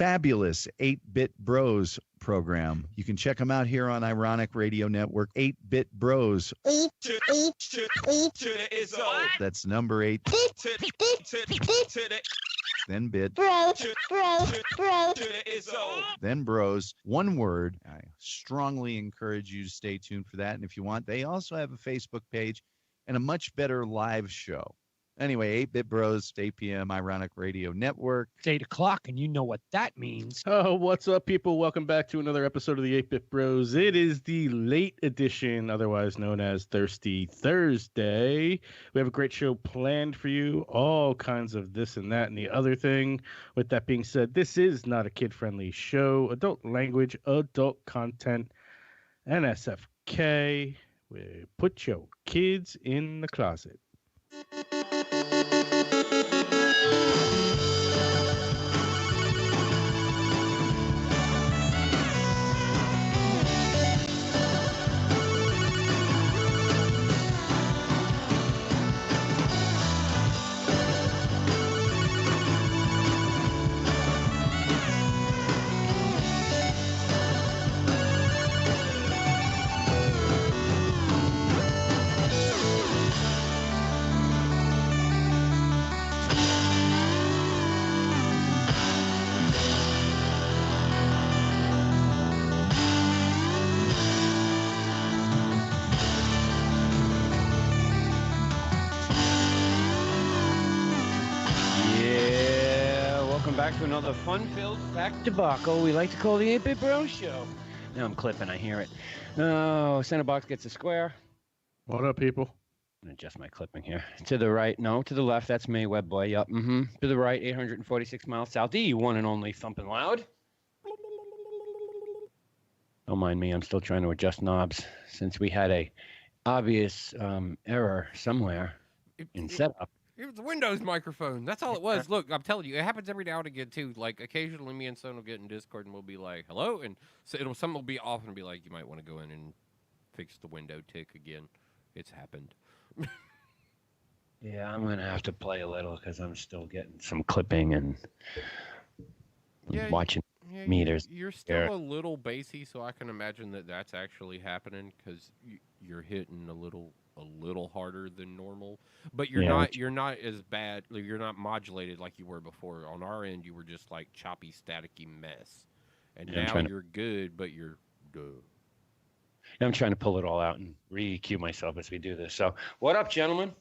fabulous 8-Bit Bros program. You can check them out here on Ironic Radio Network. 8-Bit Bros. That's number 8. Then bit. Then bros. One word. I strongly encourage you to stay tuned for that. And if you want, they also have a Facebook page and a much better live show. Anyway, 8-Bit Bros, 8 p.m., Ironic Radio Network. It's 8 o'clock, and you know what that means. Oh, what's up, people? Welcome back to another episode of the 8-Bit Bros. It is the late edition, otherwise known as Thirsty Thursday. We have a great show planned for you, all kinds of this and that and the other thing. With that being said, this is not a kid-friendly show. Adult language, adult content, NSFK. We put your kids in the closet. To another fun-filled fact debacle we like to call the 8-Bit Bro Show. Now I'm clipping, I hear it. Oh, center box gets a square. What up, people? I'm going to adjust my clipping here. To the right, no, to the left, that's me, web boy, yup. To the right, 846 miles south, the one and only Thumping Loud. Don't mind me, I'm still trying to adjust knobs since we had a obvious error somewhere in setup. It was the Windows microphone. That's all it was. Look, I'm telling you, it happens every now and again, too. Like, occasionally me and Son will get in Discord and we'll be like, hello? And so something will be off and be like, you might want to go in and fix the window tick again. It's happened. Yeah, I'm going to have to play a little because I'm still getting some clipping and watching meters. You're still a little bassy, so I can imagine that that's actually happening because you're hitting a little harder than normal, but you're not as bad. You're not modulated like you were before. On our end, you were just like choppy, staticky mess, and now you're good, but you're good. I'm trying to pull it all out and re-EQ myself as we do this. So, what up, gentlemen?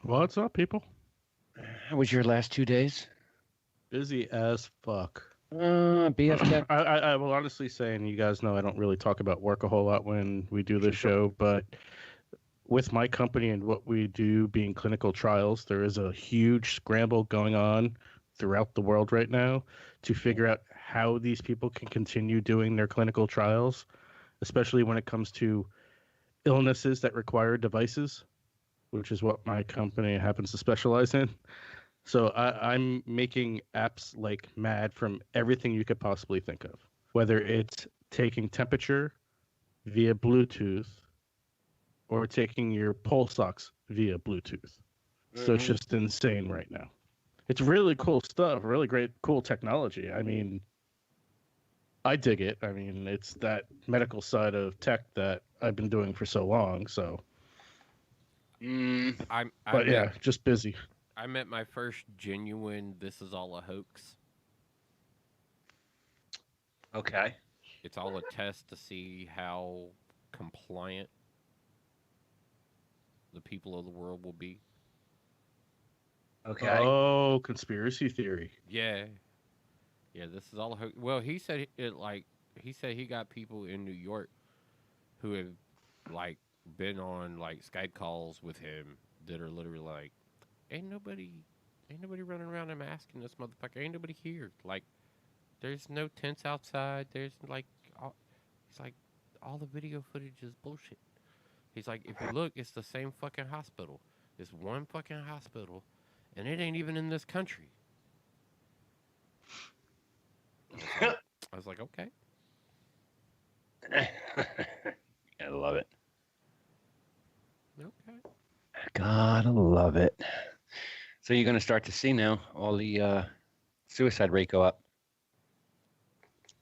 What's up, people? How was your last 2 days? Busy as fuck. BFK. I will honestly say, and you guys know I don't really talk about work a whole lot when we do this show, but with my company and what we do being clinical trials, there is a huge scramble going on throughout the world right now to figure out how these people can continue doing their clinical trials, especially when it comes to illnesses that require devices, which is what my company happens to specialize in. So I'm making apps like mad from everything you could possibly think of, whether it's taking temperature via Bluetooth or taking your pulse ox via Bluetooth. So it's just insane right now. It's really cool stuff, really great, cool technology. I mean, I dig it. I mean, it's that medical side of tech that I've been doing for so long. So, just busy. I met my first genuine, this is all a hoax. Okay. It's all a test to see how compliant the people of the world will be. Okay. Oh, conspiracy theory. Yeah. Yeah, this is all a hoax. Well, he said he got people in New York who have like been on like Skype calls with him that are literally like, ain't nobody running around and masking this motherfucker. Ain't nobody here. Like, there's no tents outside. There's like, he's like, all the video footage is bullshit. He's like, if you look, it's the same fucking hospital. It's one fucking hospital, and it ain't even in this country. I was like, okay. I love it. Okay. Gotta love it. So you're going to start to see now all the suicide rate go up.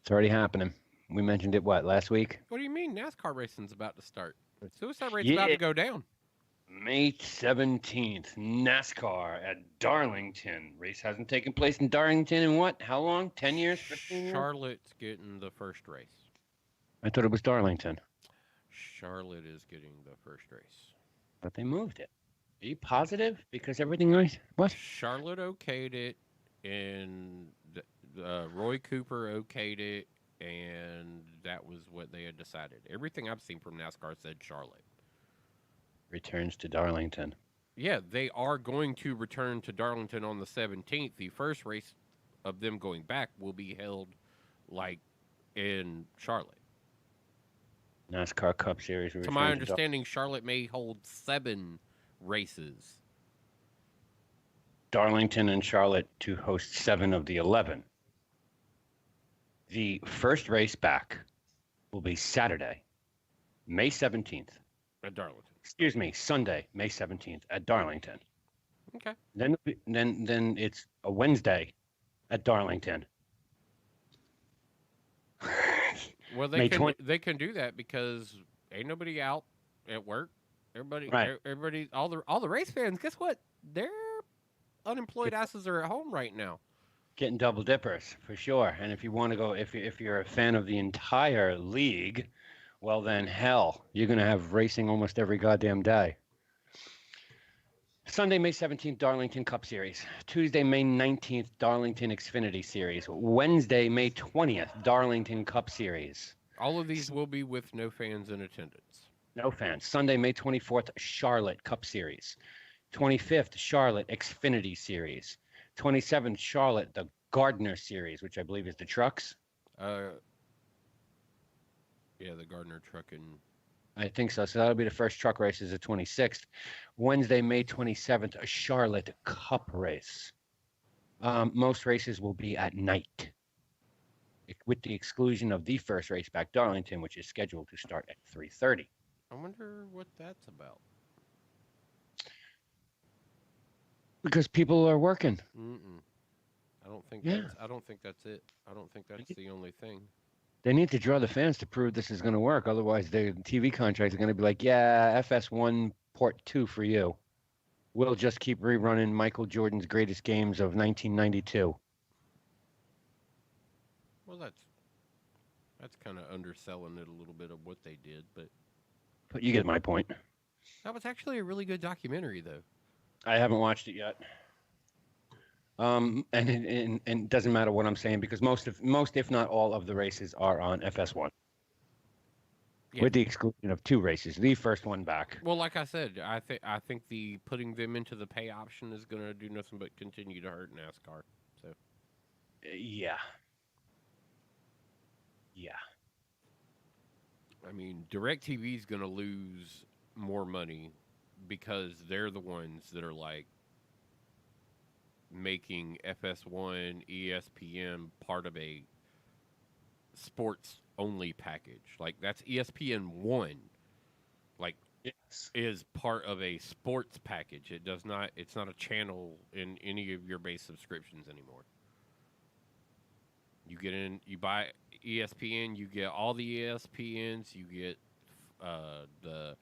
It's already happening. We mentioned it, last week? What do you mean NASCAR racing's about to start? Suicide rate's Yeah. about to go down. May 17th, NASCAR at Darlington. Race hasn't taken place in Darlington in what? How long? 10 years? 15 years? Charlotte's getting the first race. I thought it was Darlington. Charlotte is getting the first race. But they moved it. Are you positive? Because everything nice. What? Charlotte okayed it, and Roy Cooper okayed it, and that was what they had decided. Everything I've seen from NASCAR said Charlotte. Returns to Darlington. Yeah, they are going to return to Darlington on the 17th. The first race of them going back will be held like in Charlotte. NASCAR Cup Series. To my understanding, Charlotte may hold 7 races. Darlington and Charlotte to host 7 of the 11. The first race back will be Saturday, May 17th. At Darlington. Excuse me, Sunday, May 17th at Darlington. Okay. Then it's a Wednesday at Darlington. Well, May they can do that because ain't nobody out at work. Everybody, Right. everybody, all the race fans. Guess what? Their unemployed asses are at home right now. Getting double dippers for sure. And if you want to go, if you're a fan of the entire league, well then hell, you're gonna have racing almost every goddamn day. Sunday, May 17th, Darlington Cup Series. Tuesday, May 19th, Darlington Xfinity Series. Wednesday, May 20th, Darlington Cup Series. All of these will be with no fans in attendance. No fans. Sunday, May 24th, Charlotte Cup Series. 25th, Charlotte Xfinity Series. 27th, Charlotte, the Gardner Series, which I believe is the trucks. Yeah, the Gardner Trucking. I think so. So that'll be the first truck race is the 26th. Wednesday, May 27th, a Charlotte Cup race. Most races will be at night, with the exclusion of the first race back Darlington, which is scheduled to start at 3:30. I wonder what that's about. Because people are working. Mm-mm. I don't think. Yeah. I don't think that's it. I don't think that's the only thing. They need to draw the fans to prove this is going to work. Otherwise, the TV contracts are going to be like, yeah, FS1 Port 2 for you. We'll just keep rerunning Michael Jordan's greatest games of 1992. Well, that's kind of underselling it a little bit of what they did, but But you get my point. that was actually a really good documentary, though. I haven't watched it yet. And it doesn't matter what I'm saying because most if not all of the races are on FS1. Yeah. With the exclusion of 2 races, the first one back. Well, like I said, I think the putting them into the pay option is going to do nothing but continue to hurt NASCAR. So Yeah. I mean, DirecTV is going to lose more money because they're the ones that are like making FS1, ESPN part of a sports only package. Like that's ESPN 1. Like Yes. is part of a sports package. It's not a channel in any of your base subscriptions anymore. You buy ESPN, you get all the ESPNs, you get the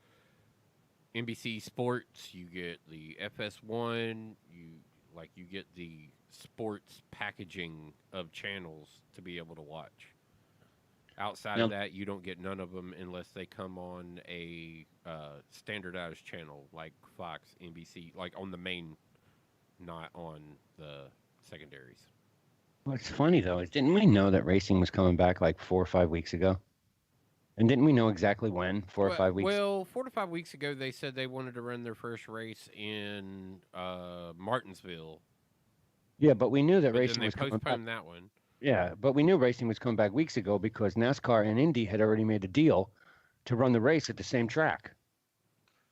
NBC Sports, you get the FS1, you get the sports packaging of channels to be able to watch. Outside of that, you don't get none of them unless they come on a standardized channel like Fox, NBC, like on the main, not on the secondaries. What's funny though is didn't we know that racing was coming back like 4 or 5 weeks ago? And didn't we know exactly when? 4 or 5 weeks? Well, 4 to 5 weeks ago, they said they wanted to run their first race in Martinsville. Yeah, but we knew that But racing then was they coming back. postponed that one. Yeah, but we knew racing was coming back weeks ago because NASCAR and Indy had already made a deal to run the race at the same track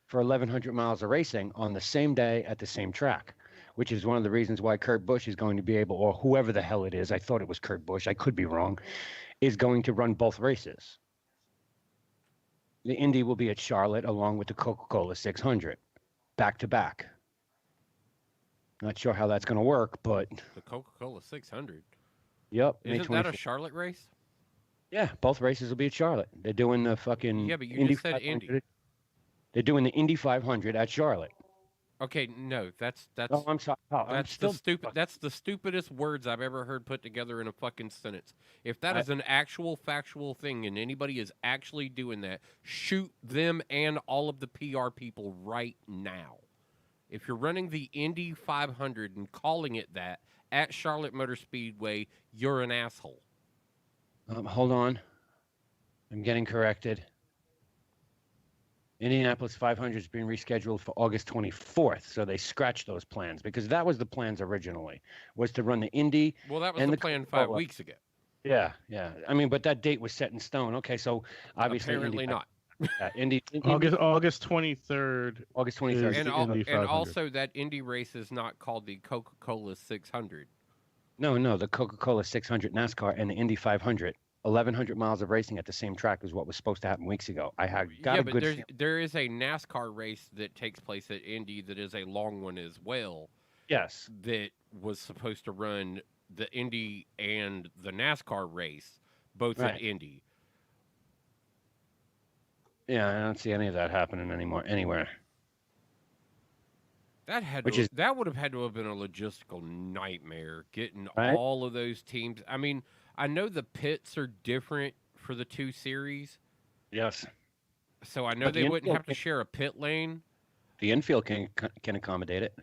for 1,100 miles of racing on the same day at the same track, which is one of the reasons why Kurt Busch is going to be able, or whoever the hell it is, I thought it was Kurt Busch, I could be wrong, is going to run both races. The Indy will be at Charlotte along with the Coca-Cola 600, back to back. Not sure how that's going to work, but The Coca-Cola 600. yep. May Isn't that a 24th. Charlotte race? Yeah, both races will be at Charlotte. They're doing the fucking Yeah, but you Indy just said Indy. 500. They're doing the Indy 500 at Charlotte. Okay, no, that's Oh, I'm sorry. Oh, I'm that's still the stupid. That's the stupidest words I've ever heard put together in a fucking sentence. If that I- is an actual factual thing and anybody is actually doing that, shoot them and all of the PR people right now. If you're running the Indy 500 and calling it that at Charlotte Motor Speedway, you're an asshole. Hold on. I'm getting corrected. Indianapolis 500 is being rescheduled for August 24th, so they scratched those plans because that was the plans originally, was to run the Indy. Well, that was And the the plan 5 Coca-Cola. weeks ago. Yeah, yeah. I mean, but that date was set in stone. Okay, so obviously Apparently not. Indy, August 23rd. August 23rd. is And, the Indy and 500. also, that Indy race is not called the Coca-Cola 600. No, the Coca-Cola 600 NASCAR and the Indy 500, 1,100 miles of racing at the same track is what was supposed to happen weeks ago. I had got Yeah, a but good. there is a NASCAR race that takes place at Indy that is a long one as well. Yes. That was supposed to run the Indy and the NASCAR race both Right. at Indy. Yeah, I don't see any of that happening anywhere. That would have had to have been a logistical nightmare getting Right. all of those teams. I mean, I know the pits are different for the two series, Yes. so I know But the they wouldn't infield have to share a pit lane. The infield can accommodate it.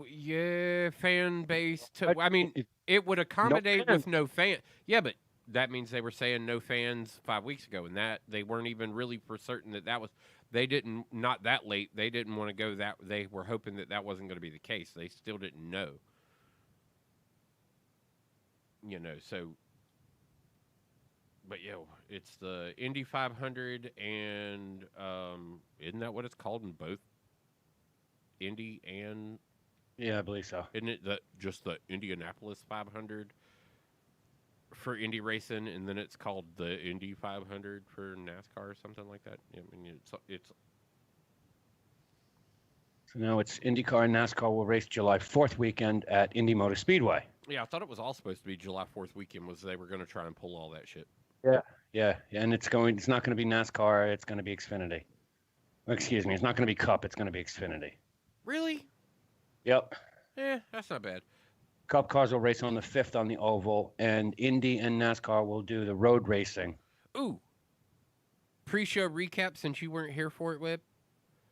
Yeah, fan base. But I mean, it would accommodate fans. with no fan. Yeah, but that means they were saying no fans 5 weeks ago, and that they weren't even really for certain that was. They didn't not that late. They didn't want to go that. They were hoping that wasn't going to be the case. They still didn't know. So. But it's the Indy 500, and isn't that what it's called in both Indy and? Yeah, I believe so. Isn't it just the Indianapolis 500 for Indy racing, and then it's called the Indy 500 for NASCAR or something like that? I mean, it's. So now it's IndyCar and NASCAR will race July 4th weekend at Indy Motor Speedway. Yeah, I thought it was all supposed to be July 4th weekend. Was they were going to try and pull all that shit? Yeah, and it's not going to be NASCAR. It's going to be Xfinity. Excuse me, it's not going to be Cup. It's going to be Xfinity. Really? Yep. That's not bad. Cup cars will race on the 5th on the oval, and Indy and NASCAR will do the road racing. Ooh. Pre-show recap since you weren't here for it, Webb.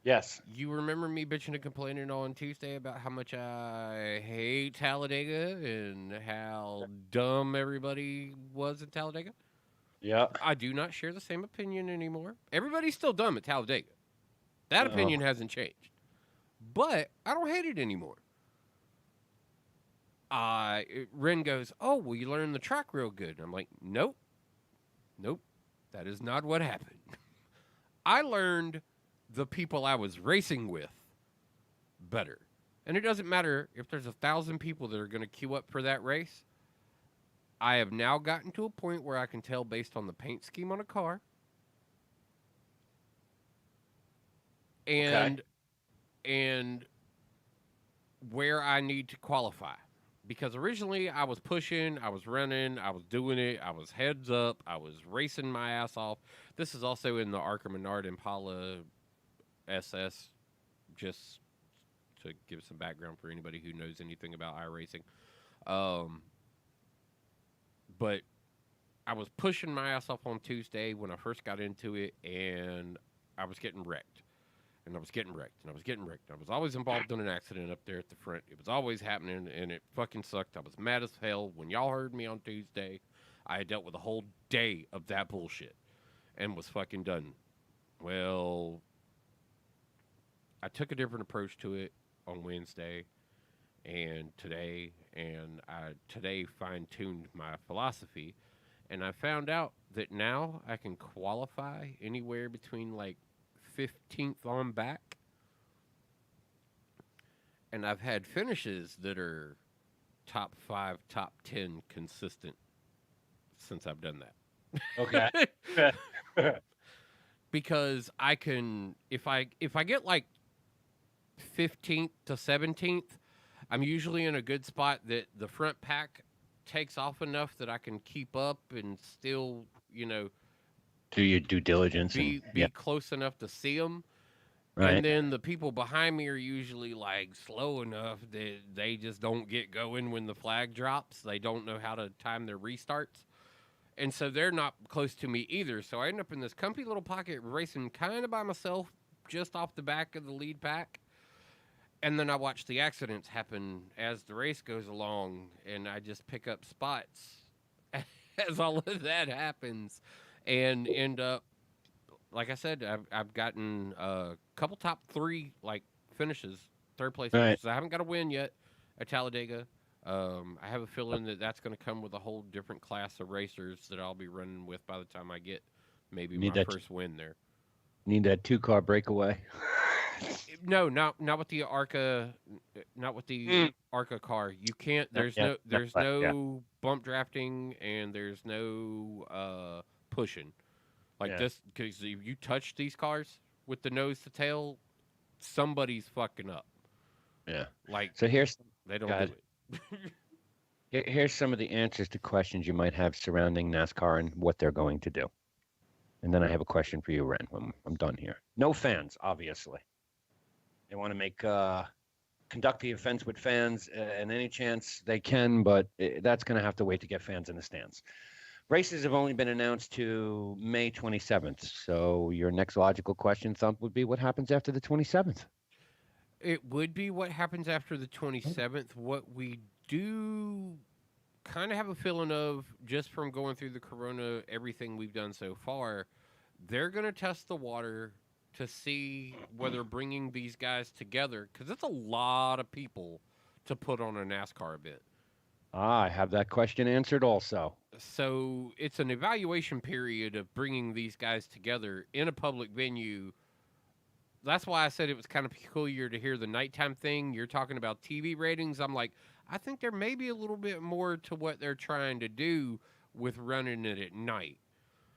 Yes. You remember me bitching and complaining on Tuesday about how much I hate Talladega and how dumb everybody was in Talladega? Yeah. I do not share the same opinion anymore. Everybody's still dumb at Talladega. That opinion hasn't changed. But I don't hate it anymore. Ren goes, "Oh, well, you learned the track real good." And I'm like, nope. That is not what happened. I learned the people I was racing with better. And it doesn't matter if there's 1,000 people that are going to queue up for that race. I have now gotten to a point where I can tell based on the paint scheme on a car and where I need to qualify. Because originally I was pushing, I was running, I was doing it, I was heads up, I was racing my ass off. This is also in the Arca Menard Impala SS, just to give some background for anybody who knows anything about iRacing. But I was pushing my ass off on Tuesday when I first got into it, and I was getting wrecked. And I was getting wrecked, and I was getting wrecked. I was always involved in an accident up there at the front. It was always happening, and it fucking sucked. I was mad as hell. When y'all heard me on Tuesday, I had dealt with a whole day of that bullshit and was fucking done. Well, I took a different approach to it on Wednesday and today, and I today fine-tuned my philosophy, and I found out that now I can qualify anywhere between, 15th on back. And I've had finishes that are top 5, top 10 consistent since I've done that. Okay. Because I can, if I get 15th to 17th, I'm usually in a good spot that the front pack takes off enough that I can keep up and still, you know, Do your due diligence be and be close enough to see them. And right. then the people behind me are usually like slow enough that they just don't get going when the flag drops. They don't know how to time their restarts. And so they're not close to me either. So I end up in this comfy little pocket racing kind of by myself just off the back of the lead pack. And then I watch the accidents happen as the race goes along, and I just pick up spots as all of that happens, and end up, like I said, I've gotten a couple top three like finishes, third place Right. finishes. I haven't got a win yet at Talladega. I have a feeling that that's going to come with a whole different class of racers that I'll be running with by the time I get maybe Need my that- first win there. Need that 2-car breakaway. No, not with the Arca, not with the Arca car. You can't. There's Yeah, no there's yeah. no bump drafting and there's no pushing like Yeah. this because if you touch these cars with the nose to tail, somebody's fucking up. Yeah. Like So here's they don't go do it. here's some of the answers to questions you might have surrounding NASCAR and what they're going to do. And then I have a question for you, Ren. I'm done here. No fans, obviously. They want to make conduct the events with fans and any chance they can, but that's going to have to wait to get fans in the stands. Races have only been announced to May 27th. So your next logical question, Thump, would be what happens after the 27th? It would be what happens after the 27th. What we do kind of have a feeling of just from going through the Corona, everything we've done so far, they're going to test the water to see whether bringing these guys together, because it's a lot of people to put on a NASCAR event. I have that question answered also. So it's an evaluation period of bringing these guys together in a public venue. That's why I said it was kind of peculiar to hear the nighttime thing. You're talking about TV ratings. I'm like, I think there may be a little bit more to what they're trying to do with running it at night.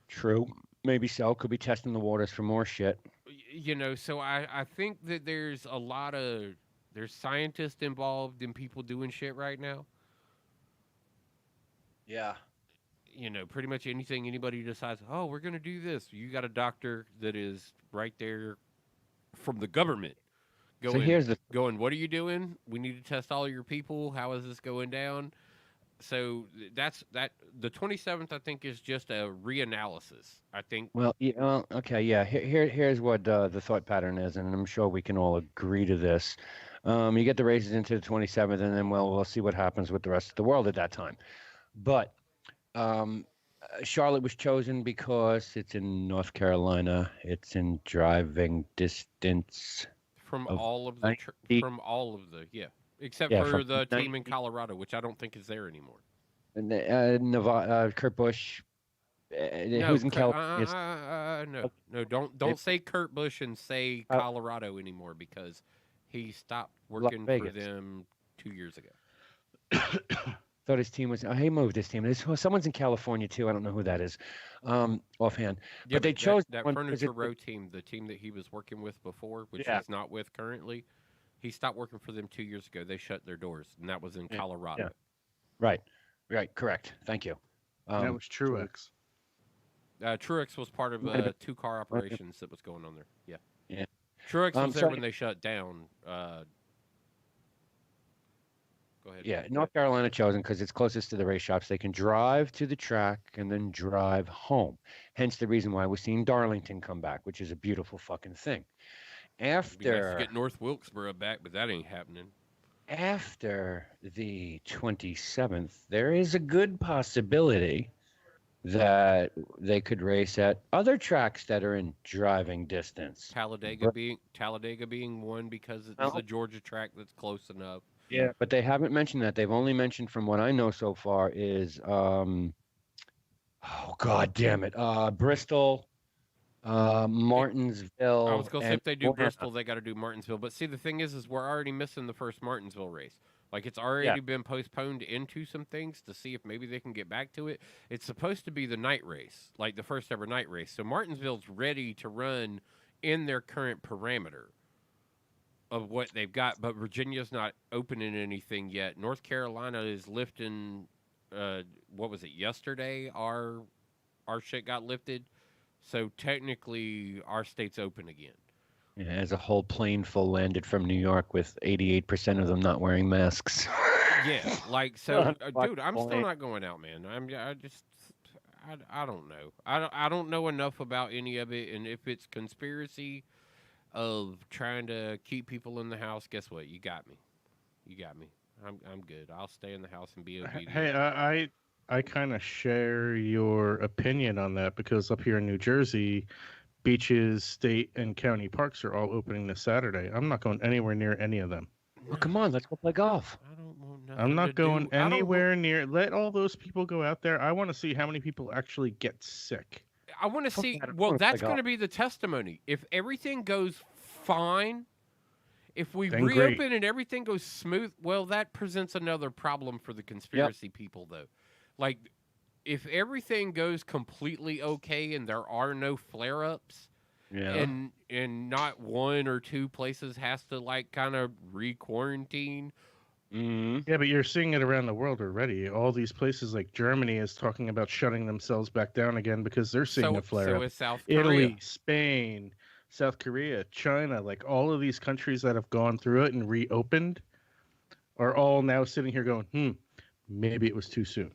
True. Maybe so. Could be testing the waters for more shit. You know, so I think that there's scientists involved in people doing shit right now. Yeah. You know, pretty much anything anybody decides, oh, we're going to do this. You got a doctor that is right there from the government going, So here's the what are you doing? We need to test all your people. How is this going down? So that's the 27th, I think, is just a reanalysis. I think. well, okay, yeah. Here's what the thought pattern is, and I'm sure we can all agree to this. You get the races into the 27th, and then we'll see what happens with the rest of the world at that time. But Charlotte was chosen because it's in North Carolina. It's in driving distance. From Of all of the, 90 yeah, except Yeah, for from the team 90 in Colorado, which I don't think is there anymore. And Nevada, Kurt Busch, who's in California. No, don't say Kurt Busch and say Colorado anymore because he stopped working for Vegas. them 2 years ago. Thought his team was. He moved his team. Someone's in California too. I don't know who that is, offhand. Yeah, but they chose that one because Furniture it- Row team, the team that he was working with before, which Yeah. he's not with currently. He stopped working for them 2 years ago. They shut their doors, and that was in Colorado. Right, correct. Thank you. That was Truex. Truex was part of Might have 2-car operations that was going on there. Yeah. Yeah. Truex was there sorry. when they shut down. Go ahead. Yeah, North Carolina chosen because it's closest to the race shops. They can drive to the track and then drive home. Hence the reason why we're seeing Darlington come back, which is a beautiful fucking thing. It'd be nice to After get North Wilkesboro back, but that ain't happening. after the 27th, there is a good possibility that they could race at other tracks that are in driving distance. Talladega being one because it's Well- a Georgia track that's close enough. Yeah, but they haven't mentioned that. They've only mentioned, from what I know so far, is oh god damn it, Bristol, Martinsville. I was gonna say and if they do Atlanta. Bristol, they got to do Martinsville. But see, the thing is we're already missing the first Martinsville race. Like it's already been postponed into some things to see if maybe they can get back to it. It's supposed to be the night race, like the first ever night race. So Martinsville's ready to run in their current parameter of what they've got, but Virginia's not opening anything yet. North Carolina is lifting what was it, yesterday? Our shit got lifted, so technically our state's open again. Yeah, as a whole plane full landed from New York with 88% of them not wearing masks. Yeah, like so, Fuck dude. I'm still plane. not going out, man. I don't know. I don't know enough about any of it, and if it's conspiracy of trying to keep people in the house, guess what? You got me. You got me. I'm good. I'll stay in the house and be obedient. Hey, I kind of share your opinion on that because up here in New Jersey, beaches, state, and county parks are all opening this Saturday. I'm not going anywhere near any of them. Well, come on, let's go play golf. I don't want nothing I'm not to going do. I don't want- anywhere near. Let all those people go out there. I want to see how many people actually get sick. I want to Fuck see. that, I Well, wanna play that's going to golf. be the testimony. If everything goes fine, if we Then reopen great. and everything goes smooth, well, that presents another problem for the conspiracy people, though. Like, if everything goes completely okay and there are no flare-ups, Yeah. and not one or two places has to like kind of re-quarantine. Mm-hmm. Yeah, but you're seeing it around the world already. All these places like Germany is talking about shutting themselves back down again because they're seeing So, a flare so up. is South Korea. Italy, Spain, South Korea, China, like all of these countries that have gone through it and reopened are all now sitting here going, maybe it was too soon.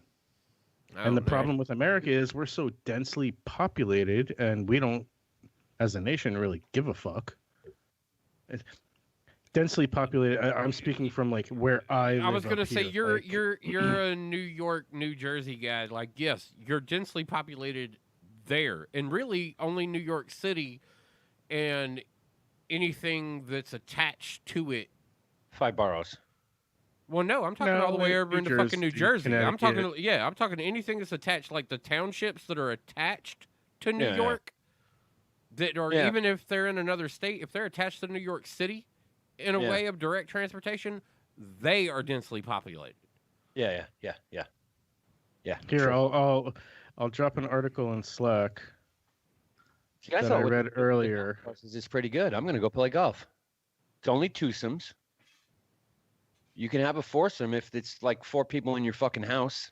And the problem with America is we're so densely populated and we don't, as a nation, really give a fuck. Densely populated. I'm speaking from like where I live. I was gonna up say here, you're a New York, New Jersey guy. Like, yes, you're densely populated there, and really only New York City and anything that's attached to it. 5 boroughs. Well, no, I'm talking No, all the way like over New into fucking New Jersey, Jersey. I'm talking, Connecticut. I'm talking anything that's attached, like the townships that are attached to New Yeah. York, that are Yeah. even if they're in another state, if they're attached to New York City, in a Yeah. way of direct transportation, they are densely populated. Yeah. Here, True. I'll drop an article in Slack See, I that thought I what read they did with the earlier. golf courses is pretty good. I'm going to go play golf. It's only twosomes. You can have a foursome if it's like 4 people in your fucking house.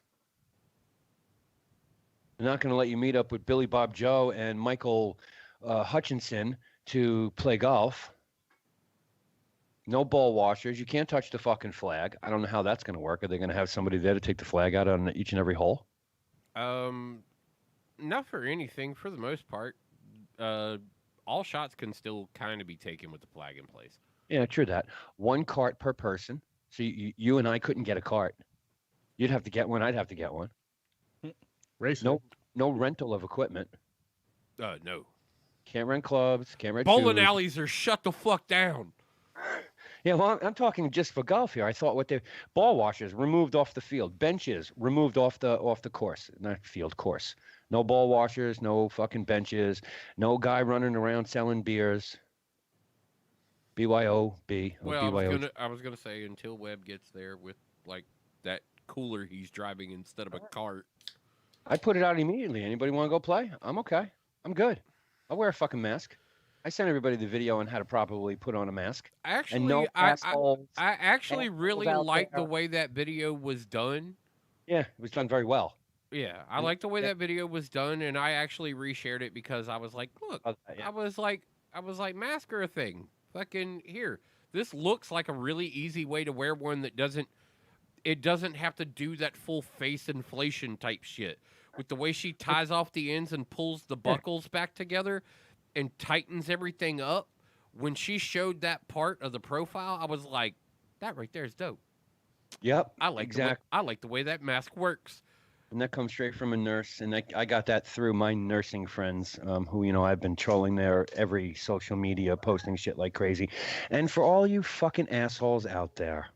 They're not going to let you meet up with Billy Bob Joe and Michael Hutchinson to play golf. No ball washers. You can't touch the fucking flag. I don't know how that's going to work. Are they going to have somebody there to take the flag out on each and every hole? Not for anything. For the most part, all shots can still kind of be taken with the flag in place. Yeah, true that. 1 cart per person. So you and I couldn't get a cart. You'd have to get one. I'd have to get one. Racing. No rental of equipment. No. Can't rent clubs. Can't rent Bowling shoes. alleys are shut the fuck down. Yeah, well, I'm talking just for golf here. I thought what the ball washers removed off the field, benches removed off the course, not field course. No ball washers, no fucking benches, no guy running around selling beers. BYOB. Or Well, BYO. I was gonna say until Webb gets there with like that cooler he's driving instead of a cart. I put it out immediately. Anybody want to go play? I'm okay. I'm good. I'll wear a fucking mask. I sent everybody the video on how to properly put on a mask. Actually, And no assholes. I actually assholes really out like the there. way that video was done. Yeah, it was done very well. Yeah, I like the way that video was done, and I actually reshared it because I was like, look, Yeah. I was like, mask or a thing. Fucking here. This looks like a really easy way to wear one that doesn't have to do that full face inflation type shit. With the way she ties off the ends and pulls the buckles back together and tightens everything up. When she showed that part of the profile, I was like, that right there is dope. Yep. I like exactly. I like the way that mask works. And that comes straight from a nurse. And I got that through my nursing friends who, I've been trolling their every social media, posting shit like crazy. And for all you fucking assholes out there,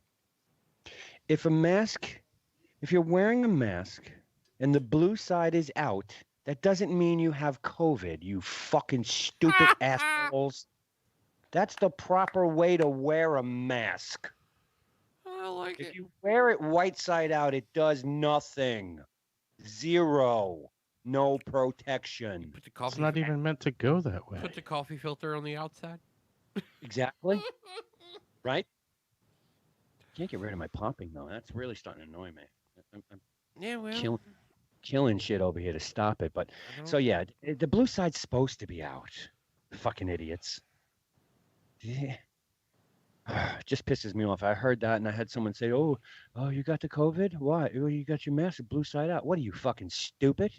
if you're wearing a mask and the blue side is out, that doesn't mean you have COVID, you fucking stupid assholes. That's the proper way to wear a mask. I like If it. you wear it white side out, it does nothing. 0. No protection. Put the It's coffee. not even meant to go that way. Put the coffee filter on the outside. Exactly. Right? Can't get rid of my popping, though. That's really starting to annoy me. Yeah, well, killing shit over here to stop it. But I don't. so yeah, the blue side's supposed to be out. Fucking idiots. Yeah. Just pisses me off. I heard that and I had someone say, "Oh, you got the COVID? Why? Oh, you got your mask blue side out? What are you fucking stupid?"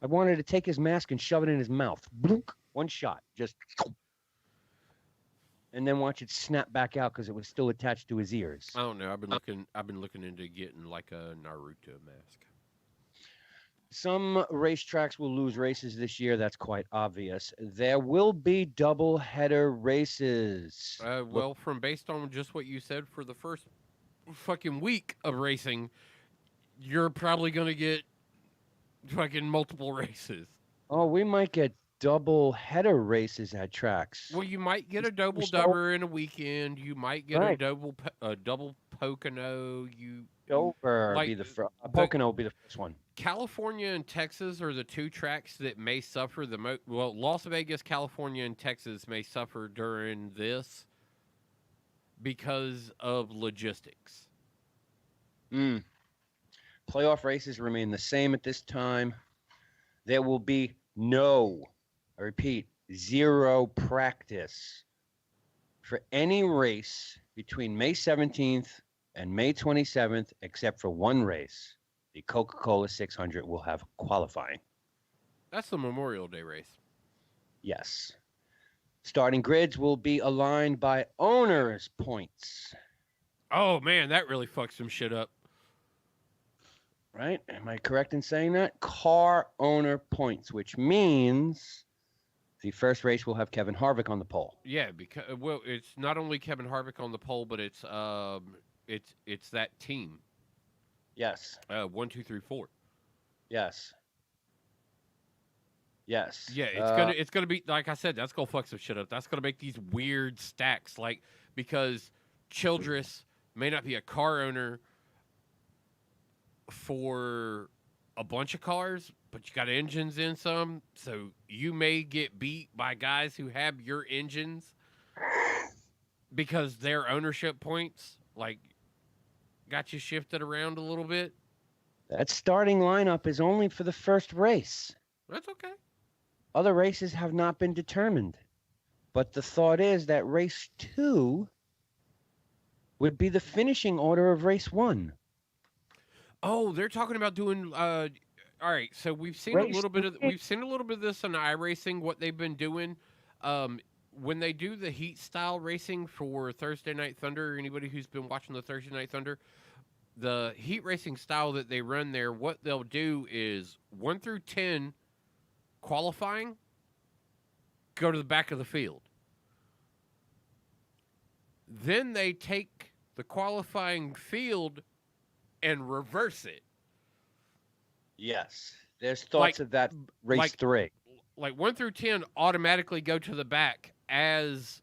I wanted to take his mask and shove it in his mouth. Bloop, one shot, just, and then watch it snap back out because it was still attached to his ears. I don't know. I've been looking into getting like a Naruto mask. Some racetracks will lose races this year. That's quite obvious. There will be double header races. Well, from based on just what you said for the first fucking week of racing, you're probably gonna get fucking multiple races. Oh, we might get double header races at tracks. Well, you might get a double So- dubber in a weekend. You might get Right. a double Pocono. Dover like, be the the- Pocono will be the first one. California and Texas are the two tracks that may suffer the most. Well, Las Vegas, California, and Texas may suffer during this because of logistics. Playoff races remain the same at this time. There will be no, I repeat, zero practice for any race between May 17th and May 27th, except for one race. The Coca-Cola 600 will have qualifying. That's the Memorial Day race. Yes. Starting grids will be aligned by owners' points. Oh man, that really fucks some shit up. Right? Am I correct in saying that? Car owner points, which means the first race will have Kevin Harvick on the pole. Yeah, because it's not only Kevin Harvick on the pole, but it's that team. Yes. 1, 2, 3, 4. Yes. Yes. Yeah, it's gonna be like I said. That's gonna fuck some shit up. That's gonna make these weird stacks, like because Childress may not be a car owner for a bunch of cars, but you got engines in some, so you may get beat by guys who have your engines because their ownership points like got you shifted around a little bit. That starting lineup is only for the first race. That's okay. Other races have not been determined. But the thought is that race 2 would be the finishing order of race 1. Oh, they're talking about doing. All right, so we've seen a little bit of this on iRacing. What they've been doing, when they do the heat style racing for Thursday Night Thunder. Anybody who's been watching the Thursday Night Thunder, the heat racing style that they run there, what they'll do is 1 through 10 qualifying, go to the back of the field. Then they take the qualifying field and reverse it. Yes. There's thoughts of that race 3. Like 1 through 10 automatically go to the back as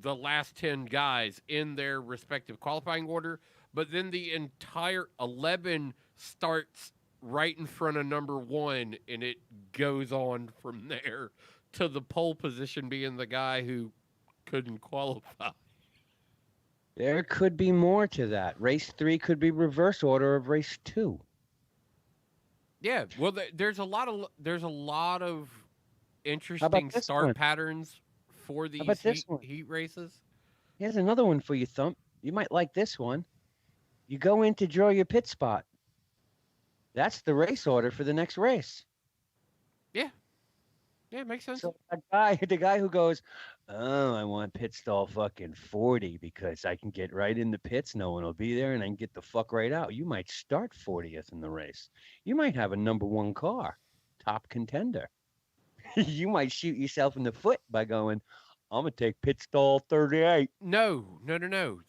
the last 10 guys in their respective qualifying order, but then the entire 11 starts right in front of number 1, and it goes on from there to the pole position being the guy who couldn't qualify. There could be more to that. Race 3 could be reverse order of race 2. Yeah, well, there's a lot of interesting start patterns for these heat races. Here's another one for you, Thump. You might like this one. You go in to draw your pit spot. That's the race order for the next race. Yeah, it makes sense. So the guy who goes, oh, I want pit stall fucking 40 because I can get right in the pits. No one will be there, and I can get the fuck right out. You might start 40th in the race. You might have a number 1 car, top contender. You might shoot yourself in the foot by going, I'm gonna take pit stall 38. No.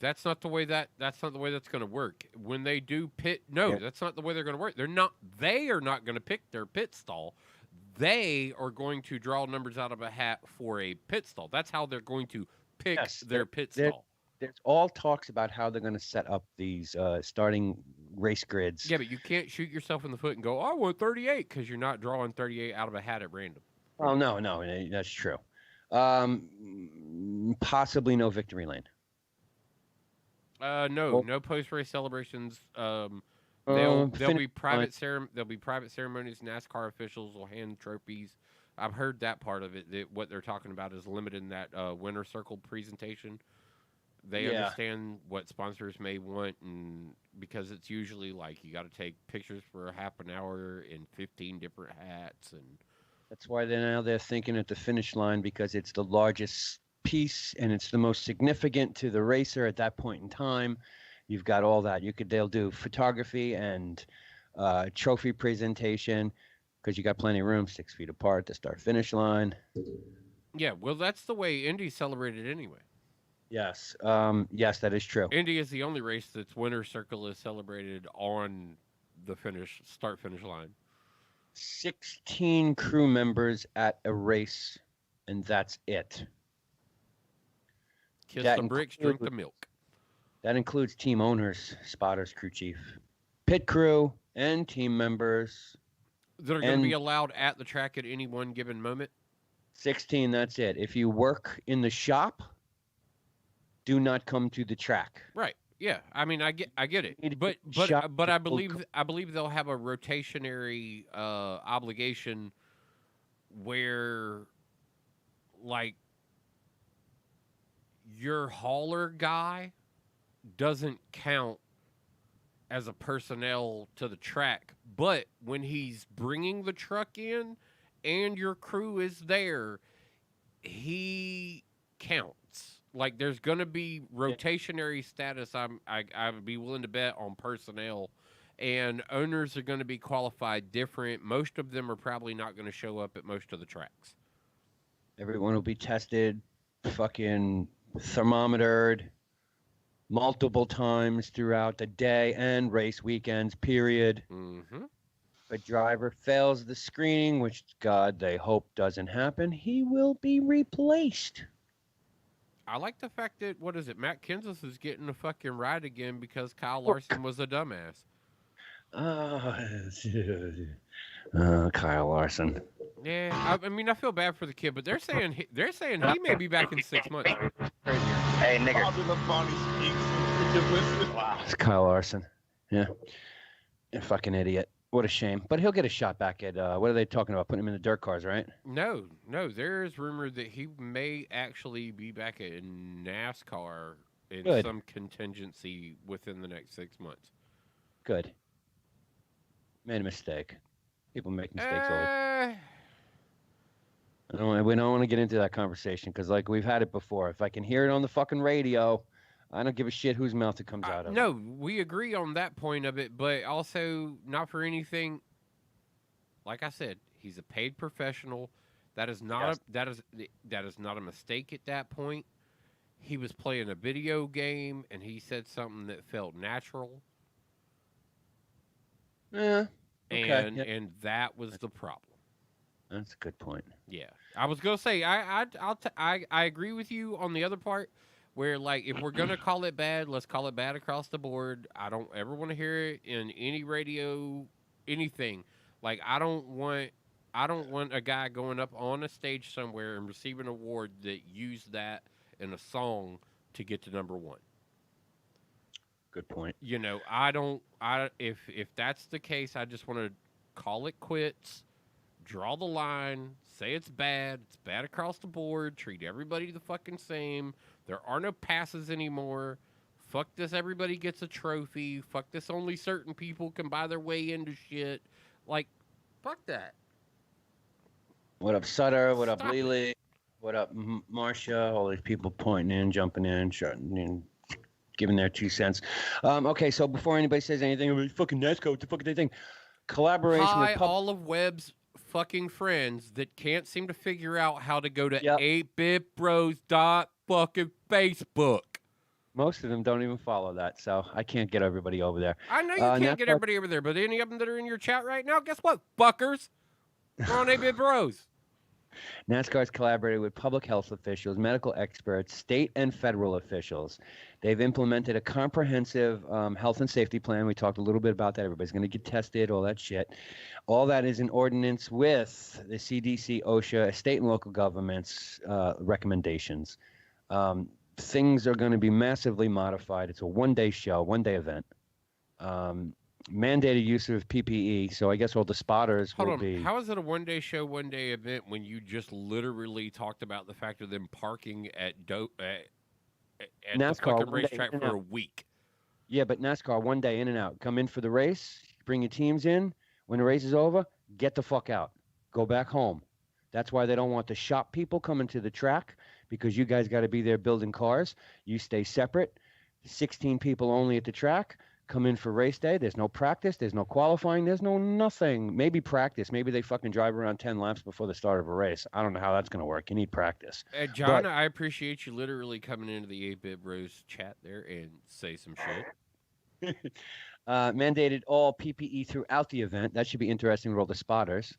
That's not the way that's going to work. When they do that's not the way they're going to work. They are not going to pick their pit stall. They are going to draw numbers out of a hat for a pit stall. That's how they're going to pick their pit stall. There's all talks about how they're going to set up these starting race grids. Yeah, but you can't shoot yourself in the foot and go, I want 38, because you're not drawing 38 out of a hat at random. Oh, no, that's true. Possibly no victory lane. No post-race celebrations. There'll Finish be there'll be private ceremonies. NASCAR officials will hand trophies. I've heard that part of it. That what they're talking about is limiting that winner circle presentation. They Yeah. understand what sponsors may want, and because it's usually like you got to take pictures for a half an hour in 15 different hats, and That's why they're thinking at the finish line, because it's the largest piece and it's the most significant to the racer at that point in time. You've got all that. They'll do photography and trophy presentation, because you got plenty of room, 6 feet apart, the start finish line. yeah, well, that's the way Indy celebrated anyway. Yes, yes, that is true. Indy is the only race that's winner circle is celebrated on the start finish line. 16 crew members at a race, and that's it. Kiss That the bricks, drink the includes- milk. That includes team owners, spotters, crew chief, pit crew, and team members. That are going to be and- allowed at the track at any one given moment. 16, that's it. If you work in the shop, do not come to the track. Right. Yeah. I mean, I get Need it, to but get shot I to believe they'll have a rotationary obligation where, like, your hauler guy doesn't count as a personnel to the track, but when he's bringing the truck in and your crew is there, he counts. Like, there's going to be rotationary status. I would be willing to bet on personnel, and owners are going to be qualified different. Most of them are probably not going to show up at most of the tracks. Everyone will be tested, fucking thermometered multiple times throughout the day and race weekends, period. Mm-hmm. If a driver fails the screening, which God they hope doesn't happen, he will be replaced. I like the fact that, what is it, Matt Kenseth is getting a fucking ride again because Kyle Larson was a dumbass. Kyle Larson. Yeah, I mean, I feel bad for the kid, but they're saying he may be back in 6 months. Hey, nigger. Wow. It's Kyle Larson. Yeah. A fucking idiot. What a shame. But he'll get a shot back at, what are they talking about? Putting him in the dirt cars, right? No. There is rumor that he may actually be back in NASCAR in Good. some contingency within the next 6 months. Good. Made a mistake. People make mistakes all the time. We don't want to get into that conversation, because, like, we've had it before. If I can hear it on the fucking radio, I don't give a shit whose mouth it comes out of. No, we agree on that point of it, but also not for anything. Like I said, he's a paid professional. That is not that is not a mistake at that point. He was playing a video game and he said something that felt natural. Yeah. Okay. And that was the problem. That's a good point. Yeah, I was gonna say I agree with you on the other part, where, like, if we're gonna call it bad, let's call it bad across the board. I don't ever want to hear it in any radio, anything. Like, I don't want a guy going up on a stage somewhere and receiving an award that used that in a song to get to number one. Good point. You know, if that's the case, I just want to call it quits. Draw the line, say it's bad across the board, treat everybody the fucking same. There are no passes anymore. Fuck this, everybody gets a trophy. Fuck this, only certain people can buy their way into shit. Like, fuck that. What up, Sutter? What Stop up, Lily? What up, Marcia? All these people pointing in, jumping in, giving their 2 cents. Okay, so before anybody says anything about fucking NASCAR, what the fuck do they think? Collaboration Hi, with all of Webb's fucking friends that can't seem to figure out how to go to Yep. 8bitbros.fucking-Facebook. Most of them don't even follow that, so I can't get everybody over there. I know you can't get NASCAR everybody over there, but any of them that are in your chat right now, guess what, fuckers? We're on 8-Bit Bros. NASCAR's collaborated with public health officials, medical experts, state and federal officials. They've implemented a comprehensive health and safety plan. We talked a little bit about that. Everybody's going to get tested, all that shit. All that is in ordinance with the CDC, OSHA, state and local governments' recommendations. Things are going to be massively modified. It's a one-day show, one-day event. mandated use of PPE. So I guess all the spotters Hold will on. be. How is it a one-day show, one-day event when you just literally talked about the fact of them parking at the NASCAR fucking 1 day racetrack in and for out. a week? Yeah, but NASCAR 1 day in and out. Come in for the race, bring your teams in. When the race is over, get the fuck out. Go back home. That's why they don't want the shop people coming to the track, because you guys got to be there building cars. You stay separate. 16 people only at the track. Come in for race day. There's no practice. There's no qualifying. There's no nothing. Maybe practice. Maybe they fucking drive around 10 laps before the start of a race. I don't know how that's going to work. You need practice. John, But- I appreciate you literally coming into the 8-Bit Bros chat there and say some shit. Mandated all PPE throughout the event. That should be interesting with all the spotters.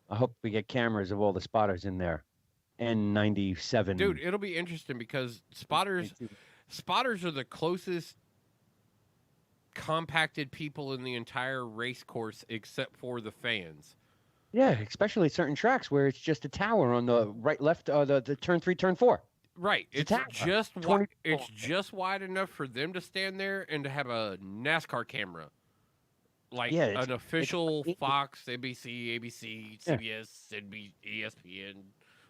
I hope we get cameras of all the spotters in there. N97. Dude, it'll be interesting because spotters are the closest compacted people in the entire race course except for the fans. Yeah, especially certain tracks where it's just a tower on the right, left, the turn 3, turn 4. Right. It's It's a tower. just 20 it's just wide enough for them to stand there and to have a NASCAR camera. Like Yeah, it's- an official it's- Fox, NBC, ABC, Yeah. CBS, NBC, ESPN,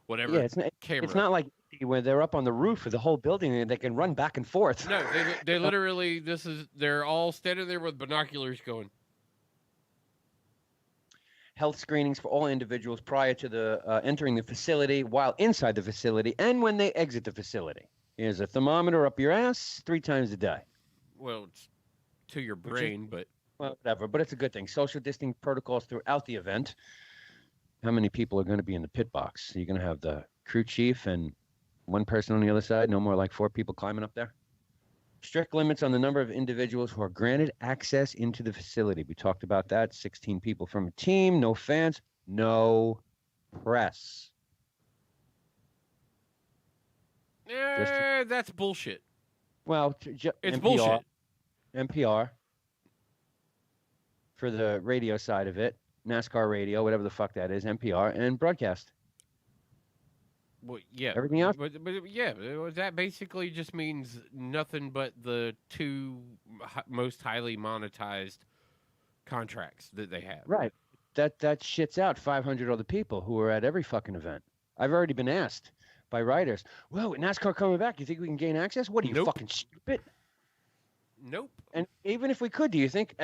whatever Yeah, it's camera. not like where they're up on the roof of the whole building and they can run back and forth. No, they literally they're all standing there with binoculars going. Health screenings for all individuals prior to the entering the facility, while inside the facility, and when they exit the facility. Here's a thermometer up your ass 3 times a day. Well, it's to your is- brain, but Well, whatever, but it's a good thing. Social distancing protocols throughout the event. How many people are going to be in the pit box? You're going to have the crew chief and one person on the other side, no more like 4 people climbing up there. Strict limits on the number of individuals who are granted access into the facility. We talked about that. 16 people from a team, no fans, no press. that's bullshit. Well, It's NPR, bullshit. NPR for the radio side of it, NASCAR radio, whatever the fuck that is, NPR, and broadcast. Well, yeah. Everything else? But yeah, that basically just means nothing but the 2 most highly monetized contracts that they have. Right. That shits out 500 other people who are at every fucking event. I've already been asked by writers, well, with NASCAR coming back, you think we can gain access? What are you, Nope. fucking stupid? Nope. And even if we could, do you think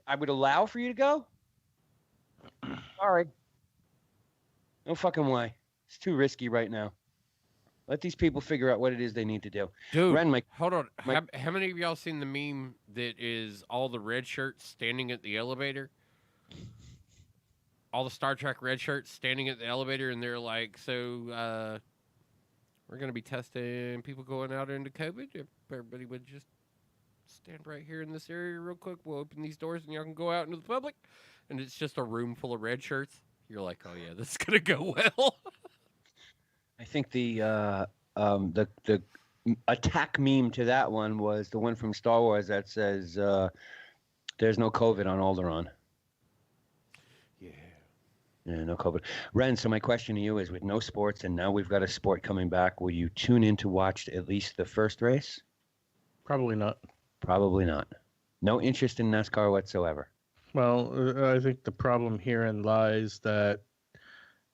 I would allow for you to go? Sorry. No fucking way. It's too risky right now. Let these people figure out what it is they need to do. Dude, Ren, hold on. my- How many of y'all seen the meme that is all the red shirts standing at the elevator? All the Star Trek red shirts standing at the elevator, and they're like, so we're going to be testing people going out into COVID. If everybody would just stand right here in this area real quick, we'll open these doors and y'all can go out into the public. And it's just a room full of red shirts. You're like, oh, yeah, this is going to go well. I think the attack meme to that one was the one from Star Wars that says, there's no COVID on Alderaan. Yeah, no COVID. Ren, so my question to you is, with no sports and now we've got a sport coming back, will you tune in to watch at least the first race? Probably not. Probably not. No interest in NASCAR whatsoever. Well, I think the problem herein lies that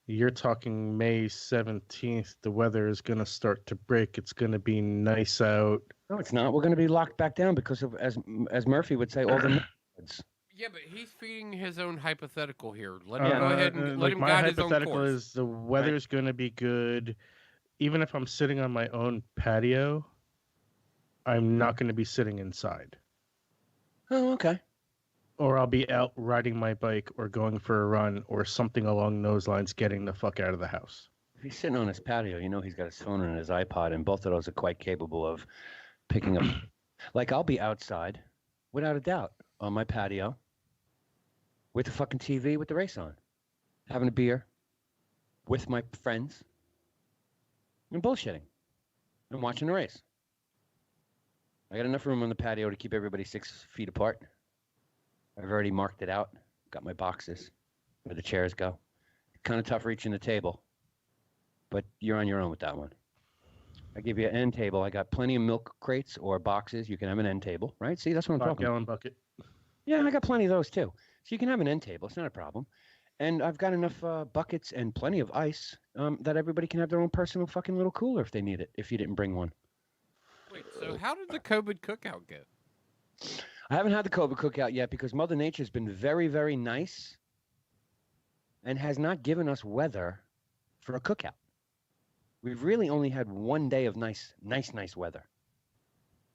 you're talking May 17th. The weather is going to start to break. It's going to be nice out. No, it's not. We're going to be locked back down because of, as Murphy would say, all the neighborhoods. Yeah, but he's feeding his own hypothetical here. Let him Yeah, go ahead and let like him my guide his own hypothetical course. is the weather's going to be good. Even if I'm sitting on my own patio, I'm not going to be sitting inside. Oh, okay. Or I'll be out riding my bike or going for a run or something along those lines, getting the fuck out of the house. If he's sitting on his patio, you know he's got his phone and his iPod, and both of those are quite capable of picking up. Like, I'll be outside, without a doubt, on my patio, with the fucking TV with the race on, having a beer, with my friends, and bullshitting, and watching the race. I got enough room on the patio to keep everybody 6 feet apart. I've already marked it out, got my boxes where the chairs go. Kind of tough reaching the table, but you're on your own with that one. I give you an end table. I got plenty of milk crates or boxes. You can have an end table, right? See, that's what I'm talking about. 5-gallon bucket. Yeah, I got plenty of those too. So you can have an end table. It's not a problem. And I've got enough buckets and plenty of ice that everybody can have their own personal fucking little cooler if they need it, if you didn't bring one. Wait, so how did the COVID cookout go? I haven't had the COVID cookout yet because Mother Nature has been very, very nice and has not given us weather for a cookout. We've really only had one day of nice weather.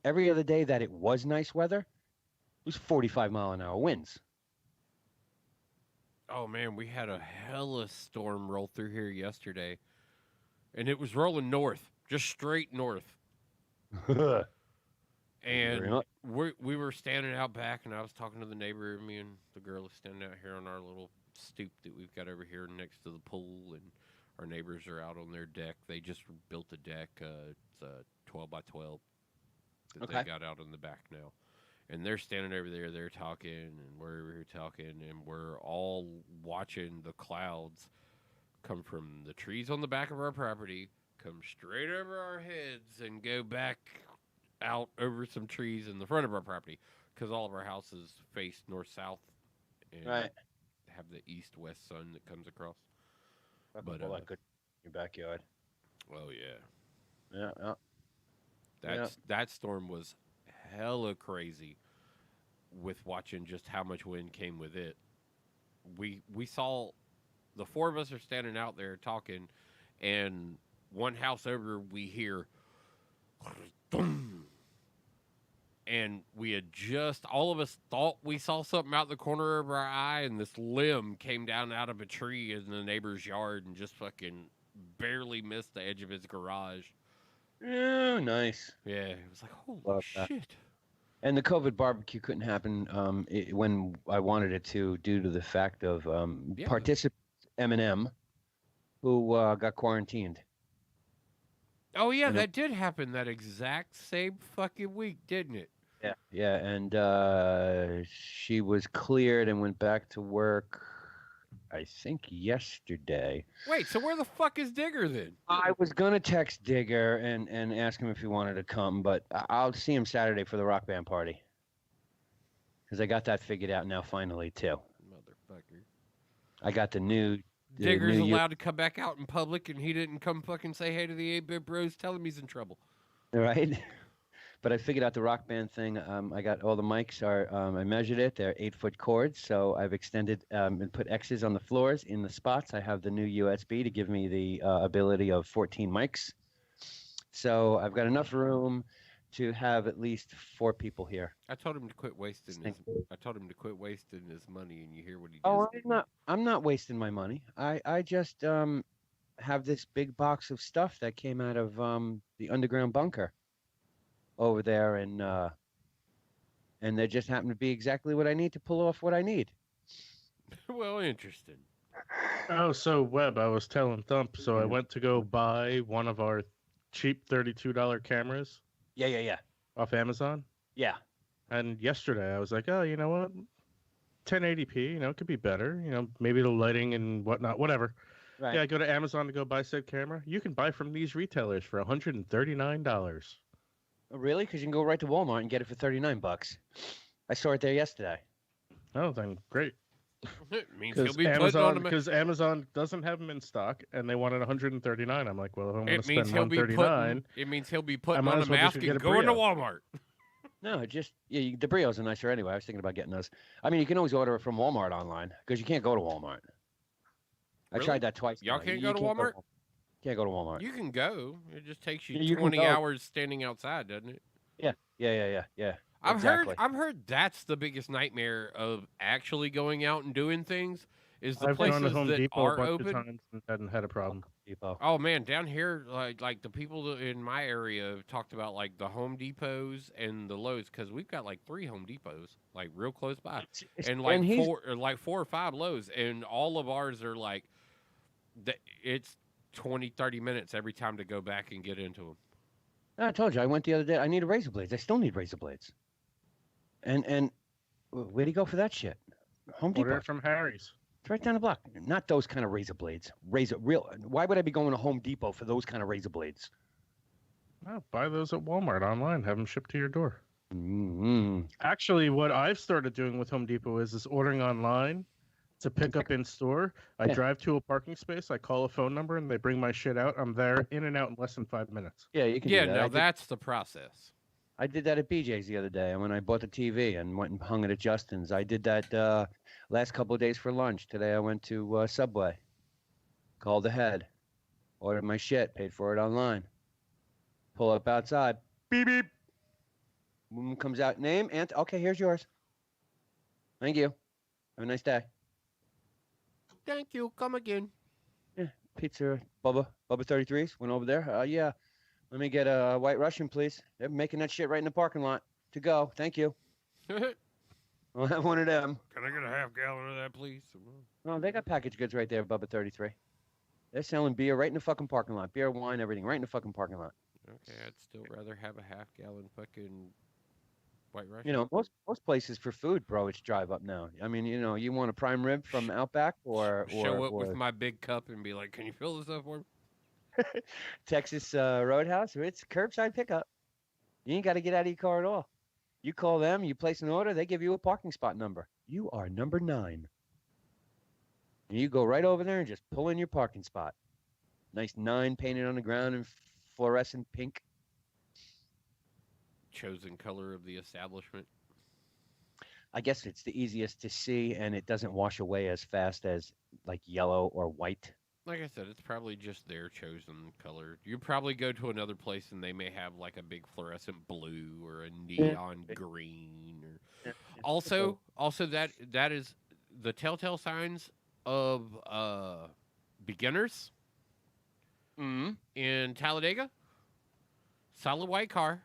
Every other day that it was nice weather, it was 45-mile-an-hour winds. Oh man, we had a hella storm roll through here yesterday, and it was rolling north, just straight north. And we were standing out back, and I was talking to the neighbor. Me and the girl is standing out here on our little stoop that we've got over here next to the pool, and our neighbors are out on their deck. They just built a deck. It's a 12 by 12 that they got out in the back now. And they're standing over there, they're talking, and we're over here talking, and we're all watching the clouds come from the trees on the back of our property, come straight over our heads, and go back out over some trees in the front of our property, because all of our houses face north-south and have the east-west sun that comes across. But that good in your backyard. Oh, yeah. Yeah. That storm was hella crazy with watching just how much wind came with it. We saw the four of us are standing out there talking, and one house over we hear boom, and we had just all of us thought we saw something out the corner of our eye, and this limb came down out of a tree in the neighbor's yard and just fucking barely missed the edge of his garage. Oh, nice. Yeah, it was like, holy Love shit. That. And the COVID barbecue couldn't happen when I wanted it to, due to the fact of participant Eminem, who got quarantined. Oh, yeah, that did happen that exact same fucking week, didn't it? Yeah, and she was cleared and went back to work, I think, yesterday. Wait, so where the fuck is Digger then? I was going to text Digger and ask him if he wanted to come, but I'll see him Saturday for the rock band party. Because I got that figured out now finally, too. Motherfucker. I got the new... Digger's allowed to come back out in public, and he didn't come fucking say hey to the 8-Bit Bros, tell him he's in trouble. Right? But I figured out the rock band thing. I got all the mics I measured it. They're 8-foot cords, so I've extended and put X's on the floors in the spots. I have the new USB to give me the ability of 14 mics. So I've got enough room to have at least 4 people here. I told him to quit wasting his money, and you hear what he did. Oh, I'm not wasting my money. I just have this big box of stuff that came out of the underground bunker over there, and there just happened to be exactly what I need to pull off what I need. Well, interesting. Oh, so Webb, I was telling Thump, so I went to go buy one of our cheap $32 cameras. Yeah. Off Amazon. Yeah. And yesterday I was like, oh, you know what? 1080p, it could be better. Maybe the lighting and whatnot, whatever. Right. Yeah, I go to Amazon to go buy said camera. You can buy from these retailers for $139. Oh, really? Because you can go right to Walmart and get it for $39. I saw it there yesterday. Oh, then great. It means he'll be Amazon, because Amazon doesn't have them in stock, and they wanted $139. I'm like, well, if I'm going to spend $139, it means he'll be putting on a mask and going to Walmart. No, the Brios are nicer anyway. I was thinking about getting those. I mean, you can always order it from Walmart online because you can't go to Walmart. Really? I tried that twice. Y'all can't go to Walmart? Can't go to Walmart. You can go. It just takes you 20 hours standing outside, doesn't it? Yeah. I've heard that's the biggest nightmare of actually going out and doing things is the places Home that Depot are a bunch open. of times and hadn't had a problem. Depot. Oh man, down here, like the people in my area have talked about like the Home Depots and the Lowe's because we've got like 3 Home Depots like real close by, and like 4 or 5 Lowe's, and all of ours are like, it's 20-30 minutes every time to go back and get into them. I told you I went the other day. I need razor blades. I still need razor blades. And where'd he go for that shit? Home Depot. Order it from Harry's. It's right down the block. Not those kind of razor blades. Why would I be going to Home Depot for those kind of razor blades? Oh, buy those at Walmart online. Have them shipped to your door. Actually, what I've started doing with Home Depot is ordering online to pick up in store. I Yeah. drive to a parking space, I call a phone number, and they bring my shit out. I'm there, in and out in less than 5 minutes. Yeah, you can Yeah, do that. now that's the process. I did that at BJ's the other day when I bought the TV and went and hung it at Justin's. I did that last couple of days for lunch. Today I went to Subway, called ahead, ordered my shit, paid for it online. Pull up outside, beep beep. Woman comes out, name, okay, here's yours. Thank you. Have a nice day. Thank you. Come again. Yeah, pizza, Bubba 33s. Went over there. Yeah, let me get a White Russian, please. They're making that shit right in the parking lot. To go. Thank you. I'll have one of them. Can I get a half gallon of that, please? No, they got packaged goods right there, Bubba 33. They're selling beer right in the fucking parking lot. Beer, wine, everything right in the fucking parking lot. Okay, I'd still rather have a half gallon fucking White Russian. You know, most places for food, bro, it's drive up now. I mean, you know, you want a prime rib from Outback or show up with my big cup and be like, "Can you fill this up for me?" Texas Roadhouse, it's curbside pickup. You ain't got to get out of your car at all. You call them, you place an order, they give you a parking spot number. You are number 9. And you go right over there and just pull in your parking spot. Nice 9 painted on the ground in fluorescent pink. Chosen color of the establishment. I guess it's the easiest to see, and it doesn't wash away as fast as like yellow or white. Like I said, it's probably just their chosen color. You probably go to another place and they may have like a big fluorescent blue or a neon green. Or... Also, that is the telltale signs of beginners in Talladega. Solid white car.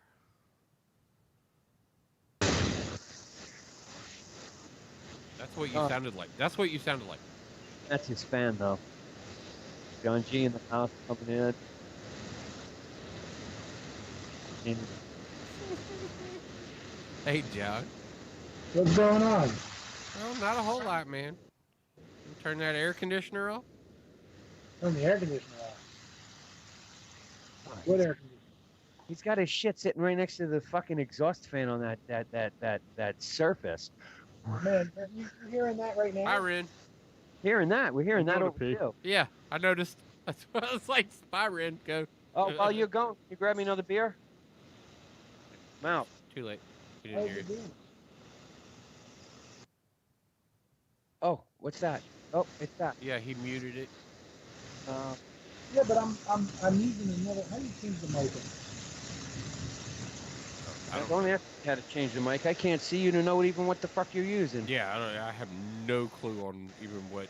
That's what you sounded like. That's what you sounded like. That's his fan, though. John G in the house coming in. Hey, John. What's going on? Well, not a whole lot, man. You turn that air conditioner off? Turn the air conditioner off. What air conditioner? He's got his shit sitting right next to the fucking exhaust fan on that surface. Man, are you hearing that right now? Hi, Ren. Hearing that, we're hearing that over too. Yeah, I noticed. That's what I was like. Bye, Ren. Go. Oh, while you're going, you grab me another beer? I'm out. Too late. You didn't hear it. Oh, what's that? Oh, it's that. Yeah, he muted it. Yeah, but I'm using another. How do you change the mic? Don't ask me how to change the mic. I can't see you to know even what the fuck you're using. Yeah, I have no clue on even what.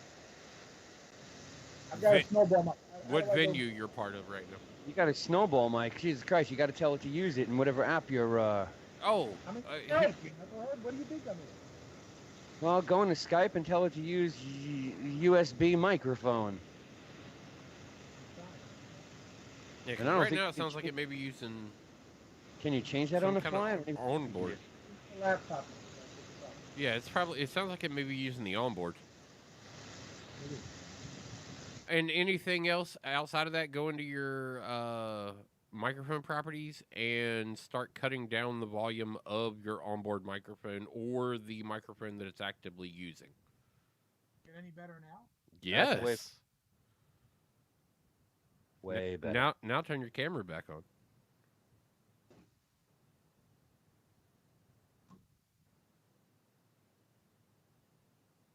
I've got a snowball mic. What venue you're part of right now? You got a snowball mic. Jesus Christ, you got to tell it to use it in whatever app you're. Oh. I'm in Skype. What do you think I'm in? Well, go into Skype and tell it to use USB microphone. Yeah, 'cause right now it sounds like it may be using. Can you change that on the fly? Onboard. Laptop. Yeah, it's probably. It sounds like it may be using the onboard. And anything else outside of that, go into your microphone properties and start cutting down the volume of your onboard microphone or the microphone that it's actively using. Get any better now? Yes. Way better. Now turn your camera back on.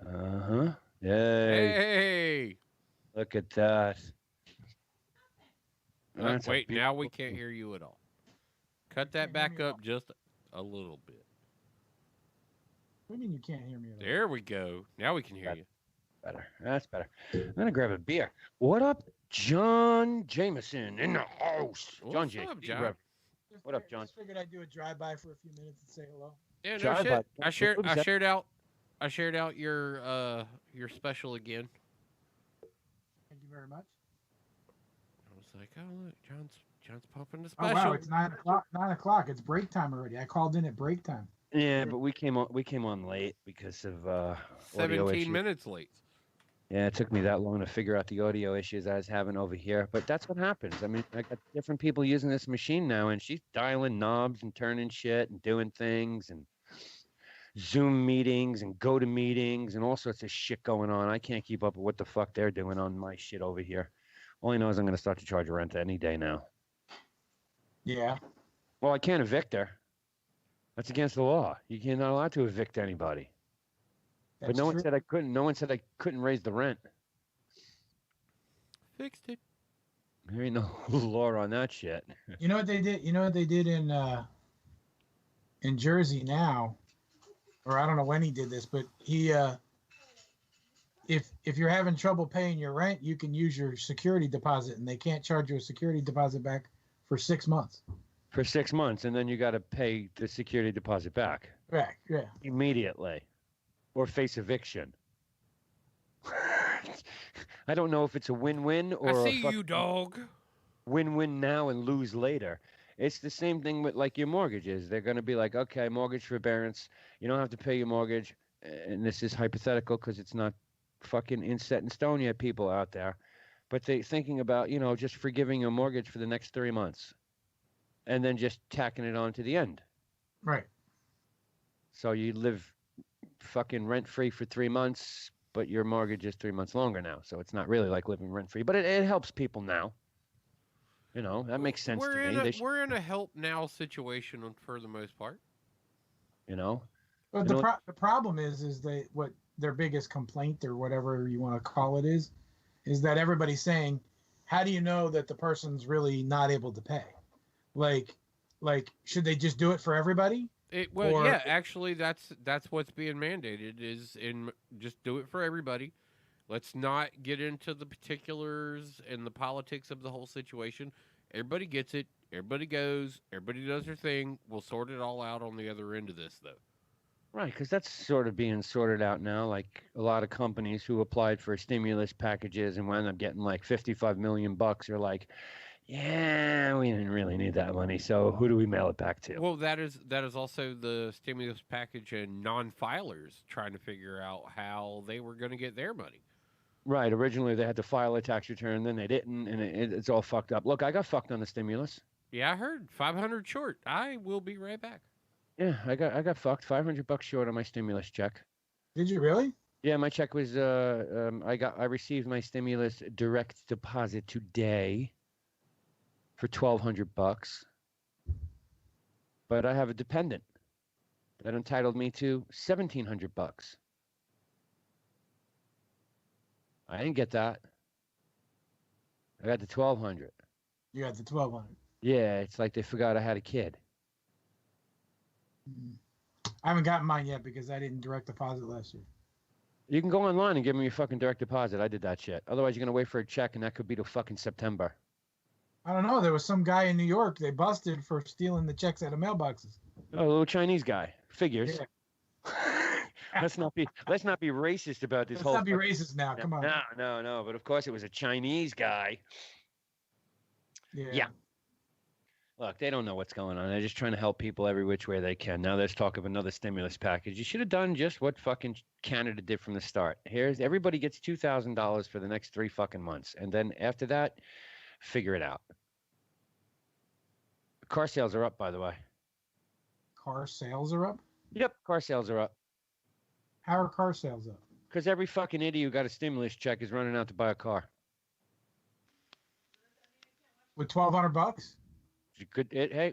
Uh-huh. Yay. Hey. Look at that. Wait, now we can't hear you at all. Cut that back up just a little bit. What do you mean you can't hear me at all? There we go. Now we can hear you. Better. That's better. I'm going to grab a beer. What up, John Jameson in the house? John J. What's up, John? What up, John? Just figured I'd do a drive-by for a few minutes and say hello. Yeah, no Drive-by. shit. I shared out your special again. Thank you very much. I was like, oh look, John's pumping the Oh special. wow, it's 9 o'clock. 9 o'clock. It's break time already. I called in at break time. Yeah, but we came on late because of audio 17 issues. minutes late. Yeah, it took me that long to figure out the audio issues I was having over here, but that's what happens. I mean, I got different people using this machine now, and she's dialing knobs and turning shit and doing things and Zoom meetings and go to meetings and all sorts of shit going on. I can't keep up with what the fuck they're doing on my shit over here. All I know is I'm going to start to charge rent any day now. Yeah. Well, I can't evict her. That's against the law. You're not allowed to evict anybody. That's But no one true. said I couldn't. No one said I couldn't raise the rent. Fixed it. There ain't no law on that shit. You know what they did? You know what they did in Jersey now, or I don't know when he did this, but he if you're having trouble paying your rent, you can use your security deposit, and they can't charge you a security deposit back for 6 months. For 6 months, and then you got to pay the security deposit back Right. Yeah. immediately, or face eviction. I don't know if it's a win-win or I a see you, dog. win-win now and lose later. It's the same thing with like your mortgages. They're going to be like, okay, mortgage forbearance. You don't have to pay your mortgage. And this is hypothetical because it's not fucking set in stone yet, people out there. But they're thinking about, just forgiving your mortgage for the next 3 months and then just tacking it on to the end. Right. So you live fucking rent-free for 3 months, but your mortgage is 3 months longer now. So it's not really like living rent-free, but it helps people now. That makes sense to me. We're in a help now situation for the most part. But the problem is they what their biggest complaint or whatever you want to call it is that everybody's saying, how do you know that the person's really not able to pay? Like should they just do it for everybody? Yeah, actually, that's what's being mandated is just do it for everybody. Let's not get into the particulars and the politics of the whole situation. Everybody gets it. Everybody goes. Everybody does their thing. We'll sort it all out on the other end of this, though. Right, because that's sort of being sorted out now. Like a lot of companies who applied for stimulus packages and wound up getting like $55 million are like, yeah, we didn't really need that money. So who do we mail it back to? Well, that is also the stimulus package and non-filers trying to figure out how they were going to get their money. Right. Originally, they had to file a tax return, then they didn't, and it's all fucked up. Look, I got fucked on the stimulus. Yeah, I heard 500 short. I will be right back. Yeah, I got fucked. $500 short on my stimulus check. Did you really? Yeah, my check was I received my stimulus direct deposit today for $1,200, but I have a dependent that entitled me to $1,700. I didn't get that. I got the $1,200. You got the 1,200. Yeah, it's like they forgot I had a kid. I haven't gotten mine yet because I didn't direct deposit last year. You can go online and give me your fucking direct deposit. I did that shit. Otherwise, you're going to wait for a check, and that could be till fucking September. I don't know. There was some guy in New York they busted for stealing the checks out of mailboxes. Oh, a little Chinese guy. Figures. Yeah. Let's not be racist about this Let's whole. not be racist now. Come on. No. But of course, it was a Chinese guy. Yeah. Look, they don't know what's going on. They're just trying to help people every which way they can. Now there's talk of another stimulus package. You should have done just what fucking Canada did from the start. Everybody gets $2,000 for the next 3 fucking months, and then after that, figure it out. Car sales are up, by the way. Car sales are up? Yep, car sales are up. How are car sales up? Because every fucking idiot who got a stimulus check is running out to buy a car. With $1,200?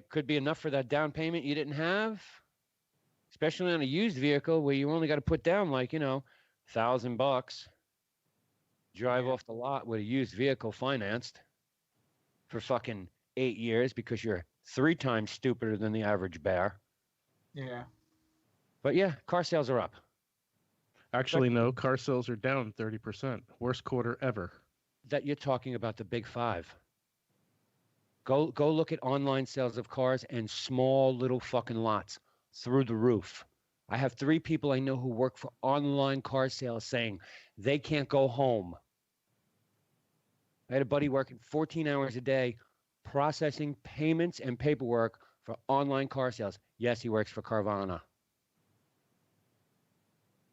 Could be enough for that down payment you didn't have, especially on a used vehicle where you only got to put down like $1,000. Drive off the lot with a used vehicle financed for fucking 8 years because you're 3 times stupider than the average bear. Yeah. But yeah, car sales are up. Actually, no, car sales are down 30%. Worst quarter ever. That you're talking about the big 5. Go look at online sales of cars and small little fucking lots through the roof. I have 3 people I know who work for online car sales saying they can't go home. I had a buddy working 14 hours a day processing payments and paperwork for online car sales. Yes, he works for Carvana.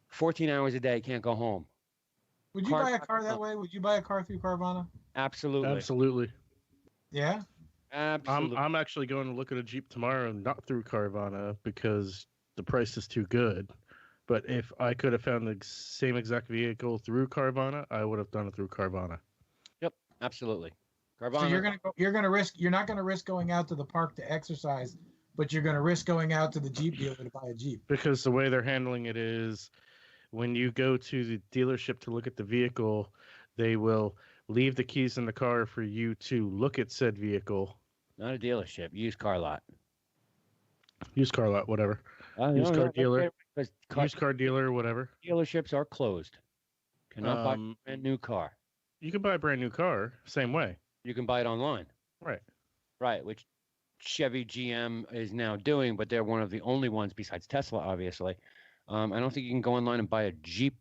14 hours a day, can't go home. Would you buy a car that way? Would you buy a car through Carvana? Absolutely. Absolutely. Yeah. Absolutely. I'm actually going to look at a Jeep tomorrow, not through Carvana, because the price is too good. But if I could have found the same exact vehicle through Carvana, I would have done it through Carvana. Yep. Absolutely. Carvana. So you're not gonna risk going out to the park to exercise, but you're gonna risk going out to the Jeep dealer to buy a Jeep. Because the way they're handling it is when you go to the dealership to look at the vehicle, they will leave the keys in the car for you to look at said vehicle. Not a dealership. Used car lot. Used car lot, whatever. Used car dealer. Used car dealer, whatever. Dealerships are closed. Cannot buy a brand new car. You can buy a brand new car, same way. You can buy it online. Right. Right, which Chevy GM is now doing, but they're one of the only ones besides Tesla, obviously. I don't think you can go online and buy a Jeep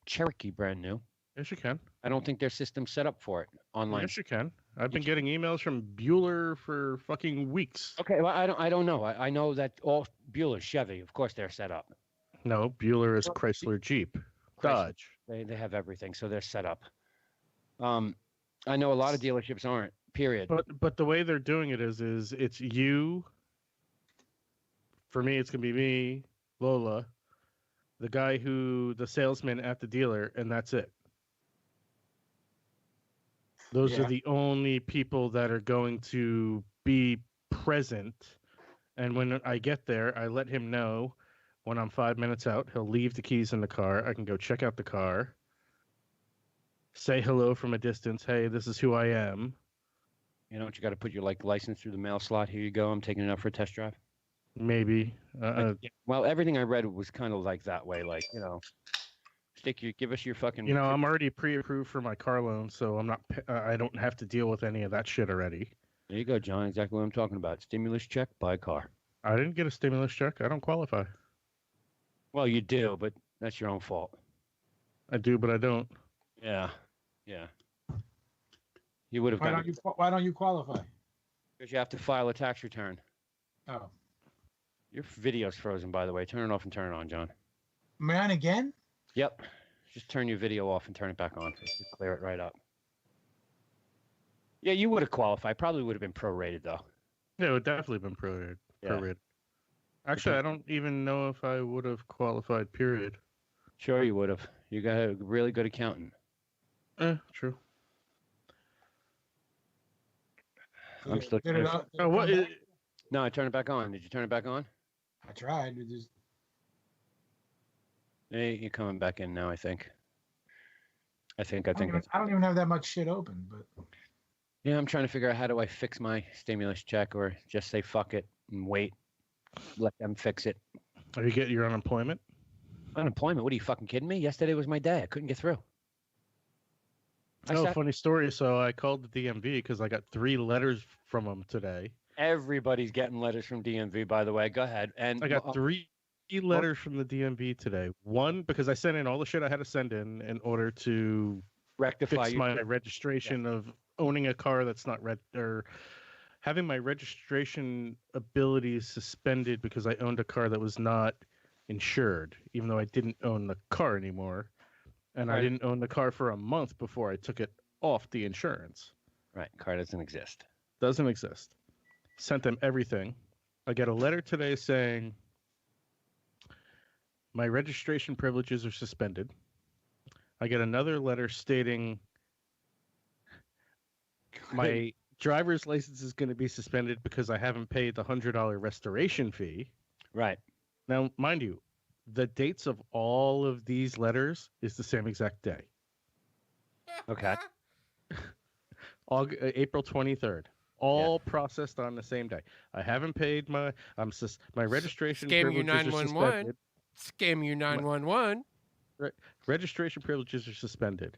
Cherokee brand new. Yes, you can. I don't think their system's set up for it online. Yes, you can. I've been getting emails from Bueller for fucking weeks. Okay, well, I don't know. I know that all Bueller's Chevy, of course, they're set up. No, Bueller is Chrysler Jeep. Dodge. They have everything, so they're set up. I know a lot of dealerships aren't. Period. But the way they're doing it is it's you. For me, it's gonna be me, Lola, the guy the salesman at the dealer, and that's it. Those are the only people that are going to be present. And when I get there, I let him know when I'm 5 minutes out. He'll leave the keys in the car. I can go check out the car. Say hello from a distance. Hey, this is who I am. You know, you got to put your license through the mail slot. Here you go. I'm taking it out for a test drive. Maybe. Well, everything I read was kind of like that way. Like, give us your fucking. I'm already pre-approved for my car loan, so I'm not. I don't have to deal with any of that shit already. There you go, John. Exactly what I'm talking about. Stimulus check, buy a car. I didn't get a stimulus check. I don't qualify. Well, you do, but that's your own fault. I do, but I don't. Yeah. You would have. Why don't you qualify? Because you have to file a tax return. Oh. Your video's frozen, by the way. Turn it off and turn it on, John. Man, again? Yep. Just turn your video off and turn it back on. Just clear it right up. Yeah, you would have qualified. Probably would have been prorated, though. Yeah, it would definitely been prorated. Yeah. Actually, I don't even know if I would have qualified, period. Sure you would have. You got a really good accountant. True. I'm still. No, I turned it back on. Did you turn it back on? I tried. Hey, you're coming back in now, I think. I think. I don't even have that much shit open, but. Yeah, I'm trying to figure out how do I fix my stimulus check or just say fuck it and wait. Let them fix it. Are you getting your unemployment? Unemployment? What are you fucking kidding me? Yesterday was my day. I couldn't get through. Funny story. So I called the DMV because I got 3 letters from them today. Everybody's getting letters from DMV, by the way. Go ahead. And I got 3 letters from the DMV today. One, because I sent in all the shit I had to send in order to rectify fix my registration of owning a car that's not or having my registration abilities suspended because I owned a car that was not insured, even though I didn't own the car anymore. And I didn't own the car for a month before I took it off the insurance. Right. Car doesn't exist. Doesn't exist. Sent them everything. I get a letter today saying my registration privileges are suspended. I get another letter stating my driver's license is going to be suspended because I haven't paid the $100 restoration fee. Right. Now, mind you, the dates of all of these letters is the same exact day. Okay. April 23rd. All processed on the same day. I haven't paid my registration privileges are suspended. Scam you 911. Registration privileges are suspended.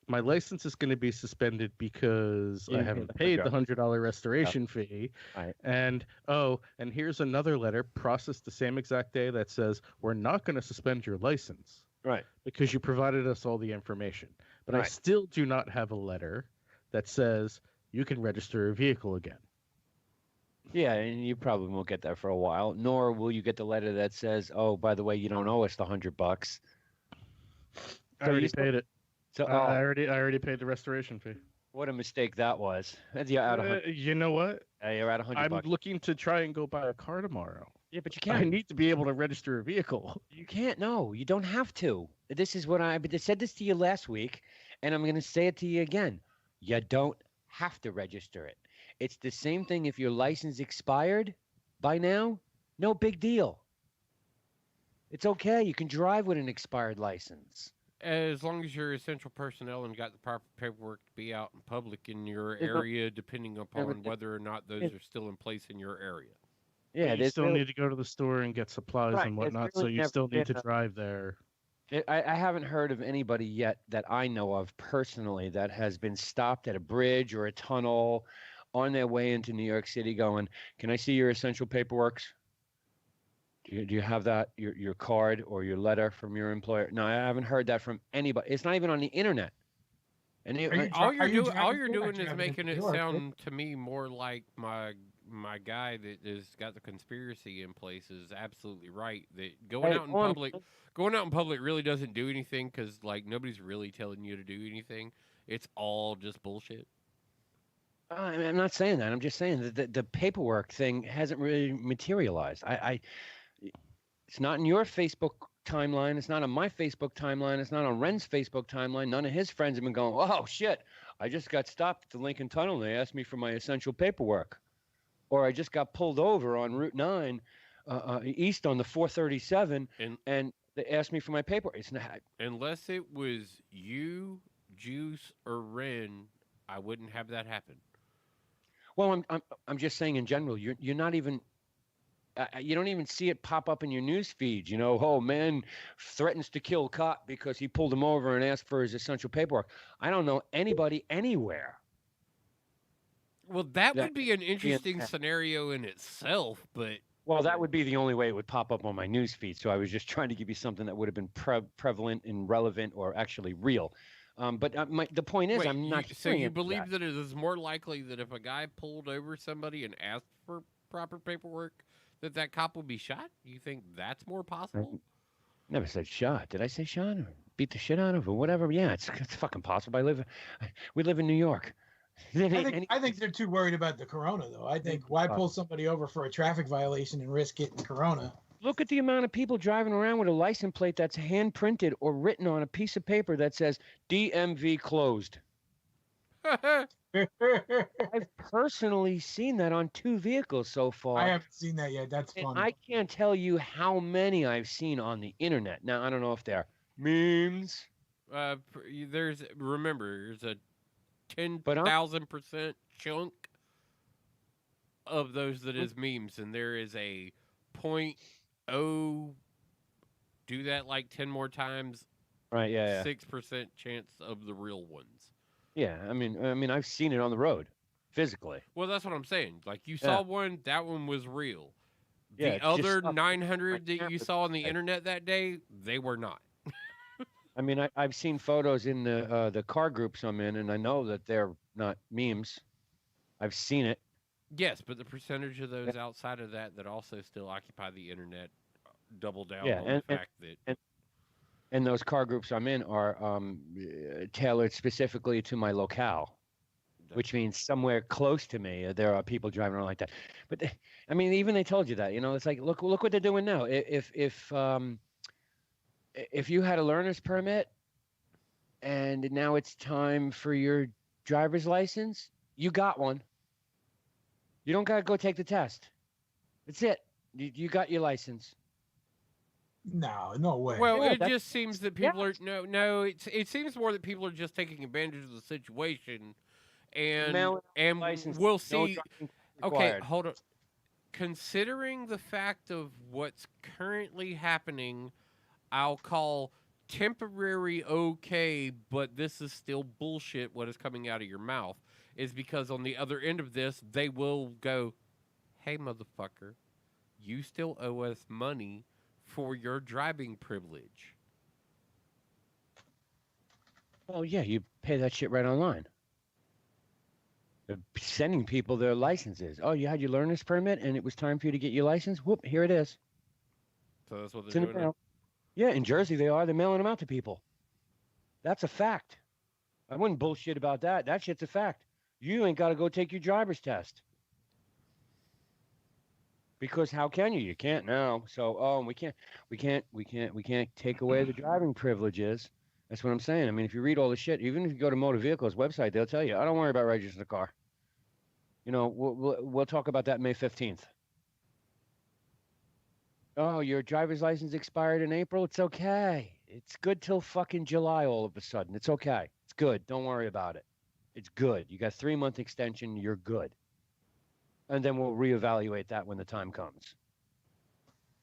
My license is going to be suspended because I haven't paid the $100 restoration fee. Right. And here's another letter processed the same exact day that says we're not going to suspend your license. Right. Because you provided us all the information. But I still do not have a letter that says you can register a vehicle again. Yeah, and you probably won't get that for a while. Nor will you get the letter that says, "Oh, by the way, you don't owe us the $100." I already paid it. So, I already paid the restoration fee. what a mistake that was. You're out of You know what? you're out $100. I'm looking to try and go buy a car tomorrow. Yeah, but you I can't. need to be able to register a vehicle. You can't. No, you don't have to. This is what I said this to you last week, and I'm going to say it to you again. You don't have to register it. It's the same thing if your license expired by now. No big deal. It's okay. You can drive with an expired license. As long as you're essential personnel and got the proper paperwork to be out in public in your There's no- area, depending upon but- whether or not those are still in place in your area. Yeah, you there's still really- need to go to the store and get supplies Right, and there's whatnot, so really you never still need to been a- drive there. I haven't heard of anybody yet that I know of personally that has been stopped at a bridge or a tunnel on their way into New York City going, can I see your essential paperwork? Do you have that, your card or your letter from your employer? No, I haven't heard that from anybody. It's not even on the internet. And Are you All Are you're you doing, all driving you're through? doing Not is driving making into it New York, sound to me more like my guy that has got the conspiracy in place is absolutely right. That going out in public really doesn't do anything because like nobody's really telling you to do anything. It's all just bullshit. I'm not saying that. I'm just saying that the paperwork thing hasn't really materialized. It's not in your Facebook timeline. It's not on my Facebook timeline. It's not on Ren's Facebook timeline. None of his friends have been going, oh, shit, I just got stopped at the Lincoln Tunnel and they asked me for my essential paperwork. Or I just got pulled over on Route 9 east on the 437 and they asked me for my paperwork. It's not. Unless it was you, Juice, or Ren, I wouldn't have that happen. Well, I'm just saying in general, you're not even. You don't even see it pop up in your news feed. You know, oh, man threatens to kill cop because he pulled him over and asked for his essential paperwork. I don't know anybody anywhere. Well, that would be an interesting scenario in itself, but... Well, that would be the only way it would pop up on my news feed. So I was just trying to give you something that would have been prevalent and relevant or actually real. But the point is, Wait, I'm not. So you believe that it is more likely that if a guy pulled over somebody and asked for proper paperwork, that cop will be shot? You think that's more possible? Never said shot. Did I say shot or beat the shit out of or whatever? Yeah, it's fucking possible. We live in New York. I think they're too worried about the corona, though. I think why pull somebody over for a traffic violation and risk getting corona? Look at the amount of people driving around with a license plate that's hand printed or written on a piece of paper that says DMV closed. I've personally seen that on 2 vehicles so far. I haven't seen that yet. That's And funny. I can't tell you how many I've seen on the internet. Now, I don't know if they're memes. There's a 10,000% chunk of those that is memes, and there is a 0.0 do that like 10 more times. Right, yeah. 6% chance of the real ones. Yeah, I mean, I've seen it on the road, physically. Well, that's what I'm saying. Like you saw one, that one was real. Yeah, The other 900 that you saw on the internet that day, they were not. I mean, I've seen photos in the car groups I'm in, and I know that they're not memes. I've seen it. Yes, but the percentage of those outside of that also still occupy the internet double down on the fact that... And those car groups I'm in are tailored specifically to my locale, which means somewhere close to me, there are people driving around like that. But, I mean, even they told you that. You know, it's like, look what they're doing now. If you had a learner's permit and now it's time for your driver's license, you got one. You don't got to go take the test. That's it. You got your license. No way. Well, it just seems that people are it seems more that people are just taking advantage of the situation, and we'll see. Okay, hold on. Considering the fact of what's currently happening, I'll call temporary okay, but this is still bullshit. What is coming out of your mouth is because on the other end of this, they will go, "Hey, motherfucker, you still owe us money for your driving privilege." Well, yeah, you pay that shit right online. They're sending people their licenses. Oh, you had your learner's permit and it was time for you to get your license? Whoop, here it is. So that's what they're doing now? Yeah, in Jersey they are. They're mailing them out to people. That's a fact. I wouldn't bullshit about that. That shit's a fact. You ain't got to go take your driver's test. Because how can you? You can't now. So, we can't take away the driving privileges. That's what I'm saying. I mean, if you read all the shit, even if you go to Motor Vehicles website, they'll tell you, I don't worry about registering the car. You know, we'll talk about that May 15th. Oh, your driver's license expired in April? It's okay. It's good till fucking July all of a sudden. It's okay. It's good. Don't worry about it. It's good. You got 3-month extension. You're good. And then we'll reevaluate that when the time comes.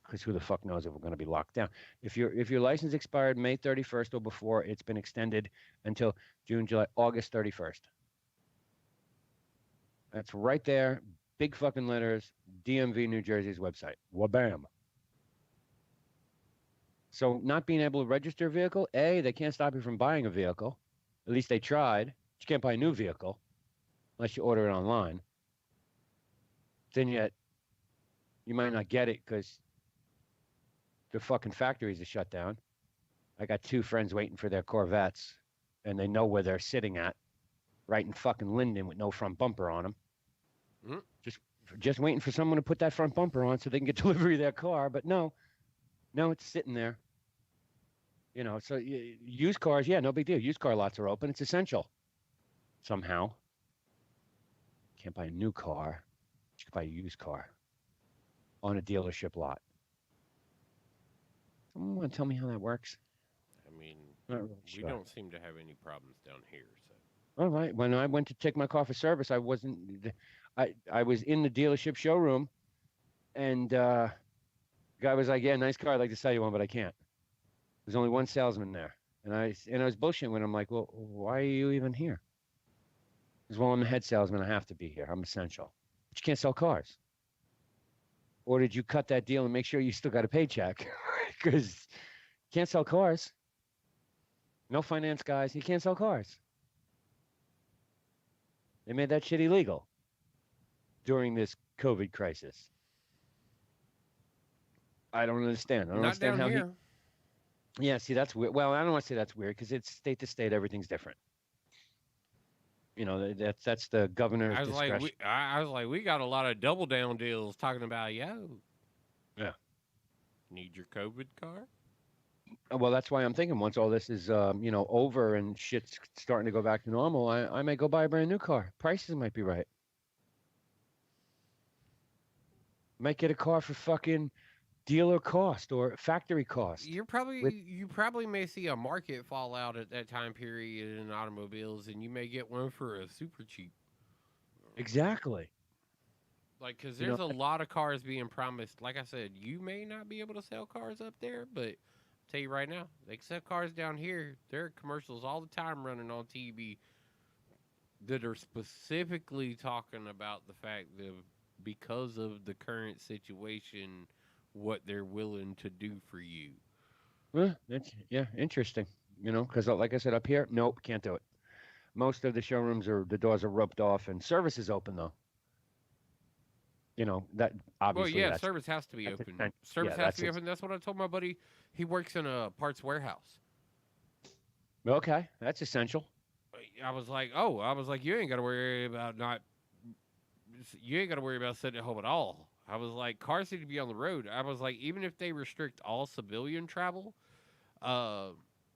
Because who the fuck knows if we're going to be locked down? If your license expired May 31st or before, it's been extended until June, July, August 31st. That's right there, big fucking letters, DMV New Jersey's website. Wabam. So not being able to register a vehicle, A, they can't stop you from buying a vehicle. At least they tried. You can't buy a new vehicle unless you order it online. Then yet, you might not get it because the fucking factories are shut down. I got 2 friends waiting for their Corvettes, and they know where they're sitting at, right in fucking Linden with no front bumper on them. Mm. Just waiting for someone to put that front bumper on so they can get delivery of their car. But no, it's sitting there. You know, so used cars, yeah, no big deal. Used car lots are open. It's essential somehow. Can't buy a new car. You can buy a used car on a dealership lot. Someone want to tell me how that works? I mean, Not really we sure. don't seem to have any problems down here. So All right. When I went to take my car for service, I was in the dealership showroom, and guy was like, "Yeah, nice car. I'd like to sell you one, but I can't." There's only one salesman there, and I was bullshitting when I'm like, "Well, why are you even here?" Because, well, I'm the head salesman. I have to be here. I'm essential. But you can't sell cars. Or did you cut that deal and make sure you still got a paycheck? Because you can't sell cars. No finance guys. You can't sell cars. They made that shit illegal during this COVID crisis. I don't understand. I don't not understand down how here. Yeah, see, that's weird. Well, I don't want to say that's weird because it's state to state. Everything's different. You know, that's the governor's I was discretion. like, I was like, we got a lot of double down deals talking about, Yeah. Need your COVID card? Well, that's why I'm thinking once all this is, over and shit's starting to go back to normal, I may go buy a brand new car. Prices might be right. Might get a car for fucking dealer cost or factory cost. You probably may see a market fall out at that time period in automobiles, and you may get one for a super cheap. Exactly. Like, because You there's know, a lot of cars being promised. Like I said, you may not be able to sell cars up there, but I'll tell you right now, they can sell cars down here. There are commercials all the time running on TV that are specifically talking about the fact that because of the current situation, what they're willing to do for you. Well, that's interesting. You know, because like I said, up here, nope, can't do it. Most of the showrooms the doors are roped off, and service is open though. You know that obviously. Well, yeah, that's, service has to be that's open. expen- Service yeah, has to be open. That's what I told my buddy. He works in a parts warehouse. Okay, that's essential. I was like, you ain't got to worry about sitting at home at all. I was like, cars need to be on the road. I was like, even if they restrict all civilian travel,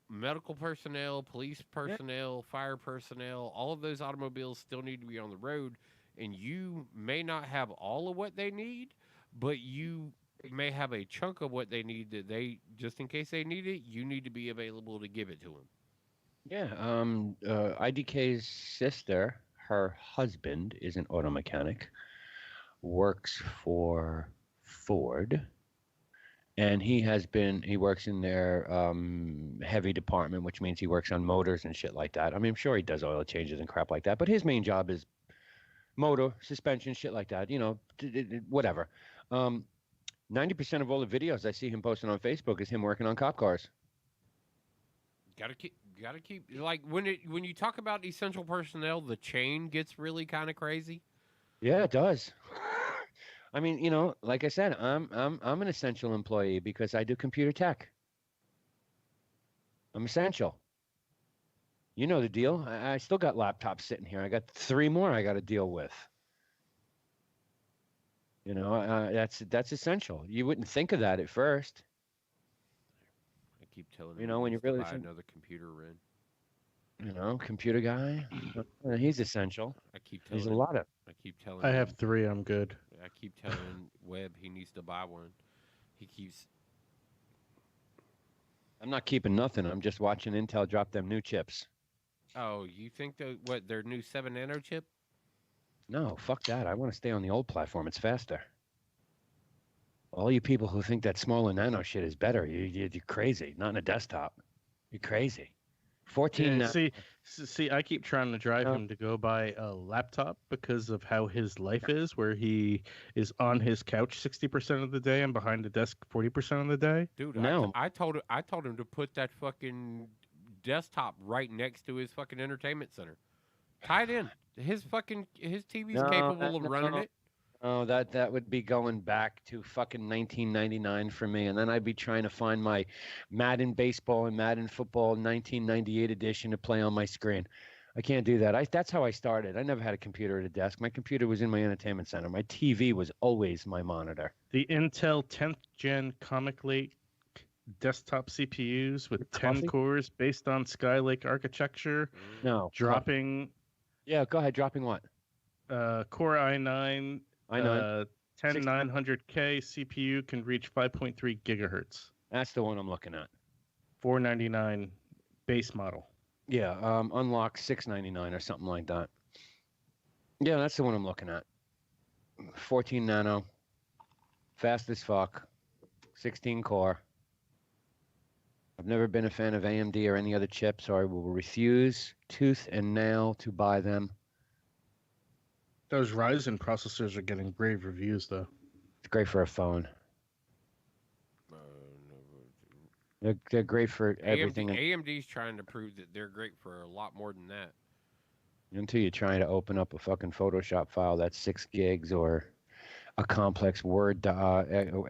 medical personnel, police personnel, fire personnel, all of those automobiles still need to be on the road. And you may not have all of what they need, but you may have a chunk of what they need that they, just in case they need it, you need to be available to give it to them. Yeah. IDK's sister, her husband is an auto mechanic, works for Ford, and he works in their heavy department, which means he works on motors and shit like that. I mean, I'm sure he does oil changes and crap like that, but his main job is motor, suspension, shit like that, whatever. 90% of all the videos I see him posting on Facebook is him working on cop cars. Gotta keep like when you talk about essential personnel, the chain gets really kind of crazy. Yeah, it does. I mean, like I said, I'm an essential employee because I do computer tech. I'm essential. You know the deal. I still got laptops sitting here. I got 3 more I got to deal with. You know, that's essential. You wouldn't think of that at first. I keep telling him You know, when he you needs to really buy think, another computer, Ren. you know, computer guy, he's essential. I keep There's telling a him. lot of. I keep telling I have him. 3. I'm good. I keep telling Webb he needs to buy one. He keeps. I'm not keeping nothing. I'm just watching Intel drop them new chips. Oh, you think what their new 7 nano chip? No, fuck that. I want to stay on the old platform. It's faster. All you people who think that smaller nano shit is better, you're crazy. Not in a desktop. You're crazy. 14 Yeah, nano. see, I keep trying to drive him to go buy a laptop because of how his life is, where he is on his couch 60% of the day and behind the desk 40% of the day. Dude, No. I told him to put that fucking desktop right next to his fucking entertainment center. Tied in. His TV's capable of running it. Oh, that would be going back to fucking 1999 for me, and then I'd be trying to find my Madden baseball and Madden football 1998 edition to play on my screen. I can't do that. That's how I started. I never had a computer at a desk. My computer was in my entertainment center. My TV was always my monitor. The Intel 10th Gen Comic Lake desktop CPUs with 10 cores based on Skylake architecture. No. Dropping. Yeah, go ahead. Dropping what? Core i9. i9. 10900K CPU can reach 5.3 gigahertz. That's the one I'm looking at. $499 base model. Yeah, unlock $699 or something like that. Yeah, that's the one I'm looking at. 14 nano, fast as fuck, 16 core. I've never been a fan of AMD or any other chip, so I will refuse tooth and nail to buy them. Those Ryzen processors are getting grave reviews, though. It's great for a phone. They're great for everything. AMD's trying to prove that they're great for a lot more than that. Until you're trying to open up a fucking Photoshop file that's 6 gigs or a complex Word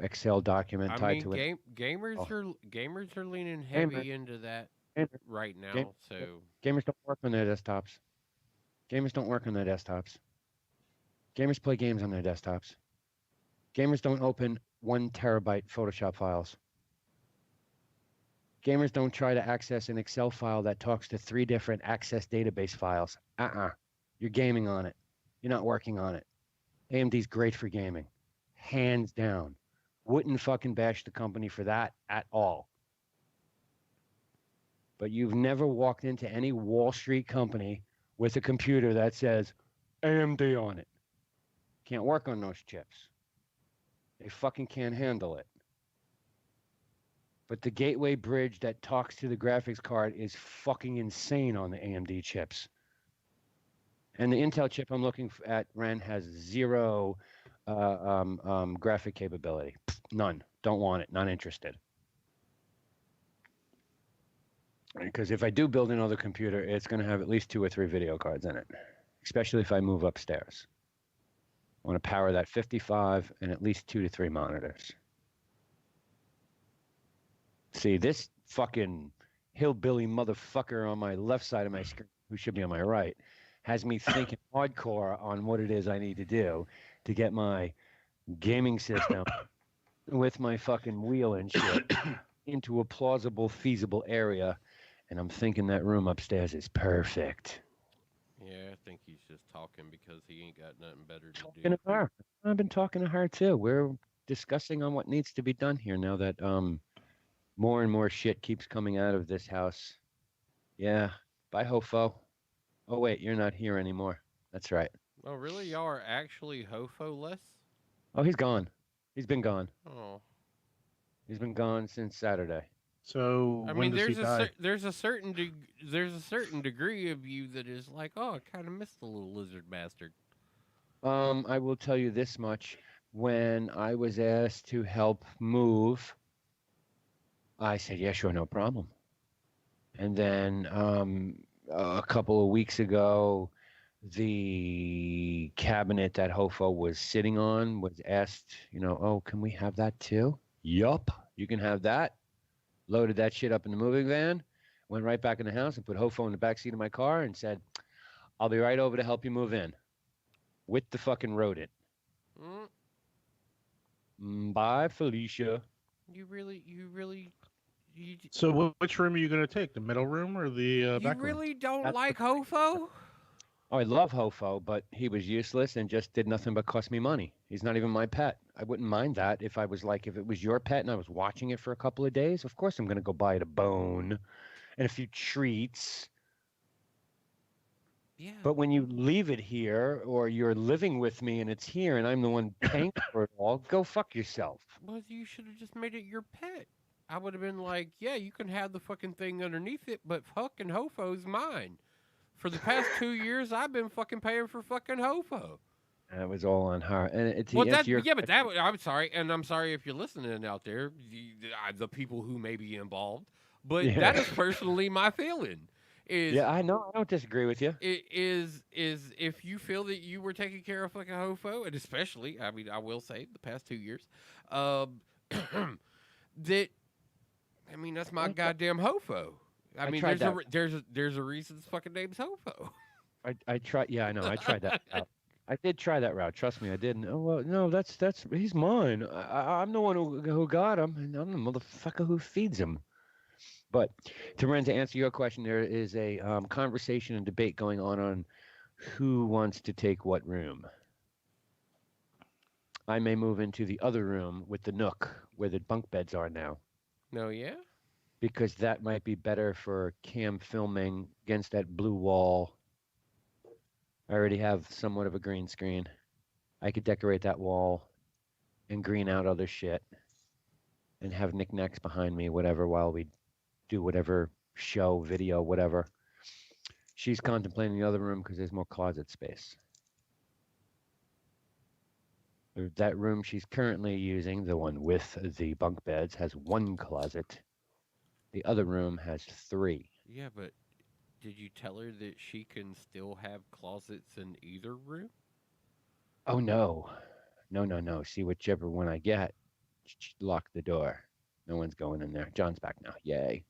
Excel document tied to it. Gamers are leaning heavy into that right now. So gamers don't work on their desktops. Gamers don't work on their desktops. Gamers play games on their desktops. Gamers don't open 1 terabyte Photoshop files. Gamers don't try to access an Excel file that talks to 3 different Access database files. You're gaming on it. You're not working on it. AMD's great for gaming. Hands down. Wouldn't fucking bash the company for that at all. But you've never walked into any Wall Street company with a computer that says AMD on it. Can't work on those chips. They fucking can't handle it. But the gateway bridge that talks to the graphics card is fucking insane on the AMD chips. And the Intel chip I'm looking at, Ren, has 0 graphic capability. None. Don't want it. Not interested. Because if I do build another computer, it's going to have at least 2 or 3 video cards in it, especially if I move upstairs. I want to power that 55 and at least 2 to 3 monitors. See, this fucking hillbilly motherfucker on my left side of my screen, who should be on my right, has me thinking hardcore on what it is I need to do to get my gaming system with my fucking wheel and shit into a plausible, feasible area. And I'm thinking that room upstairs is perfect. Yeah, I think he's just talking because he ain't got nothing better to Talking do. to her. I've been talking to her too. We're discussing on what needs to be done here now that more and more shit keeps coming out of this house. Yeah. Bye, Hofo. Oh, wait, you're not here anymore. That's right. Oh, really? Y'all are actually Hofo-less? Oh, he's gone. He's been gone. Oh. He's been gone since Saturday. So I when mean, does he die? there's a certain degree of you that is like, oh, I kind of miss the little lizard bastard. I will tell you this much. When I was asked to help move, I said, yeah, sure, no problem. And then a couple of weeks ago, the cabinet that Hofo was sitting on was asked, oh, can we have that too? Yup, you can have that. Loaded that shit up in the moving van. Went right back in the house and put Hofo in the back seat of my car and said, "I'll be right over to help you move in." With the fucking rodent. Bye, Felicia. You really, you So which room are you going to take? The middle room or the back room? really don't That's like Hofo? Oh, I love Hofo, but he was useless and just did nothing but cost me money. He's not even my pet. I wouldn't mind that if I was like, if it was your pet and I was watching it for a couple of days. Of course, I'm going to go buy it a bone and a few treats. Yeah. But when you leave it here or you're living with me and it's here and I'm the one paying for it all, go fuck yourself. Well, you should have just made it your pet. I would have been like, yeah, you can have the fucking thing underneath it, but fucking Hofo's mine. For the past 2 years, I've been fucking paying for fucking Hofo. That was all on her. And it's Well, that, yeah, but that, I'm sorry, and I'm sorry if you're listening out there, the people who may be involved, but that is personally my feeling. Yeah, I know. I don't disagree with you. It is if you feel that you were taking care of fucking Hofo, and especially, I mean, I will say the past 2 years, that, I mean, that's my goddamn Hofo. I mean, there's a reason his fucking name's Hofo. I tried. Yeah, I know. I tried that route. I did try that route. Trust me, I did. Oh well, no, that's he's mine. I'm the one who got him, and I'm the motherfucker who feeds him. But to answer your question, there is a conversation and debate going on who wants to take what room. I may move into the other room with the nook where the bunk beds are now. No, yeah? Because that might be better for cam filming against that blue wall. I already have somewhat of a green screen. I could decorate that wall and green out other shit and have knickknacks behind me, whatever, while we do whatever show, video, whatever. She's contemplating the other room because there's more closet space. That room she's currently using, the one with the bunk beds, has one closet. The other room has 3. Yeah, but did you tell her that she can still have closets in either room? Oh, no. No. See, whichever one I get, lock the door. No one's going in there. John's back now. Yay.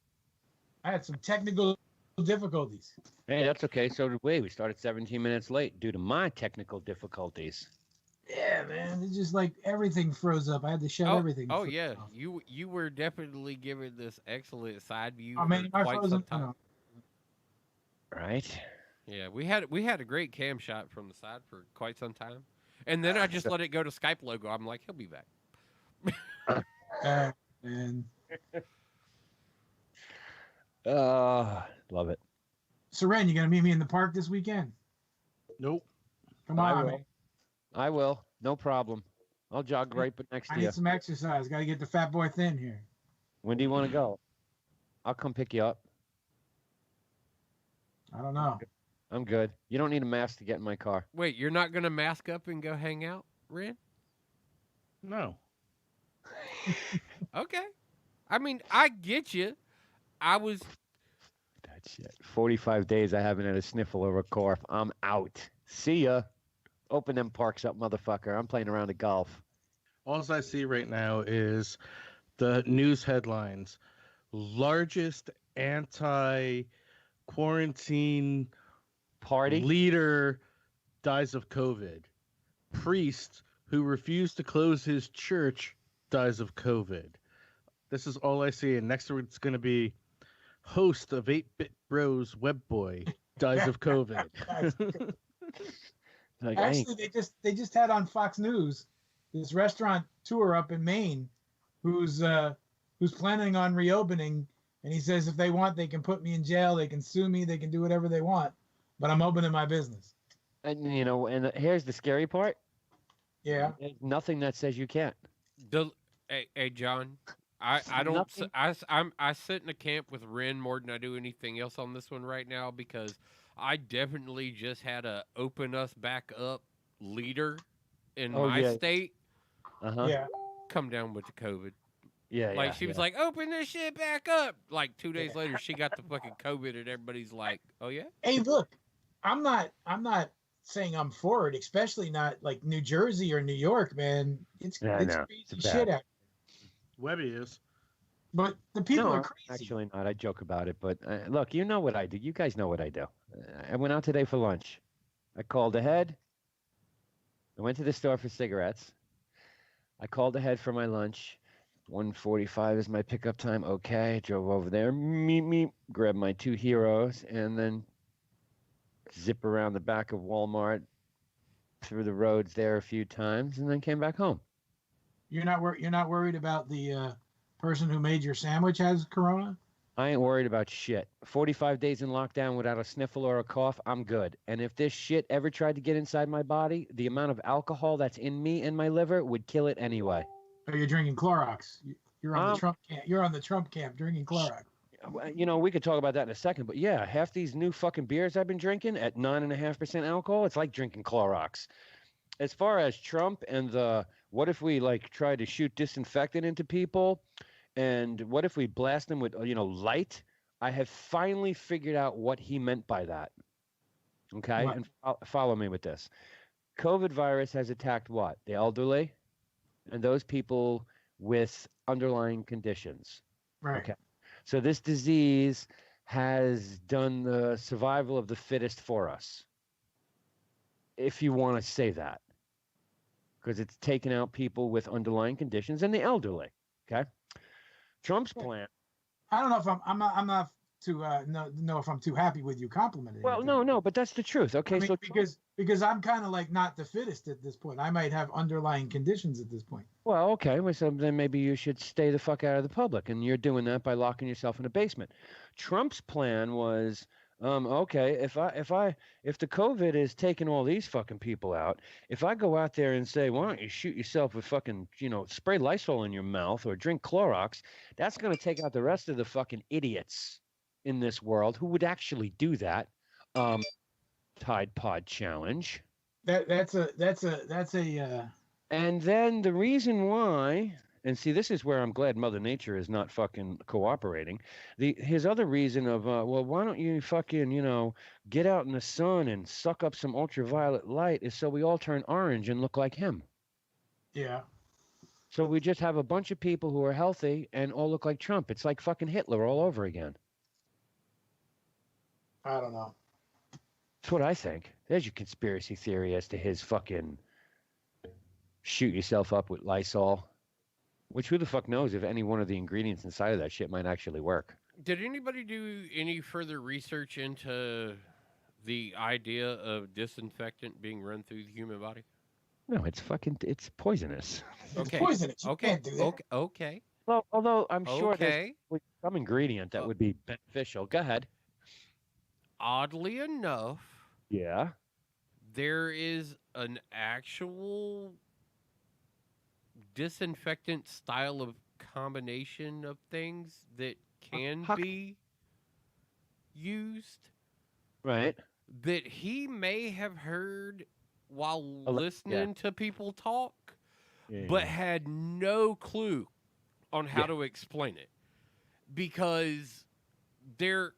I had some technical difficulties. Hey, that's okay. So did we. We started 17 minutes late due to my technical difficulties. Yeah, man. It's just like everything froze up. I had to shut everything. Oh, yeah. Off. You were definitely given this excellent side view. Oh, man, quite some time. Right. Yeah, we had a great cam shot from the side for quite some time, and then I just let it go to Skype logo. I'm like, he'll be back. Man. Love it. So, Ren, you gonna meet me in the park this weekend? Nope. Come on, man. I will. No problem. I'll jog right next to you. I need some exercise. Got to get the fat boy thin here. When do you want to go? I'll come pick you up. I don't know. I'm good. You don't need a mask to get in my car. Wait, you're not going to mask up and go hang out, Ren? No. Okay. I mean, I get you. I was... That shit. 45 days I haven't had a sniffle or a cough. I'm out. See ya. Open them parks up, motherfucker. I'm playing around the golf. All I see right now is the news headlines. Largest anti-quarantine party leader dies of COVID. Priest who refused to close his church dies of COVID. This is all I see. And next it's going to be host of 8-Bit Bros Web Boy dies of COVID. Like, actually, they just had on Fox News this restaurant tour up in Maine, who's planning on reopening, and he says if they want, they can put me in jail, they can sue me, they can do whatever they want, but I'm opening my business. And and here's the scary part. Yeah, there's nothing that says you can't. Hey, John, I don't I sit in a camp with Ren more than I do anything else on this one right now because I definitely just had a open us back up leader in my state. Yeah. Come down with the COVID. Yeah. She was like, open this shit back up. Like 2 days later, she got the fucking COVID, and everybody's like, oh yeah. Hey, look, I'm not saying I'm for it, especially not like New Jersey or New York, man. It's crazy shit out. Webby is. But the people No, are crazy. actually not. I joke about it, but look, you know what I do. You guys know what I do. I went out today for lunch. I called ahead. I went to the store for cigarettes. I called ahead for my lunch. 1:45 is my pickup time. Okay, drove over there. Meet, grab my 2 heroes, and then zip around the back of Walmart, through the roads there a few times, and then came back home. You're not worried about the person who made your sandwich has corona? I ain't worried about shit. 45 days in lockdown without a sniffle or a cough, I'm good. And if this shit ever tried to get inside my body, the amount of alcohol that's in me and my liver would kill it anyway. Or you're drinking Clorox? You're on the Um, Trump camp. You're on the Trump camp drinking Clorox. You know, we could talk about that in a second, but yeah, half these new fucking beers I've been drinking at 9.5% alcohol, it's like drinking Clorox. As far as Trump and the what if we like try to shoot disinfectant into people, and what if we blast them with light? I have finally figured out what he meant by that. Okay, What? and follow me with this. COVID virus has attacked what? The elderly and those people with underlying conditions. Right. Okay. So this disease has done the survival of the fittest for us, if you want to say that, because it's taken out people with underlying conditions and the elderly. Okay. Trump's plan. I don't know if I'm not too know if I'm too happy with you complimenting. Well, no, but that's the truth. Okay, I mean, so because I'm kind of like not the fittest at this point. I might have underlying conditions at this point. well, okay, well, so then maybe you should stay the fuck out of the public, and you're doing that by locking yourself in a basement. Trump's plan was, okay, if the COVID is taking all these fucking people out, if I go out there and say, why don't you shoot yourself with fucking, spray Lysol in your mouth or drink Clorox, that's going to take out the rest of the fucking idiots in this world who would actually do that. Tide Pod challenge. That's a And then the reason why, and see, this is where I'm glad Mother Nature is not fucking cooperating. His other reason of, well, why don't you fucking, get out in the sun and suck up some ultraviolet light is so we all turn orange and look like him. yeah. So we just have a bunch of people who are healthy and all look like Trump. It's like fucking Hitler all over again. I don't know. That's what I think. There's your conspiracy theory as to his fucking shoot yourself up with Lysol. Which who the fuck knows if any one of the ingredients inside of that shit might actually work. Did anybody do any further research into the idea of disinfectant being run through the human body? No, it's poisonous. It's Okay. poisonous. You Okay. can't do that. Okay. Well, although I'm sure there's Okay. some ingredient that would be beneficial. Go ahead. Oddly enough, Yeah. there is an actual disinfectant style of combination of things that can How- be used Right. that he may have heard while yeah. listening to people talk, Yeah, but had no clue on how Yeah. to explain it, because there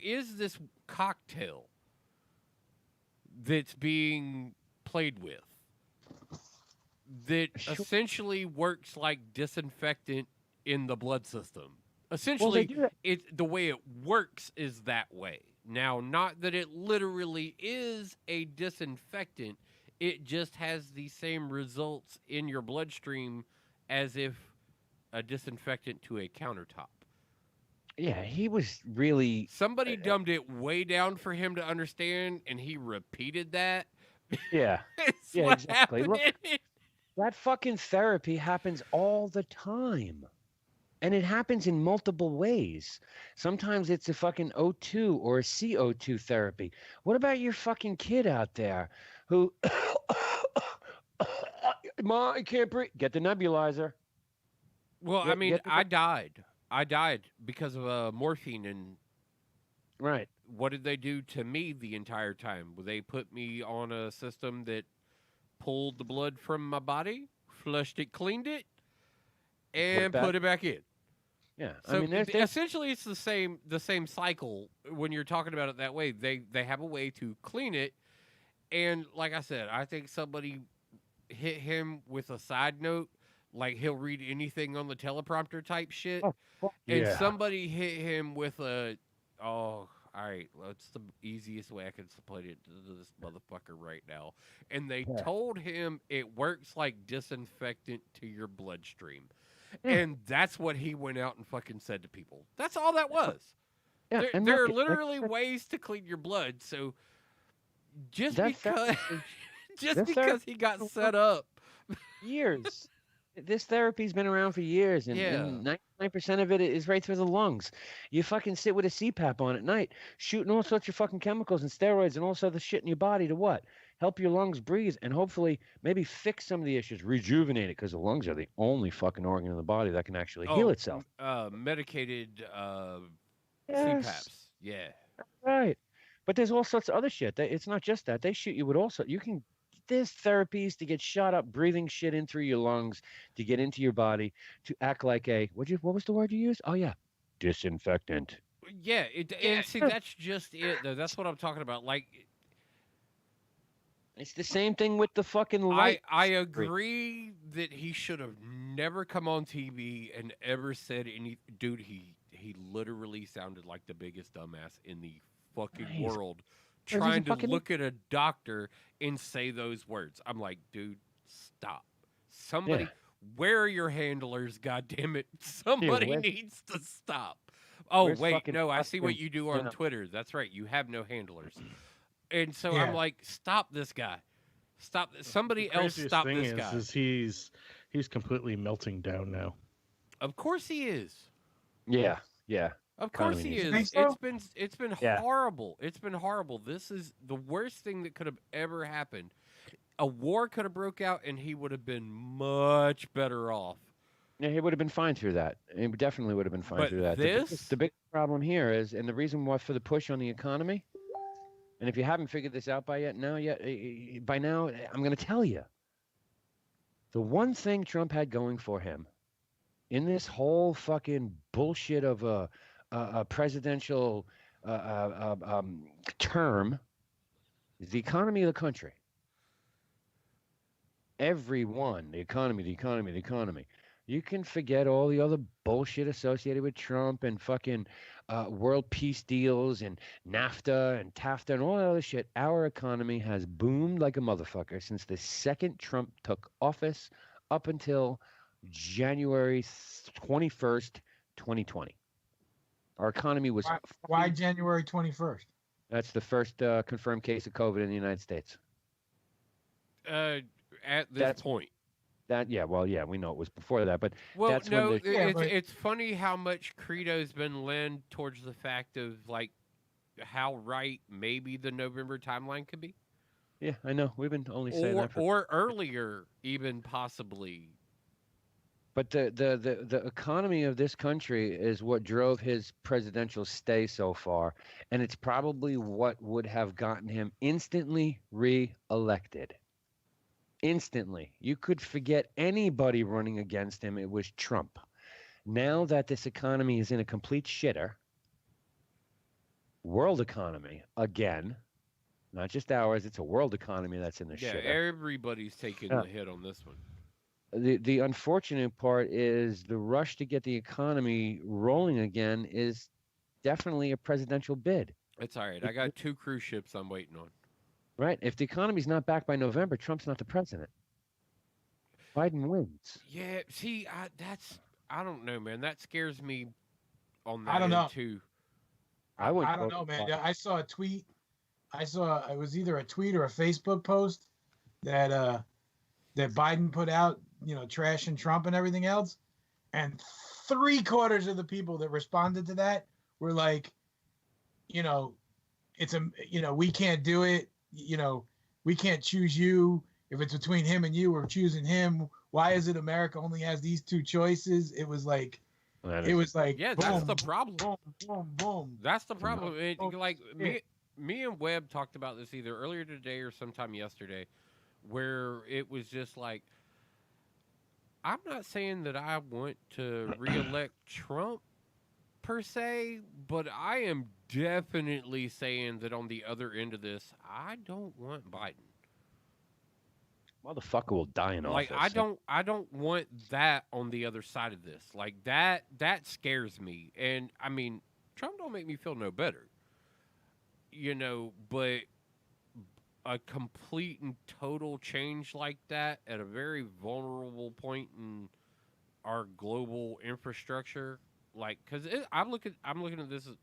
is this cocktail that's being played with that Sure. essentially works like disinfectant in the blood system. Well, they Essentially, do that. the way it works is that way. Now, not that it literally is a disinfectant, it just has the same results in your bloodstream as if a disinfectant to a countertop. Yeah, he was really. Somebody dumbed it way down for him to understand, and he repeated that. Yeah. It's Yeah, what exactly. Look, happened. that fucking therapy happens all the time. And it happens in multiple ways. Sometimes it's a fucking O2 or a CO2 therapy. What about your fucking kid out there who, Ma, I can't breathe. Get the nebulizer. Well, I Get- mean, get the- I died. I died because of morphine, and Right. what did they do to me the entire time? Well, they put me on a system that pulled the blood from my body, flushed it, cleaned it, and back. put it back in. Yeah. So I mean, there's essentially, it's the same cycle when you're talking about it that way. They have a way to clean it, and like I said, I think somebody hit him with a side note, Like he'll read anything on the teleprompter type shit. Oh, fuck And yeah. somebody hit him with a, all right, what's the easiest way I can put it to this motherfucker right now? And they Yeah. told him it works like disinfectant to your bloodstream. Yeah. And that's what he went out and fucking said to people. That's all that was. Yeah, There, and there are look, literally ways to clean your blood. So just That because, therapy- just that because he got set up, years. This therapy's been around for years, and, Yeah. and 99% of it is right through the lungs. You fucking sit with a CPAP on at night, shooting all sorts of fucking chemicals and steroids and all sorts of shit in your body to what? Help your lungs breathe and hopefully maybe fix some of the issues, rejuvenate it, because the lungs are the only fucking organ in the body that can actually heal itself. medicated Yes. CPAPs. Yeah. Right. But there's all sorts of other shit. It's not just that. They shoot you with also. There's therapies to get shot up, breathing shit in through your lungs, to get into your body, to act like what was the word you used? Oh, yeah. Disinfectant. Yeah, and see, that's just it, though. That's what I'm talking about. Like, It's the same thing with the fucking I light. agree that he should have never come on TV and ever said any. Dude, he literally sounded like the biggest dumbass in the fucking He's- world, he's a trying to fucking- look at a doctor and say those words. I'm like, dude, stop. Somebody, Yeah. where are your handlers? God damn it! Somebody where's- needs to stop. Oh where's wait, fucking no, I see what Austin? you do on Yeah. Twitter. That's right, you have no handlers. And so Yeah. I'm like, stop this guy. Stop. Somebody else Craziest stop thing this guy. is he's completely melting down now. Of course he is. Yeah. Yeah. Of course Economy he needs is. to be so. It's been Yeah. horrible. It's been horrible. This is the worst thing that could have ever happened. A war could have broke out and he would have been much better off. Yeah, he would have been fine through that. He definitely would have been fine But through that. this- The big problem here is, and the reason why for the push on the economy, and if you haven't figured this out by now, I'm going to tell you. The one thing Trump had going for him in this whole fucking bullshit of a presidential term is the economy of the country. Everyone, the economy. You can forget all the other bullshit associated with Trump and fucking world peace deals and NAFTA and TAFTA and all that other shit. Our economy has boomed like a motherfucker since the second Trump took office up until January 21st, 2020. Our economy was. Why January 21st? That's the first confirmed case of COVID in the United States. At this That's- point. We know it was before that, but Well, that's no, when the, Yeah, it's, but- it's funny how much Credo's been lent towards the fact of like how right maybe the November timeline could be, yeah, I know we've been only saying that for. or earlier, even possibly. But the economy of this country is what drove his presidential stay so far, and it's probably what would have gotten him instantly re-elected. Instantly. You could forget anybody running against him. It was Trump. Now that this economy is in a complete shitter, world economy, again, not just ours, it's a world economy that's in the Yeah, shitter. everybody's taking Yeah. the hit on this one. The unfortunate part is the rush to get the economy rolling again is definitely a presidential bid, It's all right. I got 2 cruise ships I'm waiting on. right? If the economy's not back by November, Trump's not the president. Biden wins. Yeah, see, I don't know, man. That scares me on that I don't end, know. too. I don't know, man. I saw a tweet. It was either a tweet or a Facebook post that that Biden put out, trashing Trump and everything else. And 3/4 of the people that responded to that were like, we can't do it. We can't choose you. If it's between him and you, we're choosing him. Why is it America only has these 2 choices? It was like, Yeah, that's boom, the problem. boom, boom, boom. That's the problem. Oh, Like shit. me and Webb talked about this either earlier today or sometime yesterday, where it was just like, I'm not saying that I want to reelect Trump per se, but I am definitely saying that on the other end of this, I don't want Biden. Motherfucker will die in Like office. I don't want that on the other side of this. Like that scares me. And I mean, Trump don't make me feel no better. But a complete and total change like that at a very vulnerable point in our global infrastructure, like because I'm looking at this as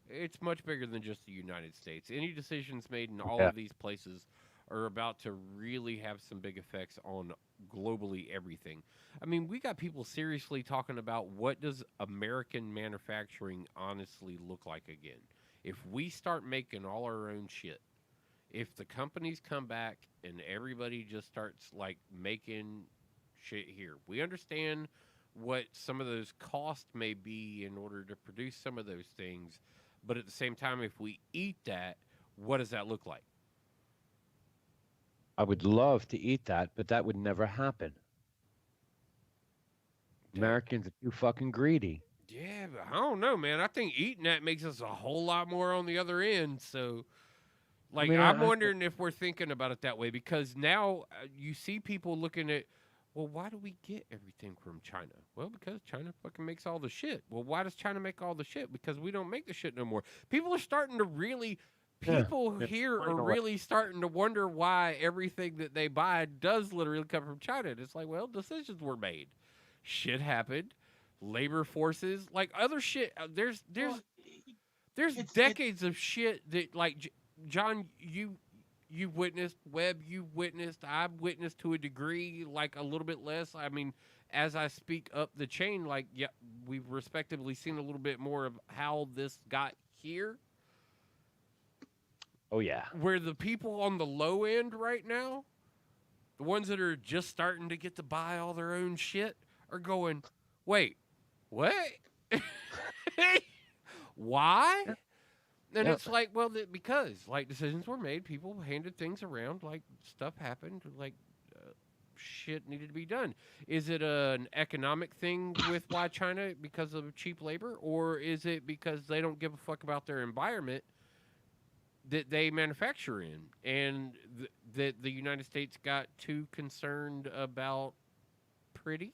it's much bigger than just the United States. Any decisions made in all Yeah. of these places are about to really have some big effects on globally everything. I mean, we got people seriously talking about what does American manufacturing honestly look like again if we start making all our own shit. If the companies come back and everybody just starts like making shit here. We understand what some of those costs may be in order to produce some of those things, but at the same time, if we eat that, what does that look like? I would love to eat that, but that would never happen. Americans are too fucking greedy. Yeah, but I don't know, man. I think eating that makes us a whole lot more on the other end. So, like, I'm wondering if we're thinking about it that way because now you see people looking at, well, why do we get everything from China? Well, because China fucking makes all the shit. Well, why does China make all the shit? Because we don't make the shit no more. People are starting to really, people here are really starting to wonder why everything that they buy does literally come from China. And it's like, well, decisions were made. Shit happened. Labor forces, like other shit. There's decades of shit that, like, John, you've witnessed, Webb, you've witnessed, I've witnessed to a degree, like a little bit less. I mean, as I speak up the chain, like, yeah, we've respectively seen a little bit more of how this got here. Oh, yeah. Where the people on the low end right now, the ones that are just starting to get to buy all their own shit, are going, wait, what? Why? And it's like, well, because like decisions were made, people handed things around, like stuff happened, like shit needed to be done. Is it an economic thing with why China because of cheap labor, or is it because they don't give a fuck about their environment that they manufacture in, and that the United States got too concerned about pretty?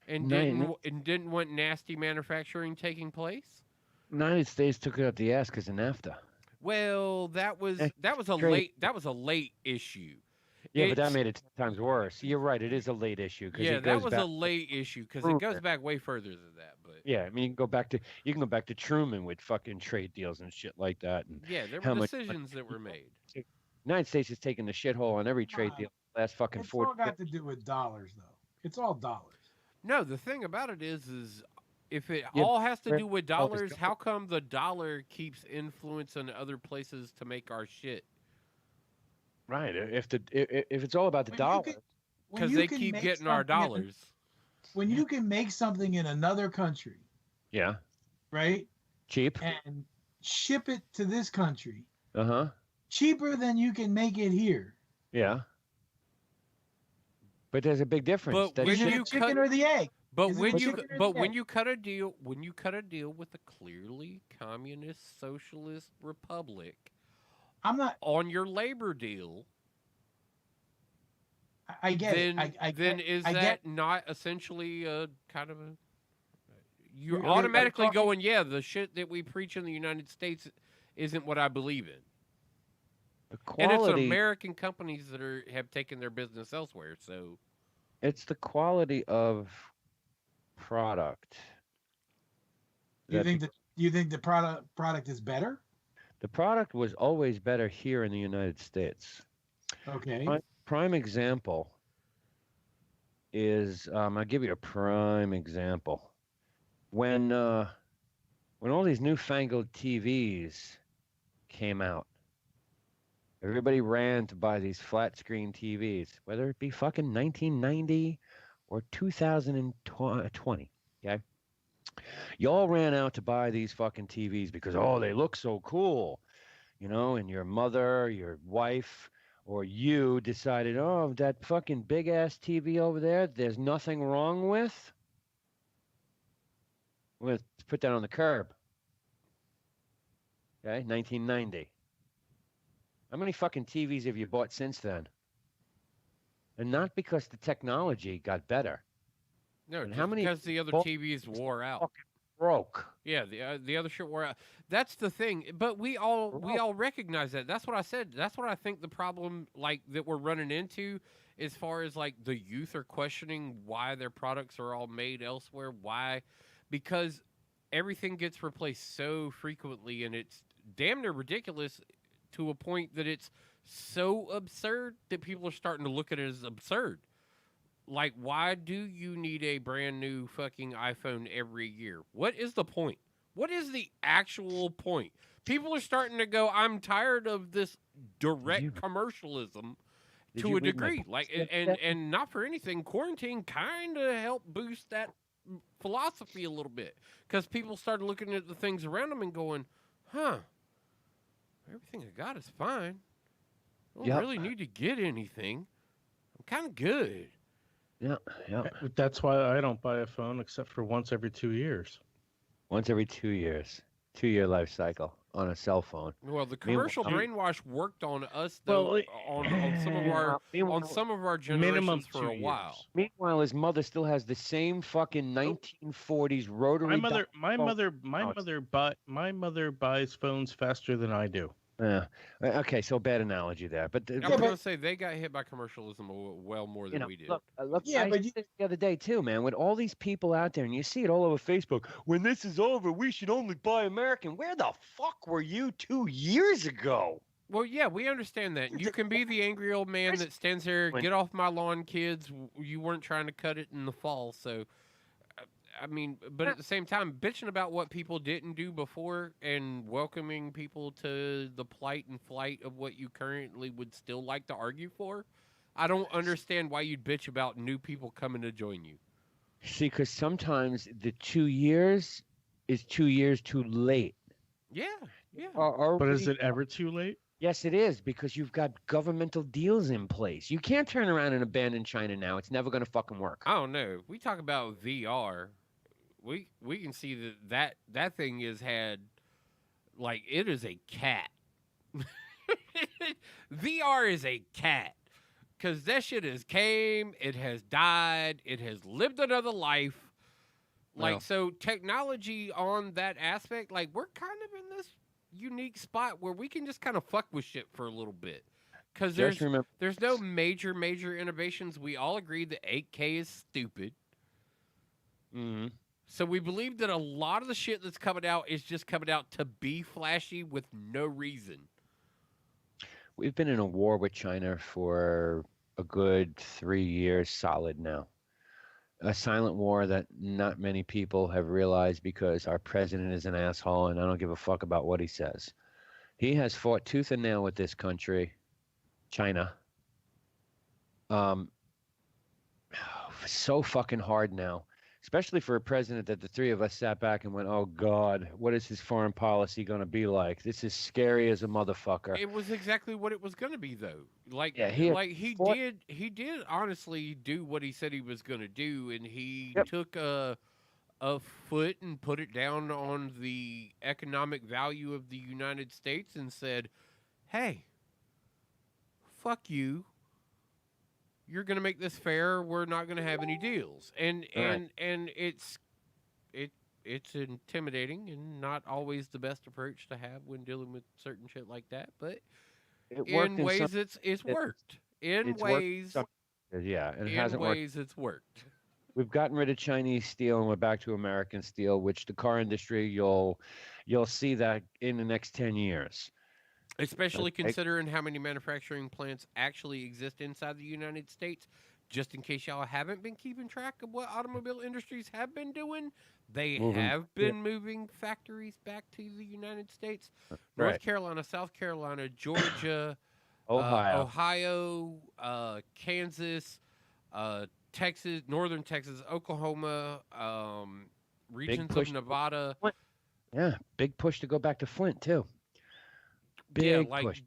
And didn't want nasty manufacturing taking place. United States took it up the ass because of NAFTA. Well, that was a late issue. Yeah, but that made it 10 times worse. You're right. It is a late issue. Yeah, that was a late issue because it goes back way further than that. But yeah, I mean, you can go back to Truman with fucking trade deals and shit like that. And yeah, there were decisions that were made. United States is taking the shithole on every trade deal last fucking 40 years. It's all got to do with dollars, though. It's all dollars. No, the thing about it is if it all has to do with dollars, how come the dollar keeps influencing other places to make our shit? Right. If it's all about the dollar, because they keep getting our dollars. When you can make something in another country, yeah, right, cheap, and ship it to this country, cheaper than you can make it here. Yeah. But there's a big difference. But when you chicken or the egg. But when you cut a deal with a clearly communist socialist republic, I'm not on your labor deal. I get then, it. Then is that not essentially a kind of a? You're automatically going, yeah, the shit that we preach in the United States isn't what I believe in. The quality, and it's American companies that have taken their business elsewhere. So it's the quality of product. You think the product is better? The product was always better here in the United States. Okay. Prime example is I'll give you a prime example. When all these newfangled TVs came out, everybody ran to buy these flat screen TVs, whether it be fucking 1990 or 2020. Okay. Y'all ran out to buy these fucking TVs because, they look so cool, and your mother, your wife, or you decided, that fucking big ass TV over there, there's nothing wrong with. We're going to put that on the curb. Okay, 1990. How many fucking TVs have you bought since then? and not because the technology got better. No, And just how many because the other people TVs wore out. fucking broke? Yeah, the other shit wore out. That's the thing. But we all recognize that. That's what I said. That's what I think the problem like that we're running into as far as like the youth are questioning why their products are all made elsewhere. Why? Because everything gets replaced so frequently and it's damn near ridiculous to a point that it's so absurd that people are starting to look at it as absurd. Like, why do you need a brand new fucking iPhone every year? What is the point? What is the actual point? People are starting to go, I'm tired of this direct commercialism to a degree. Like, and not for anything, quarantine kind of helped boost that philosophy a little bit because people started looking at the things around them and going, huh, everything I got is fine. I don't really need to get anything. I'm kind of good. Yeah. That's why I don't buy a phone except for once every 2 years. Once every 2 years, 2-year life cycle on a cell phone. Well, the commercial brainwash worked on us though on some of our generations for a while. Meanwhile, his mother still has the same fucking 1940s rotary. My mother buys phones faster than I do. Yeah. Okay, so bad analogy there, but I was gonna say they got hit by commercialism well more than we did. Look, I said this the other day too, man. With all these people out there, and you see it all over Facebook. When this is over, we should only buy American. Where the fuck were you 2 years ago? Well, yeah, we understand that. You can be the angry old man that stands there, get off my lawn, kids. You weren't trying to cut it in the fall, so. I mean, but at the same time, bitching about what people didn't do before and welcoming people to the plight and flight of what you currently would still like to argue for, I don't understand why you'd bitch about new people coming to join you. See, because sometimes the 2 years is 2 years too late. Yeah. But is it ever too late? Yes, it is, because you've got governmental deals in place. You can't turn around and abandon China now. It's never going to fucking work. I don't know. We talk about VR. We can see that thing has had, like, it is a cat. VR is a cat. Because that shit has came, it has died, it has lived another life. Like, so technology on that aspect, like, we're kind of in this unique spot where we can just kind of fuck with shit for a little bit. Because there's no major innovations. We all agree that 8K is stupid. Mm-hmm. So we believe that a lot of the shit that's coming out is just coming out to be flashy with no reason. We've been in a war with China for a good 3 years solid now. A silent war that not many people have realized because our president is an asshole and I don't give a fuck about what he says. He has fought tooth and nail with this country, China. So fucking hard now. Especially for a president that the three of us sat back and went, oh, God, what is his foreign policy going to be like? This is scary as a motherfucker. It was exactly what it was going to be, though. Like, yeah, he did honestly do what he said he was going to do, and he took a foot and put it down on the economic value of the United States and said, hey, fuck you. You're going to make this fair. We're not going to have any deals. And it's intimidating and not always the best approach to have when dealing with certain shit like that. But in ways, it's worked. In ways, it's worked. We've gotten rid of Chinese steel and we're back to American steel, which the car industry, you'll see that in the next 10 years. Especially considering how many manufacturing plants actually exist inside the United States. Just in case y'all haven't been keeping track of what automobile industries have been doing, they have been moving factories back to the United States. North Carolina, South Carolina, Georgia, Ohio, Kansas, Texas, northern Texas, Oklahoma, regions of Nevada. Yeah, big push to go back to Flint, too. Big push.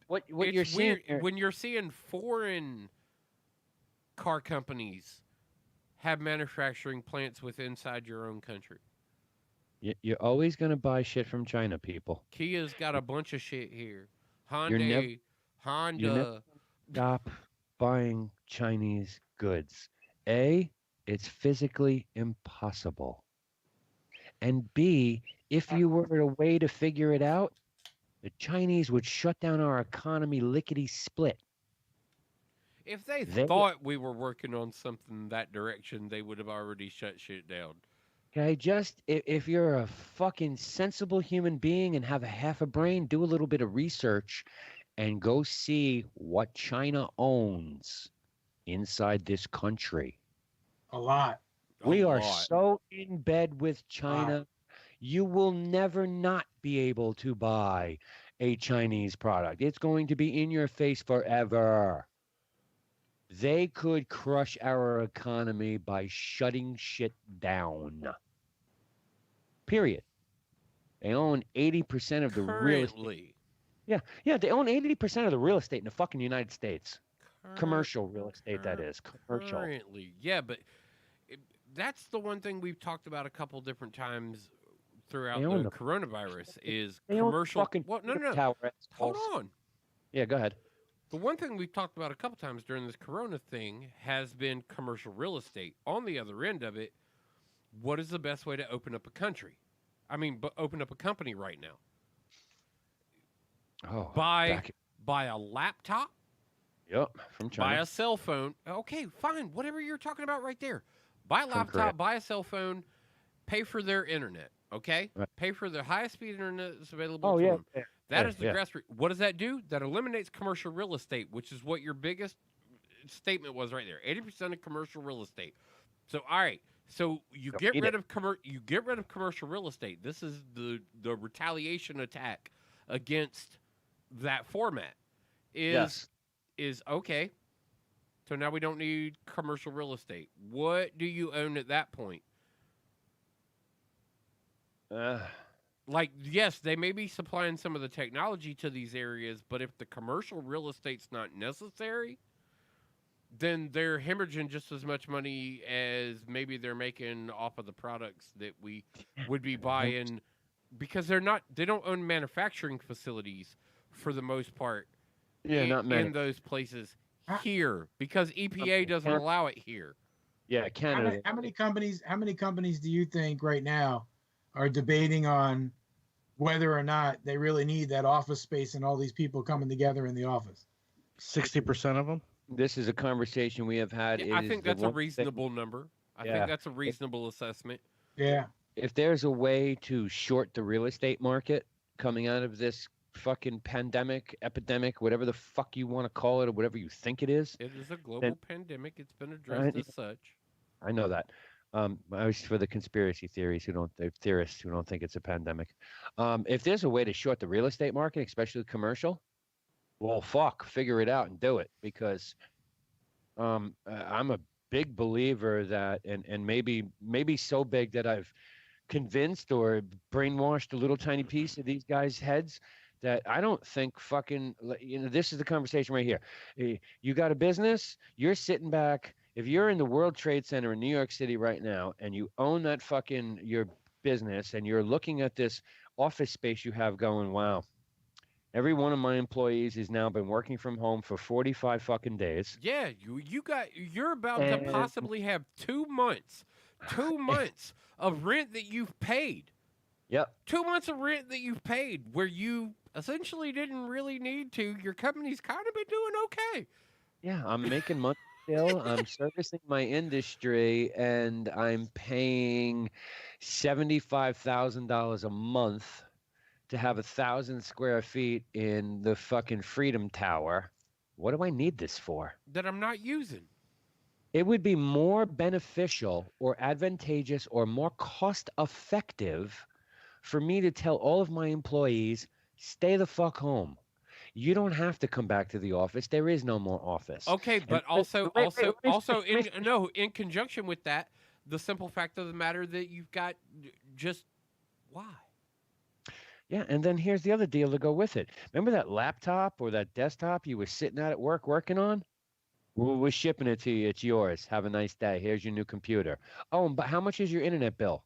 What you're seeing when you're seeing foreign car companies have manufacturing plants inside your own country. You're always going to buy shit from China, people. Kia's got a bunch of shit here. Honda. Stop buying Chinese goods. A, it's physically impossible. And B, if you were a way to figure it out, the Chinese would shut down our economy lickety split. If they They- thought we were working on something that direction, they would have already shut shit down. Okay, just if you're a fucking sensible human being and have a half a brain, do a little bit of research and go see what China owns inside this country. A lot. We A are lot. so in bed with China, you will never not be able to buy a Chinese product. It's going to be in your face forever. They could crush our economy by shutting shit down. Period. They own 80% of the real estate. Currently. Yeah, they own 80% of the real estate in the fucking United States. Commercial real estate, that is. Commercial. Currently, yeah, but that's the one thing we've talked about a couple different times throughout They own the the- coronavirus is They own commercial. fucking Well, no. tower Hold assholes. on. Yeah, go ahead. The one thing we've talked about a couple times during this corona thing has been commercial real estate. On the other end of it, what is the best way to open up a country? I mean, open up a company right now. Oh, Buy a laptop, Yep, from China. buy a cell phone. Okay, fine. Whatever you're talking about right there. Buy a From laptop, Korea. buy a cell phone, pay for their internet. Okay? Right. Pay for the highest speed internet that's available Oh, to yeah. them. That is the yeah. grassroots. What does that do? That eliminates commercial real estate, which is what your biggest statement was right there. 80% of commercial real estate. So, all right. So you Go get eat rid it. of you get rid of commercial real estate. This is the retaliation attack against that format. Yes. Is okay. So now we don't need commercial real estate. What do you own at that point? Like, yes, they may be supplying some of the technology to these areas, but if the commercial real estate's not necessary, then they're hemorrhaging just as much money as maybe they're making off of the products that we would be buying, because they don't own manufacturing facilities for the most part. Yeah, not many. in those places here, because EPA doesn't Canada- allow it here. Yeah, Canada. How many companies do you think right now are debating on whether or not they really need that office space and all these people coming together in the office? 60% of them. This is a conversation we have had. Yeah, I It is think the that's a one thing- reasonable number. I Yeah. think that's a reasonable assessment. Yeah. If there's a way to short the real estate market coming out of this fucking pandemic, epidemic, whatever the fuck you want to call it, or whatever you think it is. It is a global pandemic. It's been addressed Right. as such. I know that. I was for the conspiracy theorists who don't think it's a pandemic. If there's a way to short the real estate market, especially commercial, well, fuck, figure it out and do it, because I'm a big believer that, and maybe so big that I've convinced or brainwashed a little tiny piece of these guys' heads that I don't think fucking, this is the conversation right here. You got a business, you're sitting back. If you're in the World Trade Center in New York City right now and you own that fucking your business and you're looking at this office space you have going, wow, every one of my employees has now been working from home for 45 fucking days. Yeah, you're about to And- possibly have 2 months, 2 months of rent that you've paid. Yep. 2 months of rent that you've paid where you essentially didn't really need to. Your company's kind of been doing okay. Yeah, I'm making money still. I'm servicing my industry, and I'm paying $75,000 a month to have 1,000 square feet in the fucking Freedom Tower. What do I need this for? That I'm not using. It would be more beneficial or advantageous or more cost effective for me to tell all of my employees, stay the fuck home. You don't have to come back to the office. There is no more office. Okay, but wait, in conjunction with that, the simple fact of the matter that you've got just why? Yeah, and then here's the other deal to go with it. Remember that laptop or that desktop you were sitting at work working on? We're shipping it to you. It's yours. Have a nice day. Here's your new computer. Oh, but how much is your internet bill?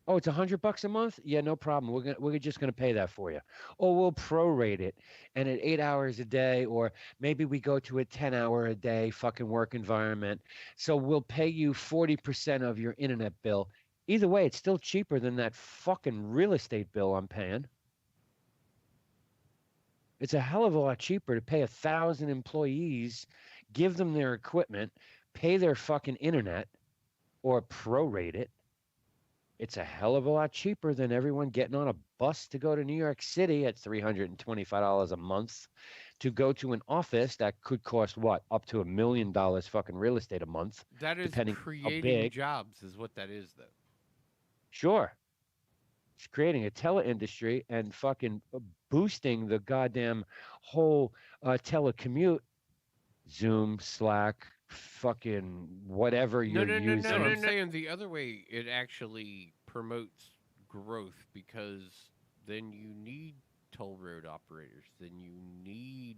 Oh, it's $100 a month? Yeah, no problem. We're just gonna pay that for you. Or we'll prorate it, and at 8 hours a day, or maybe we go to a 10 hour a day fucking work environment. So we'll pay you 40% of your internet bill. Either way, it's still cheaper than that fucking real estate bill I'm paying. It's a hell of a lot cheaper to pay 1,000 employees, give them their equipment, pay their fucking internet, or prorate it. It's a hell of a lot cheaper than everyone getting on a bus to go to New York City at $325 a month to go to an office that could cost what? Up to $1 million fucking real estate a month, That is depending how creating big. jobs, is what that is, though. Sure. It's creating a tele industry and fucking boosting the goddamn whole telecommute, Zoom, Slack, fucking whatever you're using. I'm saying the other way, it actually promotes growth because then you need toll road operators. Then you need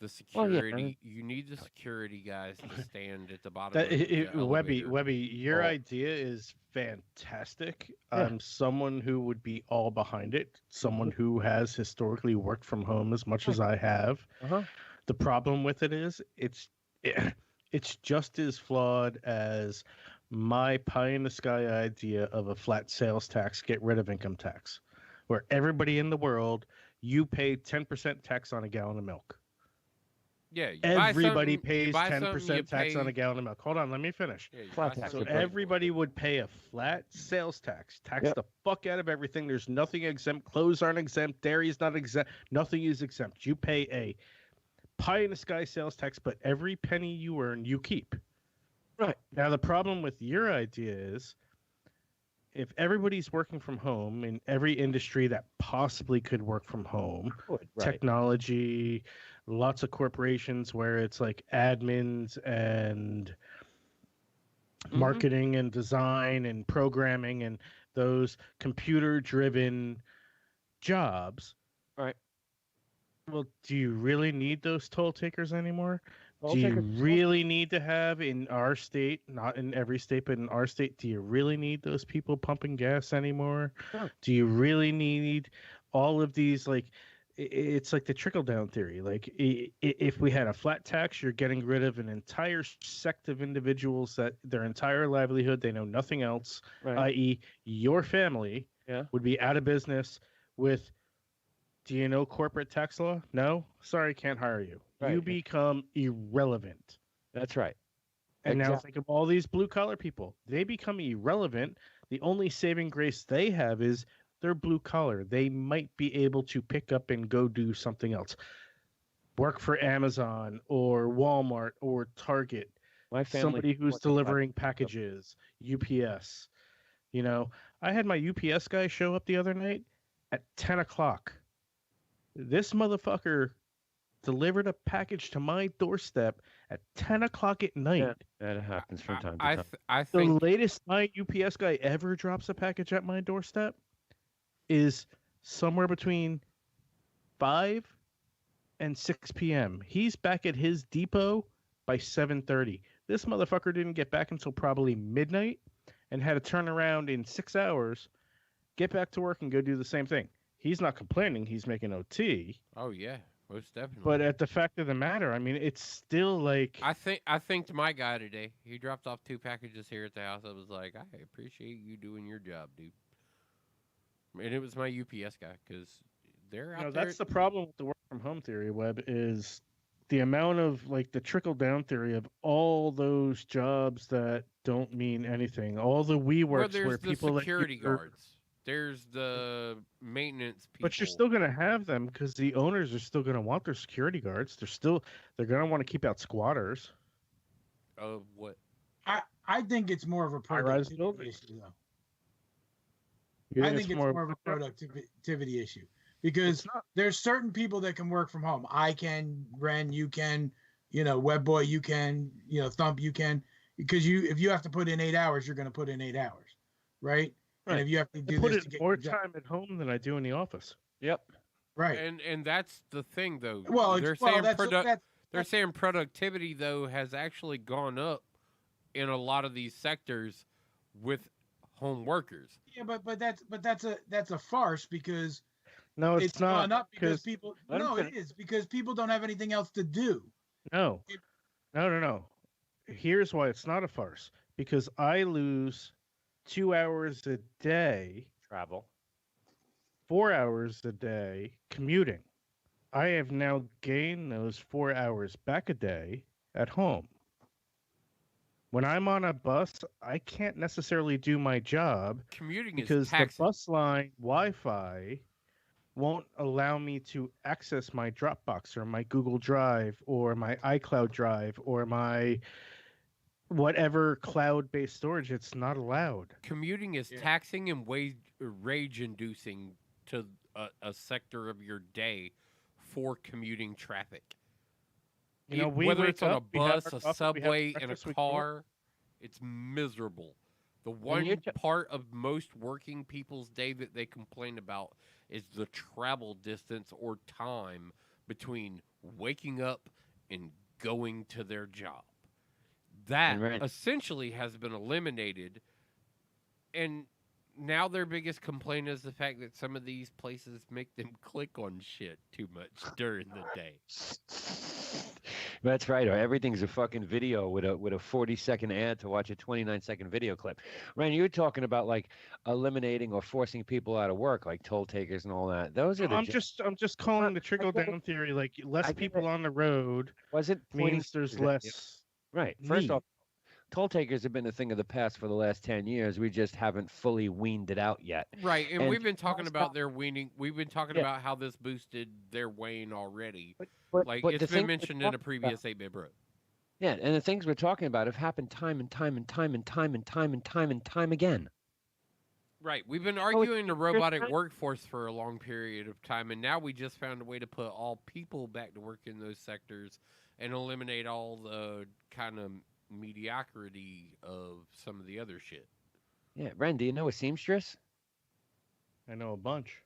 the security. You need the security guys to stand at the bottom. Webby, your idea is fantastic. Yeah. I'm someone who would be all behind it. Someone who has historically worked from home as much as I have. The problem with it is it's just as flawed as my pie in the sky idea of a flat sales tax, get rid of income tax, where everybody in the world, you pay 10% tax on a gallon of milk. Yeah, everybody pays 10% tax on a gallon of milk. Hold on, let me finish. Yeah, so everybody would pay a flat sales tax, the fuck out of everything. There's nothing exempt. Clothes aren't exempt. Dairy is not exempt. Nothing is exempt. You pay a pie in the sky sales tax, but every penny you earn, you keep. Right. Now, the problem with your idea is if everybody's working from home in every industry that possibly could work from home, technology, lots of corporations where it's like admins and marketing and design and programming and those computer-driven jobs. Right. Well, do you really need those toll takers anymore? Do you really need to have in our state, not in every state, but in our state, do you really need those people pumping gas anymore? Sure. Do you really need all of these? Like, it's like the trickle down theory. Like, if we had a flat tax, you're getting rid of an entire sect of individuals that their entire livelihood, they know nothing else, i.e., your family would be out of business with. Do you know corporate tax law? No? Sorry, can't hire you. Right. You become irrelevant. That's right. And now think of all these blue-collar people. They become irrelevant. The only saving grace they have is they're blue-collar. They might be able to pick up and go do something else. Work for Amazon or Walmart or Target. My family, somebody who's delivering packages, UPS. You know, I had my UPS guy show up the other night at 10 o'clock. This motherfucker delivered a package to my doorstep at 10 o'clock at night. Yeah, that happens from time to time. I think the latest my UPS guy ever drops a package at my doorstep is somewhere between 5 and 6 p.m. He's back at his depot by 7:30. This motherfucker didn't get back until probably midnight and had to turn around in 6 hours, get back to work, and go do the same thing. He's not complaining. He's making OT. Oh yeah, most definitely. But at the fact of the matter, I mean, it's still like I think to my guy today, he dropped off 2 packages here at the house. I was like, I appreciate you doing your job, dude. And it was my UPS guy because they're out there. That's the problem with the work from home theory, Webb, is the amount of like the trickle down theory of all those jobs that don't mean anything. All the WeWorks where people the security guards. There's the maintenance people. But you're still going to have them because the owners are still going to want their security guards. They're going to want to keep out squatters. What? I think it's more of a productivity issue, though. I think it's more of a productivity issue because there's certain people that can work from home. I can, Ren, you can, Webboy, you can, Thump, you can, because if you have to put in 8 hours, you're going to put in 8 hours, right? And if you have to do put it more time at home than I do in the office. Yep. Right. And that's the thing, though. Well, they're saying productivity though has actually gone up in a lot of these sectors with home workers. Yeah, but that's a farce because No, it's it's not. gone up because 'cause- people. let him No, it finish. is because people don't have anything else to do. No, It- no. Here's why it's not a farce. Because I lose 2 hours a day, Travel. 4 hours a day commuting. I have now gained those 4 hours back a day at home. When I'm on a bus, I can't necessarily do my job Commuting because is the taxing. bus line Wi-Fi won't allow me to access my Dropbox or my Google Drive or my iCloud Drive or my whatever cloud-based storage. It's not allowed. Commuting is Yeah. taxing and rage-inducing to a sector of your day for commuting traffic. You know, we Whether wake it's on a up, we have bus, our a coffee, we have subway, in a breakfast, we go. car, it's miserable. The one you're part of most working people's day that they complain about is the travel distance or time between waking up and going to their job. That And right. essentially has been eliminated, and now their biggest complaint is the fact that some of these places make them click on shit too much during the day. That's right. Or everything's a fucking video with a 40-second ad to watch a 29-second video clip. Ryan, you're talking about like eliminating or forcing people out of work, like toll takers and all that. Those are the. I'm just calling the trickle down theory. Like less I get people it. on the road Was it pointing means there's fingers at you? less. Right. First need. off, toll takers have been a thing of the past for the last 10 years. We just haven't fully weaned it out yet. Right, and And we've been talking that's about not- their weaning. We've been talking Yeah. about how this boosted their wane already. But Like the it's thing been we're mentioned in a talking previous 8-bit bro. Yeah, and the things we're talking about have happened time and time and time and time and time and time and time again. Right, we've been it's arguing the just robotic right. workforce for a long period of time, and now we just found a way to put all people back to work in those sectors and eliminate all the kind of mediocrity of some of the other shit. Yeah, Ren, do you know a seamstress? I know a bunch.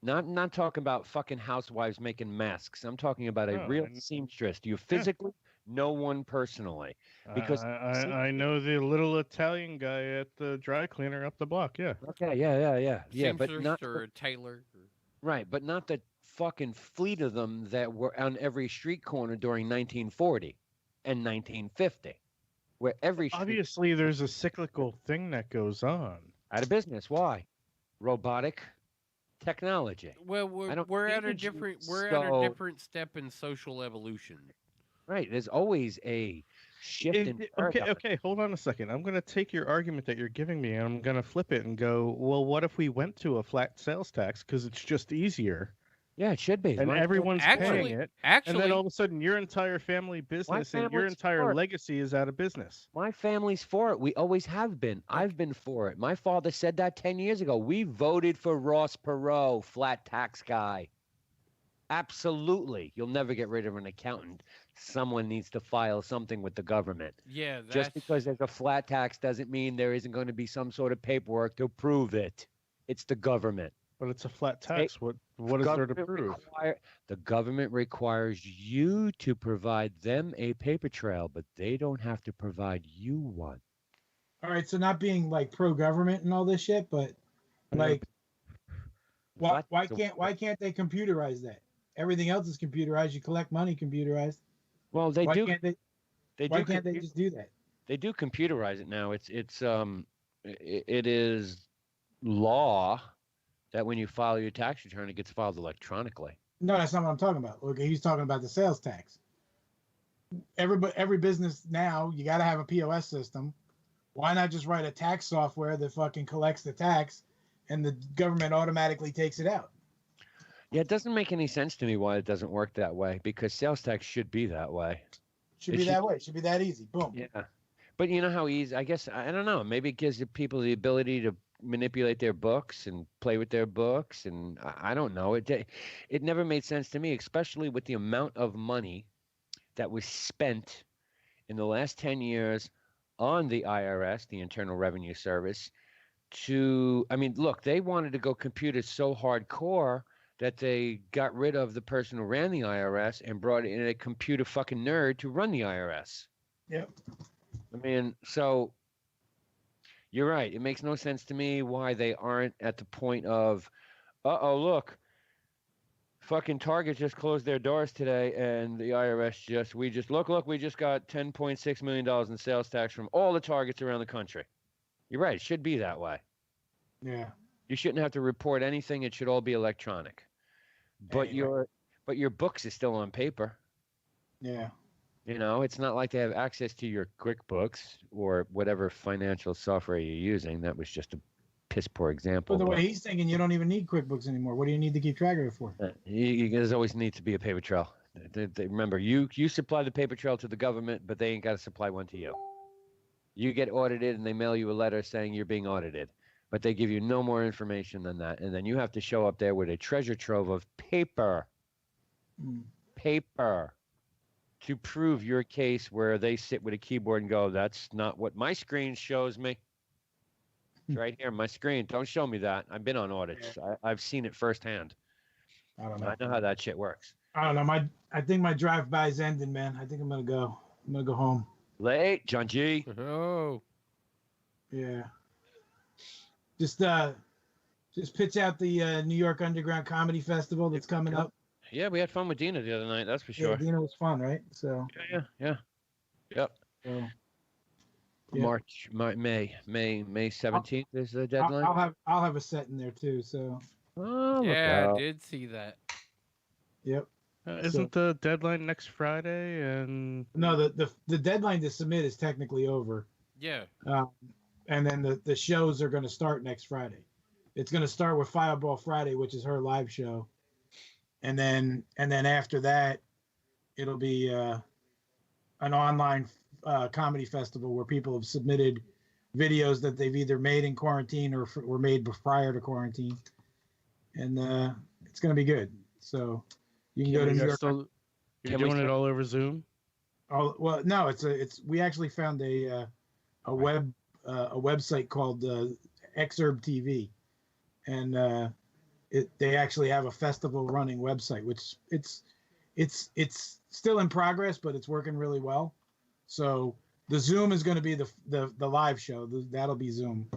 Not talking about fucking housewives making masks. I'm talking about a No, real and- seamstress. Do you physically know one personally? Because I know the little Italian guy at the dry cleaner up the block. Yeah. Okay, yeah, but Seamstress not or a tailor. right, but not the fucking fleet of them that were on every street corner during 1940 and 1950, where every street Obviously, there's a cyclical thing that goes on. out of business. Why? Robotic technology. Well, I don't we're at a need you, different at so- a different step in social evolution. Right. There's always a shift in Okay, paradigm. okay, hold on a second. I'm going to take your argument that you're giving me and I'm going to flip it and go, well, what if we went to a flat sales tax because it's just easier Yeah, it should be. and Why- everyone's Actually- paying it, Actually, and then all of a sudden your entire family business and your family's entire for it. legacy is out of business. My family's for it. We always have been. I've been for it. My father said that 10 years ago. We voted for Ross Perot, flat tax guy. Absolutely. You'll never get rid of an accountant. Someone needs to file something with the government. yeah, that's, Just because there's a flat tax doesn't mean there isn't going to be some sort of paperwork to prove it. It's the government. But it's a flat tax. What is there to prove? The government requires you to provide them a paper trail, but they don't have to provide you one. All right, so not being like pro government and all this shit, but like, why can't they computerize that? Everything else is computerized. You collect money computerized. Well, they Why do. can't they? They Why do. can't they just do that? They do computerize it now. It is law that when you file your tax return, it gets filed electronically. No, that's not what I'm talking about. Look, he's talking about the sales tax. Every business now, you got to have a POS system. Why not just write a tax software that fucking collects the tax, and the government automatically takes it out? Yeah, it doesn't make any sense to me why it doesn't work that way, because sales tax should be that way. Should It be should- that way. It should be that easy. Boom. Yeah. But you know how easy, I guess, I don't know, maybe it gives the people the ability to manipulate their books and play with their books. And I don't know. It never made sense to me, especially with the amount of money that was spent in the last 10 years on the IRS, the Internal Revenue Service, look, they wanted to go computer so hardcore that they got rid of the person who ran the IRS and brought in a computer fucking nerd to run the IRS. Yep. So You're right. It makes no sense to me why they aren't at the point of, look, fucking Target just closed their doors today, and the IRS we just got $10.6 million in sales tax from all the Targets around the country. You're right. It should be that way. Yeah. You shouldn't have to report anything. It should all be electronic. But Anyway. your books is still on paper. Yeah. You know, it's not like they have access to your QuickBooks or whatever financial software you're using. That was just a piss poor example. But the way he's thinking, you don't even need QuickBooks anymore. What do you need to keep track of it for? There's always need to be a paper trail. Remember, you supply the paper trail to the government, but they ain't got to supply one to you. You get audited, and they mail you a letter saying you're being audited, but they give you no more information than that, and then you have to show up there with a treasure trove of paper. Paper. To prove your case, where they sit with a keyboard and go, that's not what my screen shows me. It's right here on my screen. Don't show me that. I've been on audits. I've seen it firsthand. I don't know. I know how that shit works. I don't know. I think my drive-by's ending, man. I think I'm gonna go. I'm gonna go home. Late, John G. Oh. Yeah. Just pitch out the New York Underground Comedy Festival that's coming up. Yeah, we had fun with Dina the other night. That's for sure. Yeah, Dina was fun, right? So. Yeah. Yep. So, yeah. May 17th is the deadline. I'll have a set in there too. So. Oh, yeah, I did see that. Yep. Isn't the deadline next Friday? And no, the deadline to submit is technically over. Yeah. And then the shows are going to start next Friday. It's going to start with Fireball Friday, which is her live show, and then after that, it'll be an online comedy festival where people have submitted videos that they've either made in quarantine or were made prior to quarantine, and it's going to be good. So you can go to New York. You're doing it all over Zoom? Oh well, no, we actually found a website called Exurb TV, and they actually have a festival running website, which it's still in progress, but it's working really well. So the Zoom is going to be the live show. That'll be Zoom,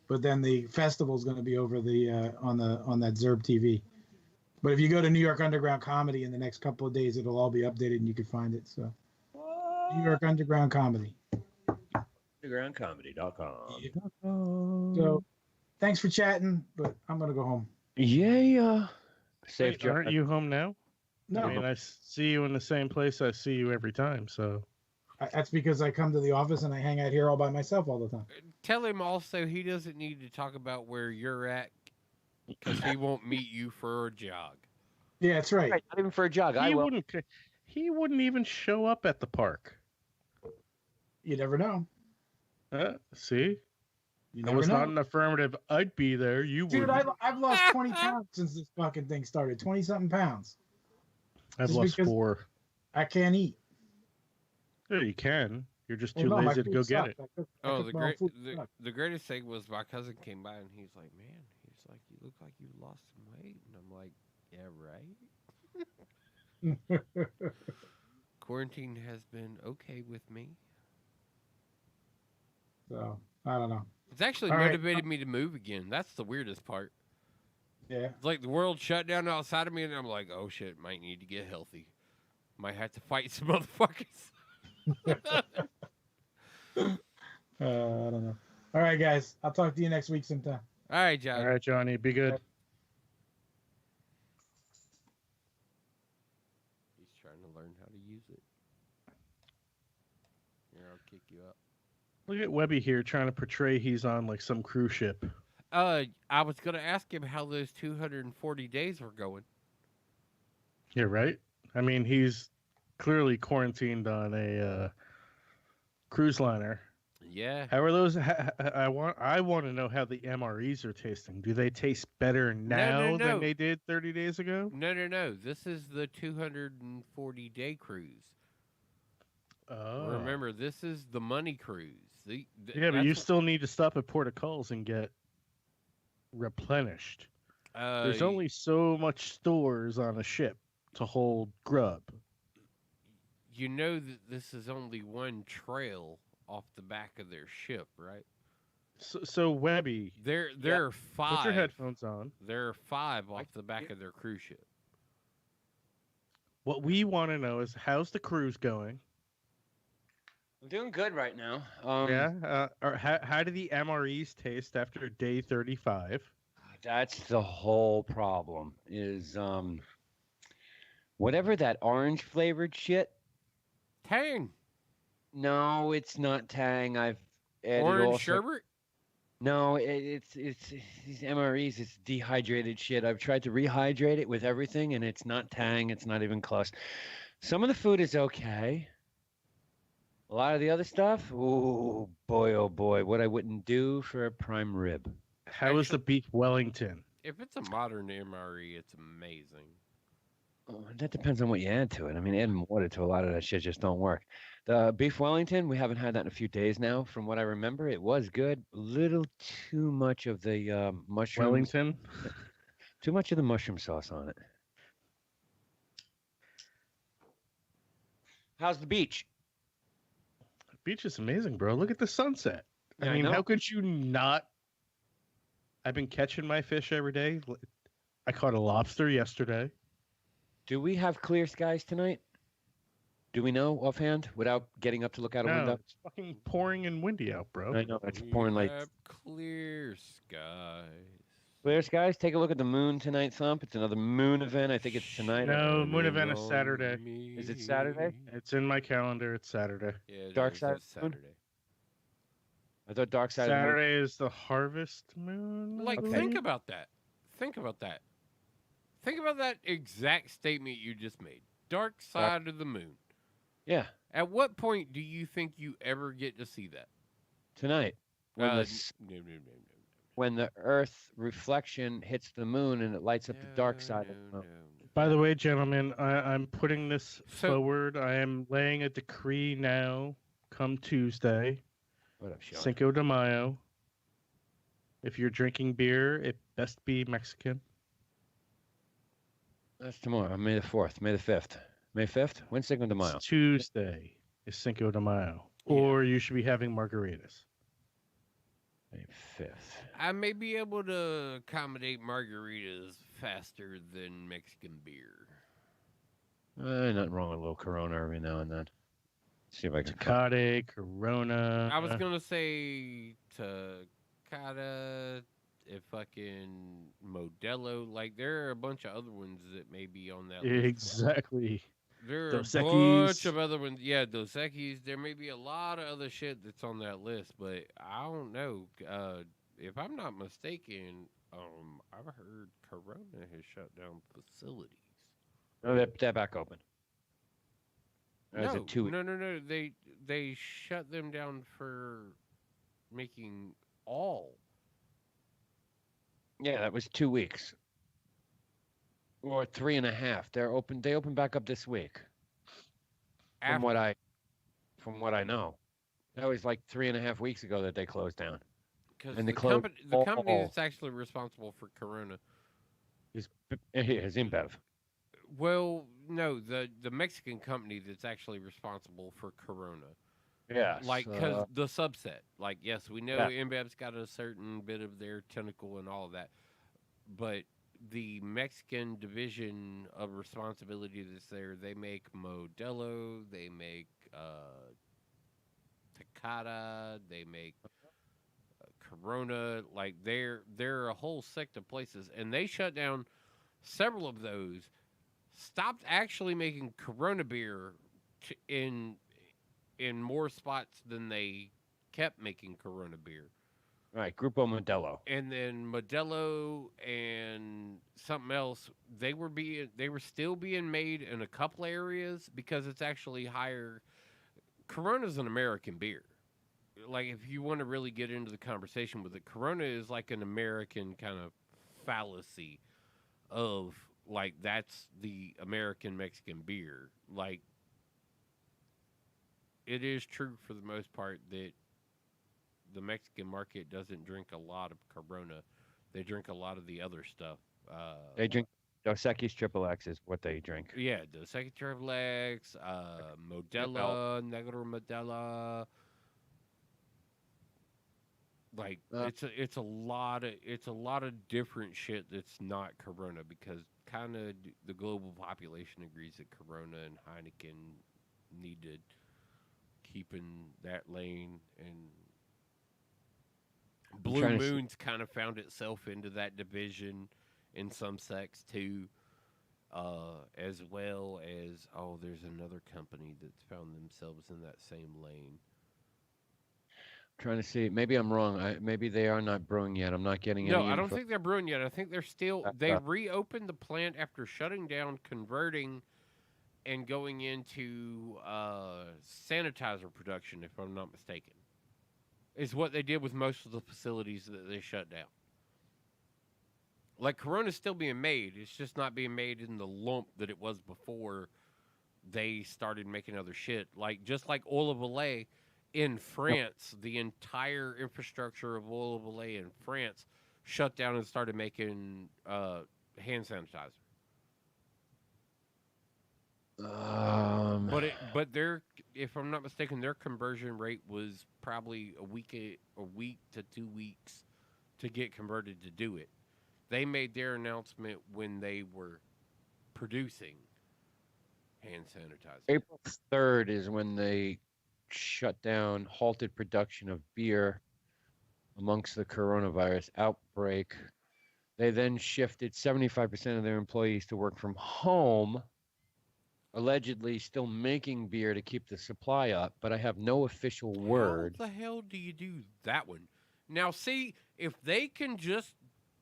but then the festival is going to be over on that Zurb TV. But if you go to New York Underground Comedy in the next couple of days, it'll all be updated and you can find it. So New York Underground Comedy. Undergroundcomedy.com. Yeah. So thanks for chatting, but I'm going to go home. Yeah. Safe Wait, aren't you home now? No. I mean, I see you in the same place I see you every time, so. That's because I come to the office and I hang out here all by myself all the time. Tell him also he doesn't need to talk about where you're at because he won't meet you for a jog. Yeah, that's right. Not even for a jog. He wouldn't even show up at the park. You never know. See? You That never was know. not an affirmative. I'd be there. You Dude, wouldn't. I've lost 20 pounds since this fucking thing started. 20-something pounds. I've just lost because 4. I can't eat. Yeah, you can. You're just Well, too no, my lazy to food go sucks. get it. I Oh, cook my own food. It sucks. the greatest thing was my cousin came by and he's like, man, he's like, you look like you lost some weight. And I'm like, yeah, right. Quarantine has been okay with me. So, I don't know. It's actually All right. motivated me to move again. That's the weirdest part. Yeah. It's like the world shut down outside of me, and I'm like, oh shit, might need to get healthy. Might have to fight some motherfuckers. I don't know. All right, guys. I'll talk to you next week sometime. All right, John. All right, Johnny. Be good. He's trying to learn how to use it. Here, I'll kick you up. Look at Webby here trying to portray he's on like some cruise ship. I was gonna ask him how those 240 days were going. Yeah, right? I mean, he's clearly quarantined on a cruise liner. Yeah. How are those? I want to know how the MREs are tasting. Do they taste better now than they did 30 days ago? No. This is the 240-day cruise. Oh. Remember, this is the money cruise. Yeah, but you still need to stop at Port of Calls and get replenished. There's only so much stores on a ship to hold grub. You know that this is only one trail off the back of their ship, right? So Webby, There are put your five. headphones on. There are five off the back of their cruise ship. What we want to know is how's the cruise going? I'm doing good right now. Or how do the MREs taste after day 35? That's the whole problem. Is whatever that orange flavored shit. Tang. No, it's not Tang. I've added all Orange sorts- sherbet. No, it's these MREs. It's dehydrated shit. I've tried to rehydrate it with everything, and it's not Tang. It's not even close. Some of the food is okay. A lot of the other stuff, oh boy, what I wouldn't do for a prime rib. How is the beef Wellington? If it's a modern MRE, it's amazing. Oh, that depends on what you add to it. I mean, adding water to a lot of that shit just don't work. The beef Wellington, we haven't had that in a few days now. From what I remember, it was good. A little too much of the mushroom. Wellington? Too much of the mushroom sauce on it. How's the beach? The beach is amazing, bro. Look at the sunset. Yeah, I I mean, know. how could you not? I've been catching my fish every day. I caught a lobster yesterday. Do we have clear skies tonight? Do we know offhand without getting up to look out a No, window? it's fucking pouring and windy out, bro. I know it's We pouring like have clear skies. clear skies. Take a look at the moon tonight, Thump. It's another moon event. I think it's tonight. No, moon event is Saturday. Is it Saturday? It's in my calendar. It's Saturday. Yeah, Dark it is, side it's of the moon? Saturday. I thought dark side of the moon. Saturday is the harvest moon. I Like, believe. think about that. Think about that. Think about that exact statement you just made. Dark side of the moon. Yeah, At what point do you think you ever get to see that? tonight. When, Uh, the, s- when the Earth reflection hits the moon and it lights up the dark side of the moon. By the way, gentlemen, I'm putting this So- forward. I am laying a decree now. Come Tuesday, What up, Sean? Cinco de Mayo. If you're drinking beer, it best be Mexican. That's tomorrow, May the 4th, May the 5th. May 5th? When's Cinco de Mayo? It's Tuesday is Cinco de Mayo. Yeah. Or you should be having margaritas. May 5th. I may be able to accommodate margaritas faster than Mexican beer. Nothing wrong with a little Corona every now and then. See if I can. find- Tecate, Corona. I was gonna say Takata, if fucking Modelo. Like there are a bunch of other ones that may be on that list. Exactly. There are Dos a Equis. bunch of other ones. Yeah, Dos Equis. There may be a lot of other shit that's on that list, but I don't know. If I'm not mistaken, I've heard Corona has shut down facilities. No, they're back open. Or is it 2 weeks? No. They shut them down for making all. Yeah, that was 2 weeks. Or 3.5. They're open. They open back up this week. From what I know, that was like 3.5 weeks ago that they closed down. Because and the they closed company all- that's actually responsible for Corona. Is InBev. Well, no, the Mexican company that's actually responsible for Corona. Yeah. Like, because the subset. Like, yes, we know Yeah. InBev's got a certain bit of their tentacle and all of that. But the Mexican division of responsibility that's there, they make Modelo, they make Tecate, they make Corona. Like, they're a whole sect of places. And they shut down several of those, stopped actually making Corona beer in more spots than they kept making Corona beer. Right, Grupo Modelo. And then Modelo and something else, they were still being made in a couple areas because it's actually higher. Corona's an American beer. Like, if you want to really get into the conversation with it, Corona is like an American kind of fallacy of, like, that's the American Mexican beer. Like, it is true for the most part that the Mexican market doesn't drink a lot of Corona. They drink a lot of the other stuff. They drink Dos Equis Triple X is what they drink. Yeah, the second Triple X, Modelo, Negro Modelo. Like it's a lot of different shit that's not Corona, because kind of the global population agrees that Corona and Heineken need to keep in that lane, and Blue Moon's kind of found itself into that division in some sects too, as well as there's another company that's found themselves in that same lane. Trying to see. Maybe I'm wrong. Maybe they are not brewing yet. I'm not getting No, any I don't info. think they're brewing yet. I think they're still. They reopened the plant after shutting down, converting, and going into sanitizer production, if I'm not mistaken. Is what they did with most of the facilities that they shut down. Like, Corona's still being made. It's just not being made in the lump that it was before they started making other shit. Like, just like Oil of Olay in France, the entire infrastructure of Oil of Olay in France shut down and started making hand sanitizer. But their, if I'm not mistaken, their conversion rate was probably a week to 2 weeks to get converted to do it. They made their announcement when they were producing hand sanitizer. April 3rd is when they shut down, halted production of beer amongst the coronavirus outbreak. They then shifted 75% of their employees to work from home, allegedly still making beer to keep the supply up, but I have no official word. How the hell do you do that one? Now, see, if they can just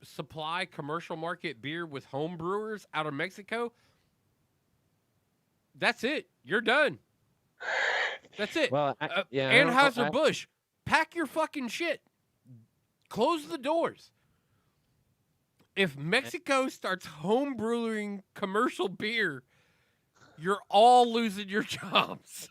supply commercial market beer with home brewers out of Mexico, that's it. You're done. That's it. Well, Anheuser-Busch, pack your fucking shit. Close the doors. If Mexico starts home brewing commercial beer, you're all losing your jobs.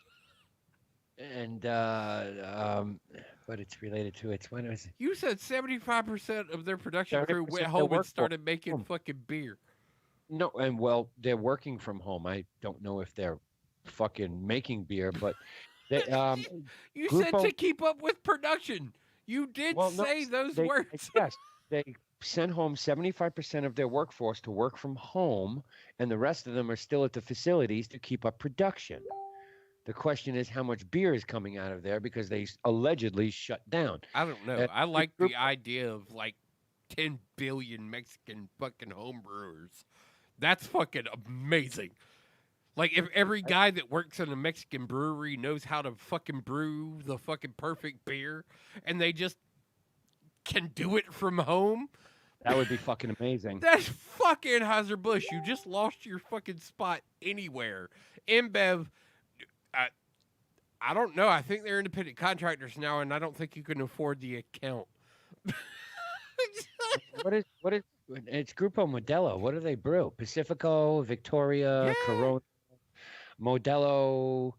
And but it's related to it. When was it? You said 75% of their production crew 70% went of home their and started making home. fucking beer. No, and well, they're working from home. I don't know if they're fucking making beer, but they You Grupo, said to keep up with production. You did say those words. Yes, they sent home 75% of their workforce to work from home, and the rest of them are still at the facilities to keep up production. The question is how much beer is coming out of there because they allegedly shut down. I don't know. I like the idea of like 10 billion Mexican fucking home brewers. That's fucking amazing. Like, if every guy that works in a Mexican brewery knows how to fucking brew the fucking perfect beer and they just can do it from home, that would be fucking amazing. That's fucking Anheuser-Busch. You just lost your fucking spot anywhere. InBev, I don't know. I think they're independent contractors now, and I don't think you can afford the account. What is it's Grupo Modelo. What do they brew? Pacifico, Victoria, Corona, Modelo,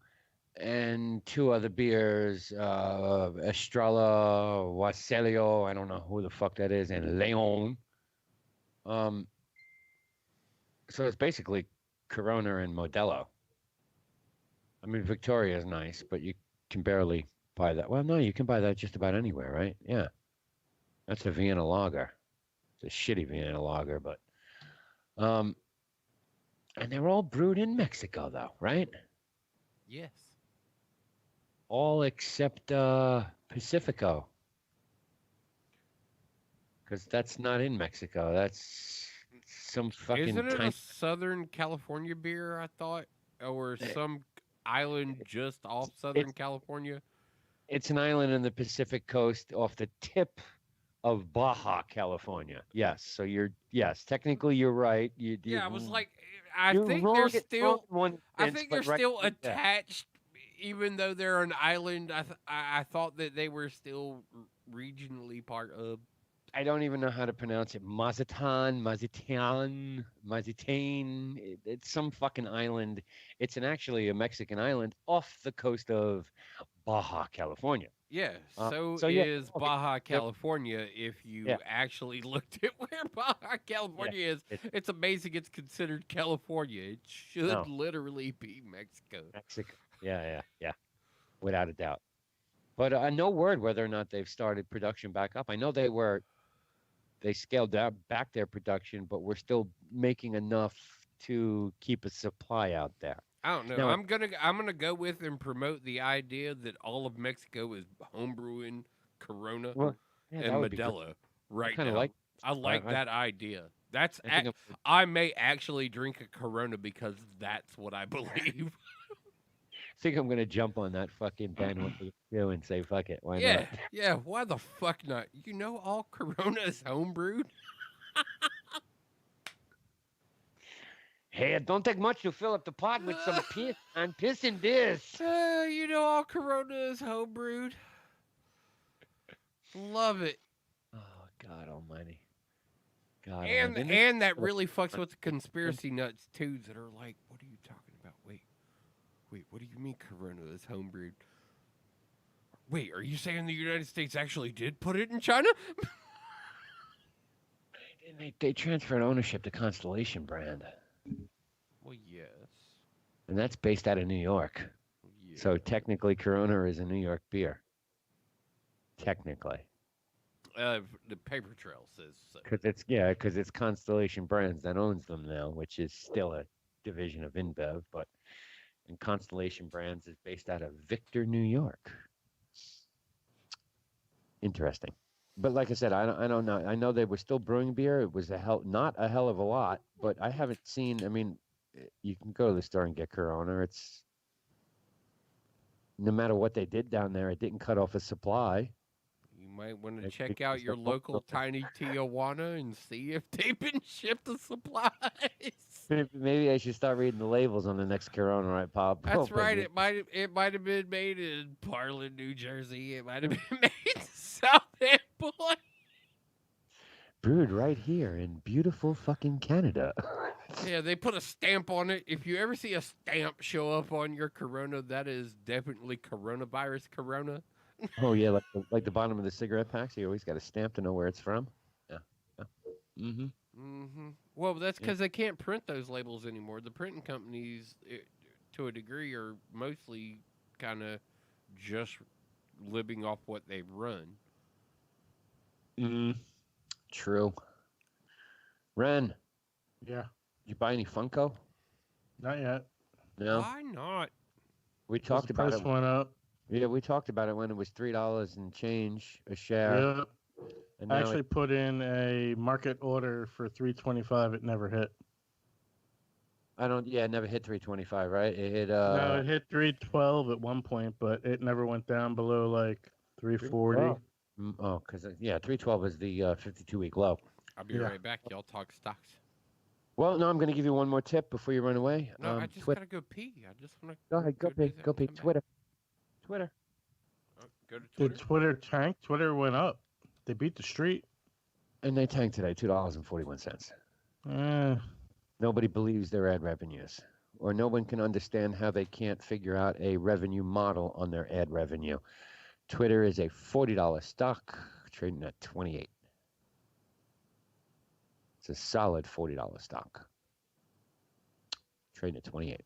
and 2 other beers, Estrella, Waselio, I don't know who the fuck that is, and Leon. So it's basically Corona and Modelo. I mean, Victoria is nice, but you can barely buy that. Well, no, you can buy that just about anywhere, right? Yeah. That's a Vienna lager. It's a shitty Vienna lager, but and they're all brewed in Mexico, though, right? Yes. All except Pacifico, because that's not in Mexico. That's some fucking. Isn't it a Southern California beer? I thought, or some island just off Southern California. It's an island in the Pacific coast off the tip of Baja California. Yes. So technically you're right. I was like, I think they're still right, attached, even though they're an island. I thought that they were still regionally part of. I don't even know how to pronounce it. Mazatán. It's some fucking island. It's actually a Mexican island off the coast of Baja California. Yeah, is Baja California. If you actually looked at where Baja California is, it's amazing it's considered California. It should literally be Mexico. Yeah. Without a doubt. But no word whether or not they've started production back up. I know they scaled back their production, but we're still making enough to keep a supply out there. I don't know. Now, I'm gonna go with and promote the idea that all of Mexico is homebrewing Corona well, yeah, that and would be great. Modelo right kind of now. like. I like that idea. That's I think I may actually drink a Corona because that's what I believe. I'm gonna jump on that fucking bandwagon too and say fuck it. Why Yeah, not? yeah. Why the fuck not? You know, all Corona is homebrewed. Hey, it don't take much to fill up the pot with some piss. I'm pissing this. You know, all Corona is homebrewed. Love it. Oh God Almighty. God And Almighty. and that really fucks with the conspiracy nuts too that are like, what are you talking about? Wait, what do you mean Corona is homebrewed? Wait, are you saying the United States actually did put it in China? They transferred ownership to Constellation brand, Well, yes. and that's based out of New York. Yeah. So technically, Corona is a New York beer. Technically, The paper trail says so. because it's Constellation Brands that owns them now, which is still a division of InBev, and Constellation Brands is based out of Victor, New York. Interesting, but like I said, I don't know. I know they were still brewing beer. It was not a hell of a lot, but I haven't seen. I mean, you can go to the store and get Corona. It's no matter what they did down there, it didn't cut off a supply. You might want to It- check it- out it's your the- local tiny Tijuana and see if they've been shipped the supplies. Maybe I should start reading the labels on the next Corona, right, Pop? That's right. It might have been made in Parlin, New Jersey. It might have been made in Southampton. Brewed right here in beautiful fucking Canada. Yeah, they put a stamp on it. If you ever see a stamp show up on your Corona, that is definitely coronavirus Corona. Oh yeah, like the bottom of the cigarette packs. You always got a stamp to know where it's from. Yeah. Mm-hmm. Mm-hmm. Well, that's Yeah. because they can't print those labels anymore. The printing companies, to a degree, are mostly kind of just living off what they've run. True. Ren, Yeah, you buy any Funko? not yet. No. Why not? We 'Cause talked the about price it. went up. Yeah, we talked about it when it was $3 and change a share. Yeah, And I now actually put in a market order for 325. It never hit. it never hit 325, right? It hit No, it hit 312 at one point, but it never went down below like 340. because 312 is the 52-week low. I'll be Yeah. right back. Y'all talk stocks. Well, no, I'm going to give you one more tip before you run away. No, I just Twitter. gotta go pee. I just want to. Go ahead, go do pee, that go and pee. come back. Twitter. Oh, go to Did Twitter. Twitter tank? Twitter went up. They beat the street. And they tanked today, $2.41. Eh, Nobody believes their ad revenues, or no one can understand how they can't figure out a revenue model on their ad revenue. Twitter is a $40 stock, trading at 28. It's a solid $40 stock, trading at 28.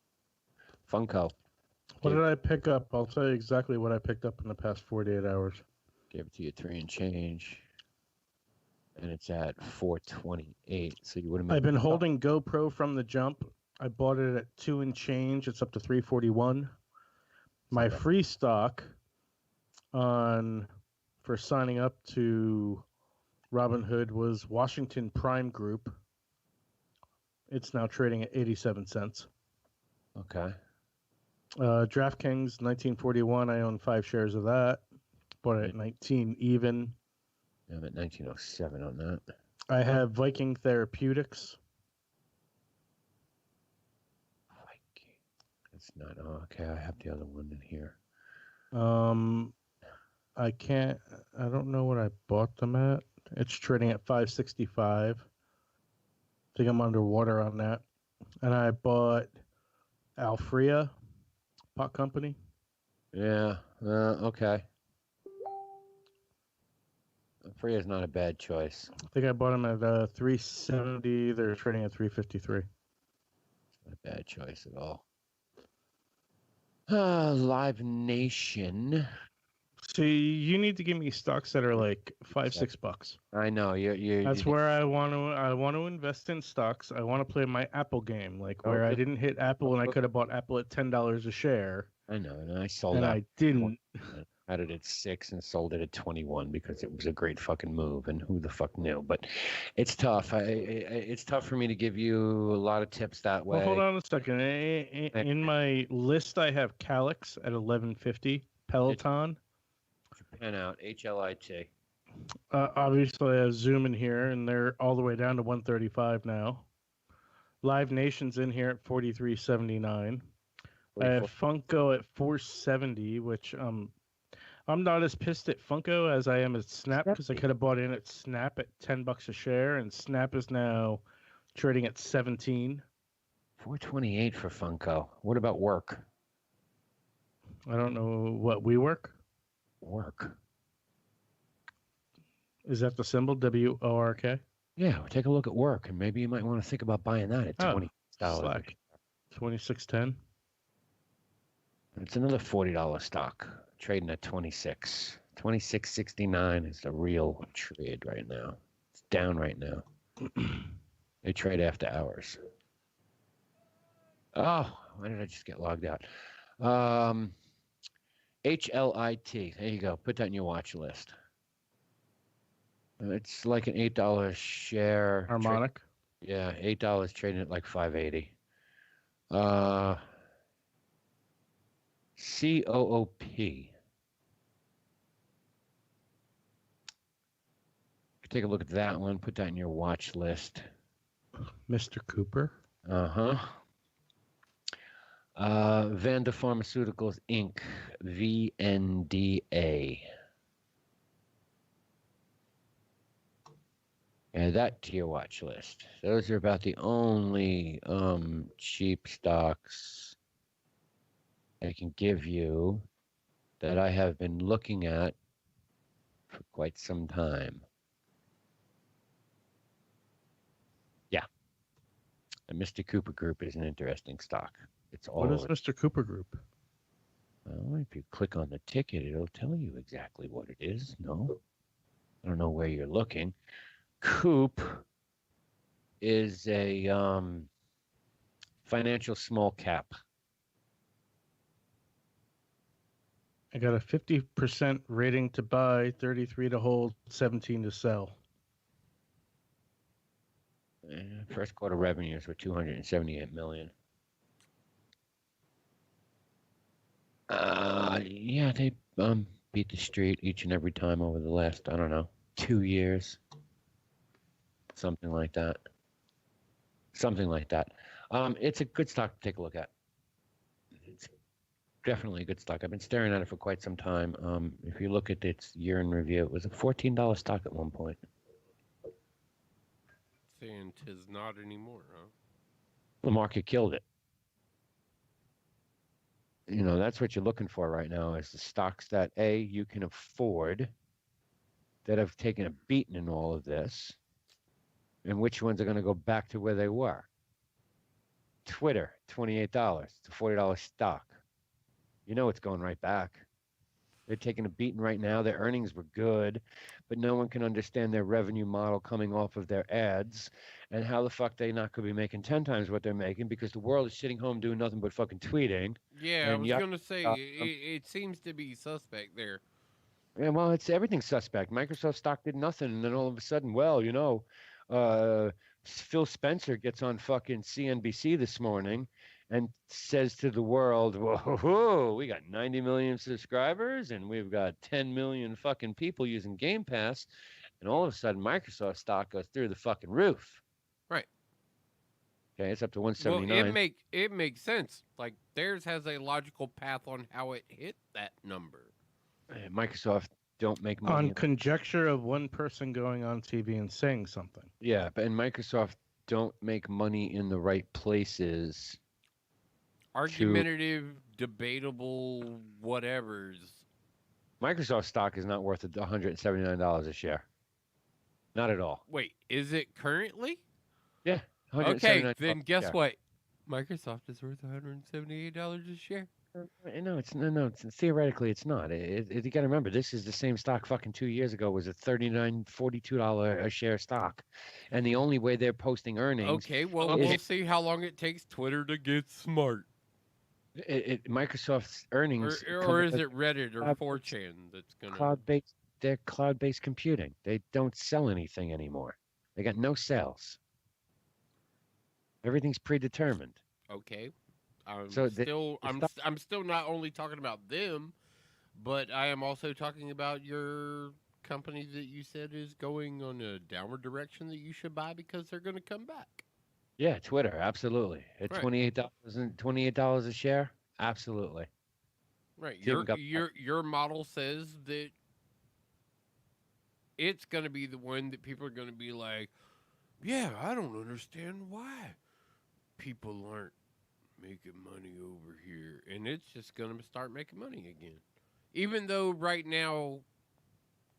Funko what did I pick up? I'll tell you exactly what I picked up in the past 48 hours. gave it to you 3 and change, and it's at 428. So you would have made. I've been holding GoPro from the jump. I bought it at 2 and change. It's up to 341. My free stock for signing up to Robinhood was Washington Prime Group. It's now trading at 87 cents. Okay. DraftKings 1941. I own 5 shares of that. Bought it at 19 even. I'm at 1907 on that. I have Viking Therapeutics. It's not. Oh, okay, I have the other one in here. I don't know what I bought them at. It's trading at 565. I think I'm underwater on that. And I bought Alfrea Pot Company. Yeah. Okay. Freya's not a bad choice. I think I bought them at 370. They're trading at 353. Not a bad choice at all. Live Nation. See, you need to give me stocks that are like $5-6. I know you. That's where I want to. I want to invest in stocks. I want to play my Apple game, like where I didn't hit Apple and I could have bought Apple at $10 a share. I know, and I sold and out. I didn't. Had it at 6 and sold it at 21 because it was a great fucking move, and who the fuck knew? But it's tough. It's tough for me to give you a lot of tips that way. Well, hold on a second. In my list, I have Calix at 1150, Peloton. Pen out HLIT. Obviously, I have Zoom in here, and they're all the way down to 135 now. Live Nation's in here at 43.79. I have Funko at 470, which I'm not as pissed at Funko as I am at Snap because I could have bought in at Snap at $10 a share, and Snap is now trading at 17. 428 for Funko. What about Work? I don't know what WeWork. Work. Is that the symbol WORK? Yeah, take a look at Work, and maybe you might want to think about buying that at $20. Slack. 26.10. It's another $40 stock trading at 26. 26.69 is the real trade right now. It's down right now. They trade after hours. Oh, why did I just get logged out? HLIT. There you go. Put that in your watch list. It's like an $8 share. Harmonic. Yeah, $8 trading at like $5.80. COOP. Take a look at that one. Put that in your watch list. Mr. Cooper. Vanda Pharmaceuticals Inc. VNDA. Add that to your watch list. Those are about the only cheap stocks I can give you that I have been looking at for quite some time. Yeah. The Mr. Cooper Group is an interesting stock. It's all. What is Mr. Cooper Group? Well, if you click on the ticket, it'll tell you exactly what it is. No? I don't know where you're looking. Coop is a financial small cap. I got a 50% rating to buy, 33 to hold, 17 to sell. First quarter revenues were $278 million. Yeah, they beat the street each and every time over the last, I don't know, 2 years. Something like that. It's a good stock to take a look at. It's definitely a good stock. I've been staring at it for quite some time. If you look at its year in review, it was a $14 stock at one point. Saying 'tis not anymore, huh? The market killed it. You know, that's what you're looking for right now is the stocks that, A, you can afford, that have taken a beating in all of this, and which ones are going to go back to where they were. Twitter, $28. It's a $40 stock. You know it's going right back. They're taking a beating right now. Their earnings were good, but no one can understand their revenue model coming off of their ads and how the fuck they not could be making 10 times what they're making because the world is sitting home doing nothing but fucking tweeting. Yeah, I was going to say, it seems to be suspect there. Yeah, well, it's everything suspect. Microsoft stock did nothing, and then all of a sudden, well, you know, Phil Spencer gets on fucking CNBC this morning and says to the world, whoa, we got 90 million subscribers and we've got 10 million fucking people using Game Pass. And all of a sudden, Microsoft stock goes through the fucking roof. Right. Okay, it's up to 179. Well, it makes sense. Like, theirs has a logical path on how it hit that number. Microsoft don't make money. On conjecture of one person going on TV and saying something. Yeah, and Microsoft don't make money in the right places. Argumentative, debatable, whatevers. Microsoft stock is not worth $179 a share. Not at all. Wait, is it currently? Yeah. Okay, then guess what? Microsoft is worth $178 a share. No, it's theoretically it's not. You got to remember, this is the same stock fucking 2 years ago was a $42 a share stock, and the only way they're posting earnings. Okay, well, is we'll see how long it takes Twitter to get smart. Microsoft's earnings, Or is it Reddit or 4chan that's going to... cloud-based? They're cloud-based computing. They don't sell anything anymore. They got no sales. Everything's predetermined. Okay. I'm So still not only talking about them, but I am also talking about your company that you said is going on a downward direction that you should buy because they're going to come back. Yeah, Twitter, absolutely. At Right. $28 a share, absolutely. Right. It's even got- Your model says that it's going to be the one that people are going to be like, yeah, I don't understand why people aren't making money over here. And it's just going to start making money again. Even though right now,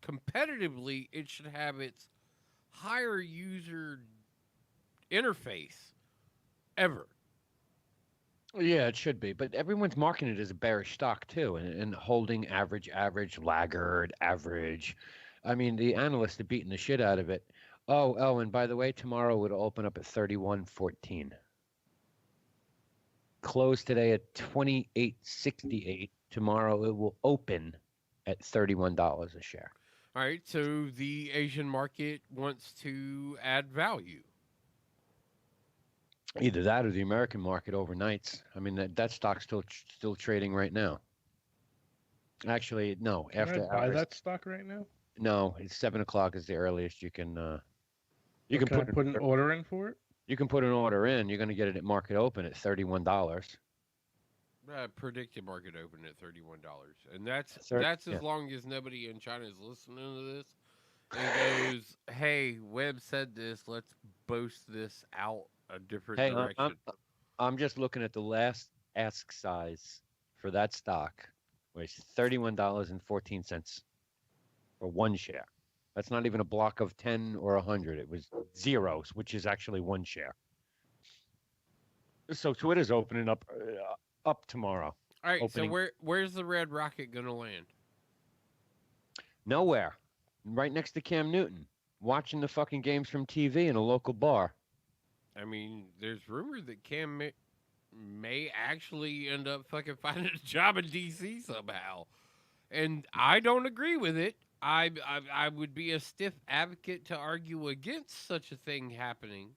competitively, it should have its higher user interface ever. Yeah, it should be, but everyone's marketing it as a bearish stock too, and holding average, laggard, average. I mean, the analysts are beating the shit out of it. Oh, and by the way, tomorrow it'll open up at 31.14. Close today at 28.68. Tomorrow it will open at $31 a share. All right, so the Asian market wants to add value. Either that or the American market overnights. I mean, that stock's still trading right now. Actually, no. Can After I buy hours, that stock right now? no, it's 7 o'clock is the earliest you can. You Or can I put an order in for it. You can put an order in. You're going to get it at market open at $31. Predicted market open at $31, and that's Yeah. as long as nobody in China is listening to this and goes, "Hey, Webb said this. Let's boast this out a different Hey, direction." I'm just looking at the last ask size for that stock, which is $31.14 for one share. That's not even a block of 10 or 100. It was zeros, which is actually one share. So Twitter's opening up tomorrow. All right, opening- so where's the red rocket gonna land? Nowhere. Right next to Cam Newton, watching the fucking games from TV in a local bar. I mean, there's rumor that Cam may actually end up fucking finding a job in DC somehow, and I don't agree with it. I would be a stiff advocate to argue against such a thing happening.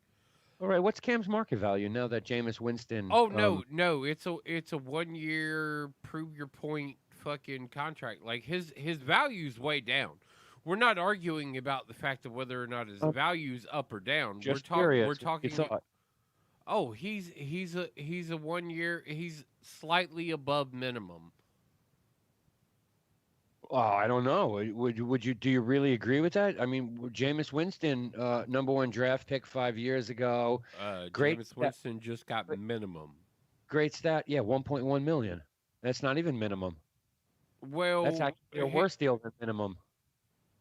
All right, what's Cam's market value now that Jameis Winston? Oh no, it's a 1 year prove your point fucking contract. Like his value's way down. We're not arguing about the fact of whether or not his value's up or down. Just We're curious. talking. You thought. Oh, he's a 1 year. He's slightly above minimum. Oh, I don't know. Would you? Do you really agree with that? I mean, Jameis Winston, #1 draft pick 5 years ago. Great Jameis Winston just got minimum. Great stat. Yeah, 1.1 million. That's not even minimum. Well, That's actually a worse deal than minimum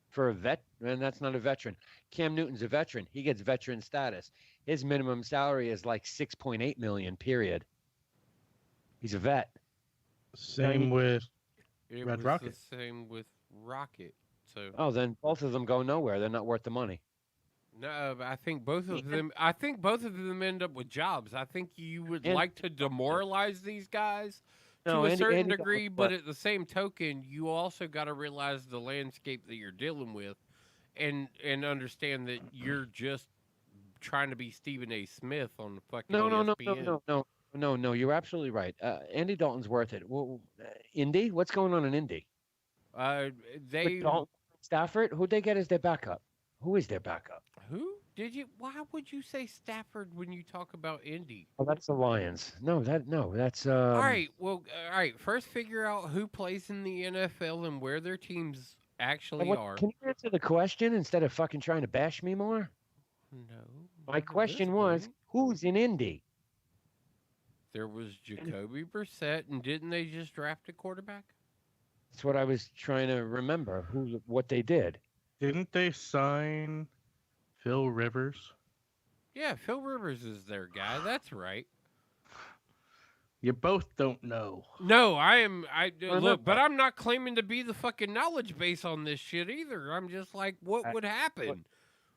for a vet. And that's not a veteran. Cam Newton's a veteran. He gets veteran status. His minimum salary is like 6.8 million. Period. He's a vet. Same with It Red was Rocket. the same with Rocket. So Oh, then both of them go nowhere. They're not worth the money. no, but I think both of them. I think both of them end up with jobs. I think you would And- like to demoralize these guys to No, a Andy- certain Andy degree, Dalton, but at the same token, you also got to realize the landscape that you're dealing with, and understand that you're just trying to be Stephen A. Smith on the fucking No. You're absolutely right. Andy Dalton's worth it. Well, Indy, what's going on in Indy? They With Dalton, Stafford, who'd they get as their backup? Who is their backup? who did you? Why would you say Stafford when you talk about Indy? Oh, that's the Lions. That's All right, well, all right. First, figure out who plays in the NFL and where their teams actually are. Can you answer the question instead of fucking trying to bash me more? No. My not at question this was, point. who's in Indy? There was Jacoby Brissett, and didn't they just draft a quarterback? That's what I was trying to remember. What they did. Didn't they sign Phil Rivers? Yeah, Phil Rivers is their guy. That's right. You both don't know. No, I am. Well, Look, no. but I'm not claiming to be the fucking knowledge base on this shit either. I'm just like, what would happen?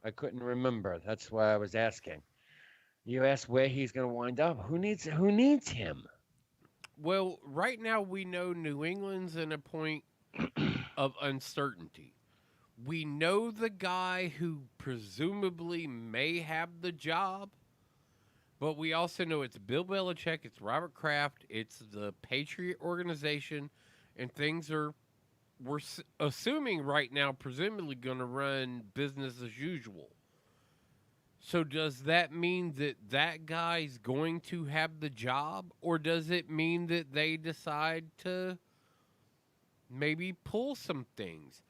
I couldn't remember. That's why I was asking. You asked where he's going to wind up. Who needs him? Well, right now we know New England's in a point of uncertainty. We know the guy who presumably may have the job, but we also know it's Bill Belichick, it's Robert Kraft, it's the Patriot organization, and things we're assuming right now, presumably going to run business as usual. So does that mean that that guy's going to have the job, or does it mean that they decide to maybe pull some things?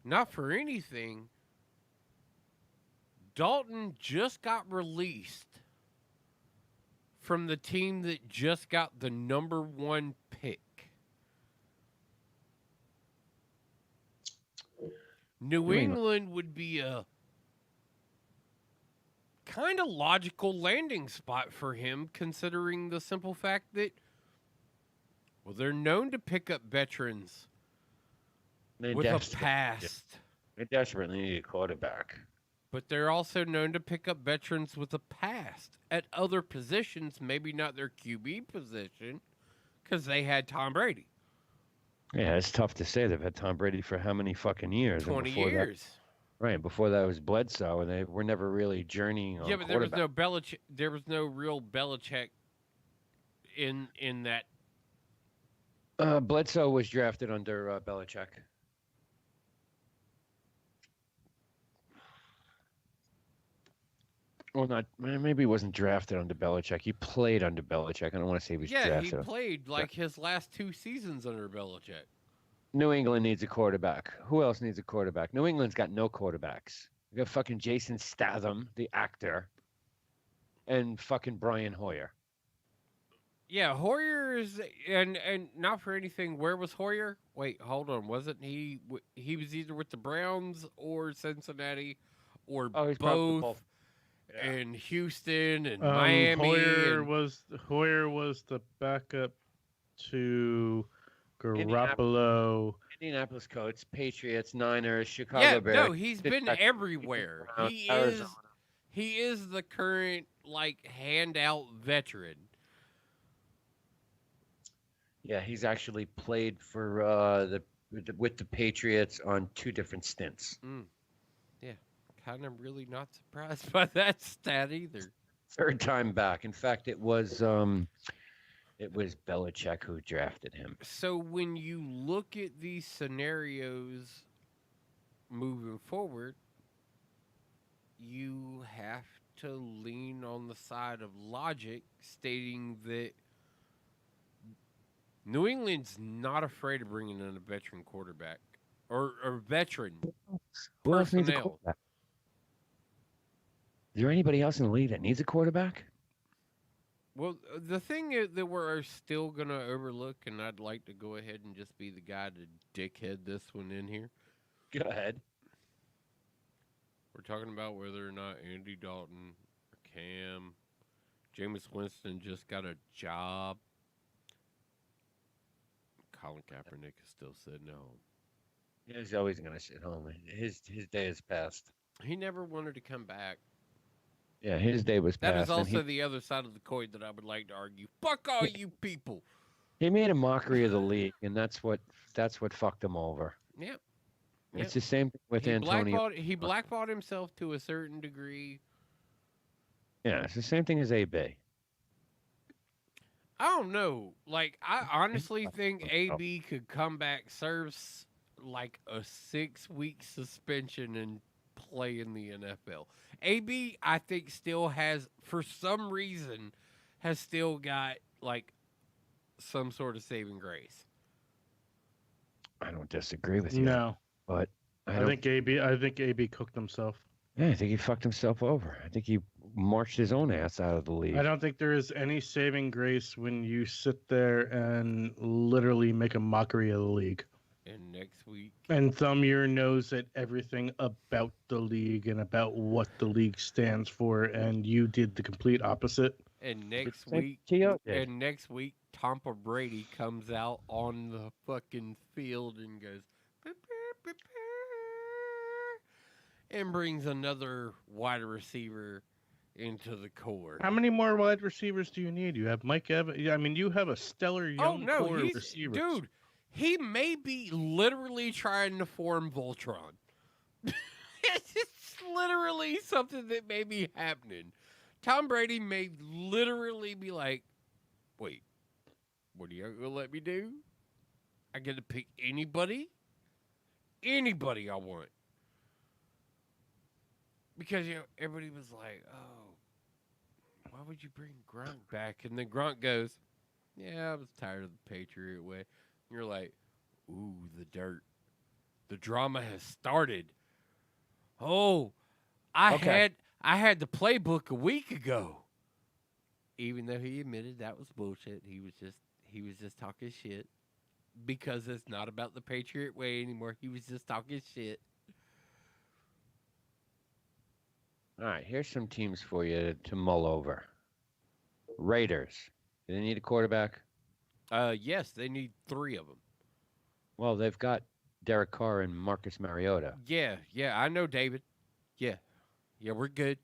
Not for anything. Dalton just got released from the team that just got the number 1 pick. New England would be a kind of logical landing spot for him, considering the simple fact that, well, they're known to pick up veterans with a past. They desperately need a quarterback. But they're also known to pick up veterans with a past at other positions, maybe not their QB position, because they had Tom Brady. Yeah, it's tough to say. They've had Tom Brady for how many fucking years? 20 years. Right, before that was Bledsoe, and they were never really journeying on. Yeah, but there was no Belichick. There was no real Belichick in that. Bledsoe was drafted under Belichick. Well, not maybe he wasn't drafted under Belichick. He played under Belichick. I don't want to say he was drafted. Yeah, he played like his last 2 seasons under Belichick. New England needs a quarterback. Who else needs a quarterback? New England's got no quarterbacks. We got fucking Jason Statham, the actor, and fucking Brian Hoyer. Yeah, Hoyer is, and not for anything. Where was Hoyer? Wait, hold on. Wasn't he? He was either with the Browns or Cincinnati, or both. Yeah. And Houston and Miami. Hoyer was the backup to Garoppolo. Indianapolis Colts, Patriots, Niners, Chicago Bears. No, he's been everywhere. He is the current like handout veteran. Yeah, he's actually played for with the Patriots on 2 different stints. Yeah, kind of really not surprised by that stat either. 3rd time back. In fact, it was Belichick who drafted him. So when you look at these scenarios moving forward, you have to lean on the side of logic, stating that New England's not afraid of bringing in a veteran quarterback or veteran Who else needs a personnel. quarterback? Is there anybody else in the league that needs a quarterback? Well, the thing that we're still going to overlook, and I'd like to go ahead and just be the guy to dickhead this one in here. Go ahead. We're talking about whether or not Andy Dalton or Cam, Jameis Winston just got a job. Colin Kaepernick is still sitting at home. He's always going to sit home. His day is past. He never wanted to come back. Yeah, his day was That past. is also the other side of the coin that I would like to argue. Fuck all you people. He made a mockery of the league, and that's what fucked him over. Yep. It's the same thing with Antonio. He blackballed himself to a certain degree. Yeah, it's the same thing as AB. I don't know. Like, I honestly think AB could come back, serves like a 6-week suspension, and play in the NFL. AB, I think, still has, for some reason, has still got like some sort of saving grace. I don't disagree with you. No, but I think AB cooked himself. Yeah, I think he fucked himself over. I think he marched his own ass out of the league. I don't think there is any saving grace when you sit there and literally make a mockery of the league. And next week. And thumb your nose at everything about the league and about what the league stands for, and you did the complete opposite. And next Same week, T.O. did. and next week, Tom Brady comes out on the fucking field and goes, "Beep, beep, beep, beep," and brings another wide receiver into the core. How many more wide receivers do you need? You have Mike Evans. I mean, you have a stellar Oh young no, core of he's receivers. dude. He may be literally trying to form Voltron. It's just literally something that may be happening. Tom Brady may literally be like, "Wait, what are you gonna let me do? I get to pick anybody I want." Because everybody was like, "Oh, why would you bring Gronk back?" And then Gronk goes, "Yeah, I was tired of the Patriot way." And you're like, "Ooh, the dirt. The drama has started." Oh, Okay. I had the playbook a week ago. Even though he admitted that was bullshit, he was just talking shit because it's not about the Patriot way anymore. He was just talking shit. All right, here's some teams for you to mull over. Raiders. Do they need a quarterback? Yes, they need 3 of them. Well, they've got Derek Carr and Marcus Mariota. Yeah, I know, David. Yeah, we're good.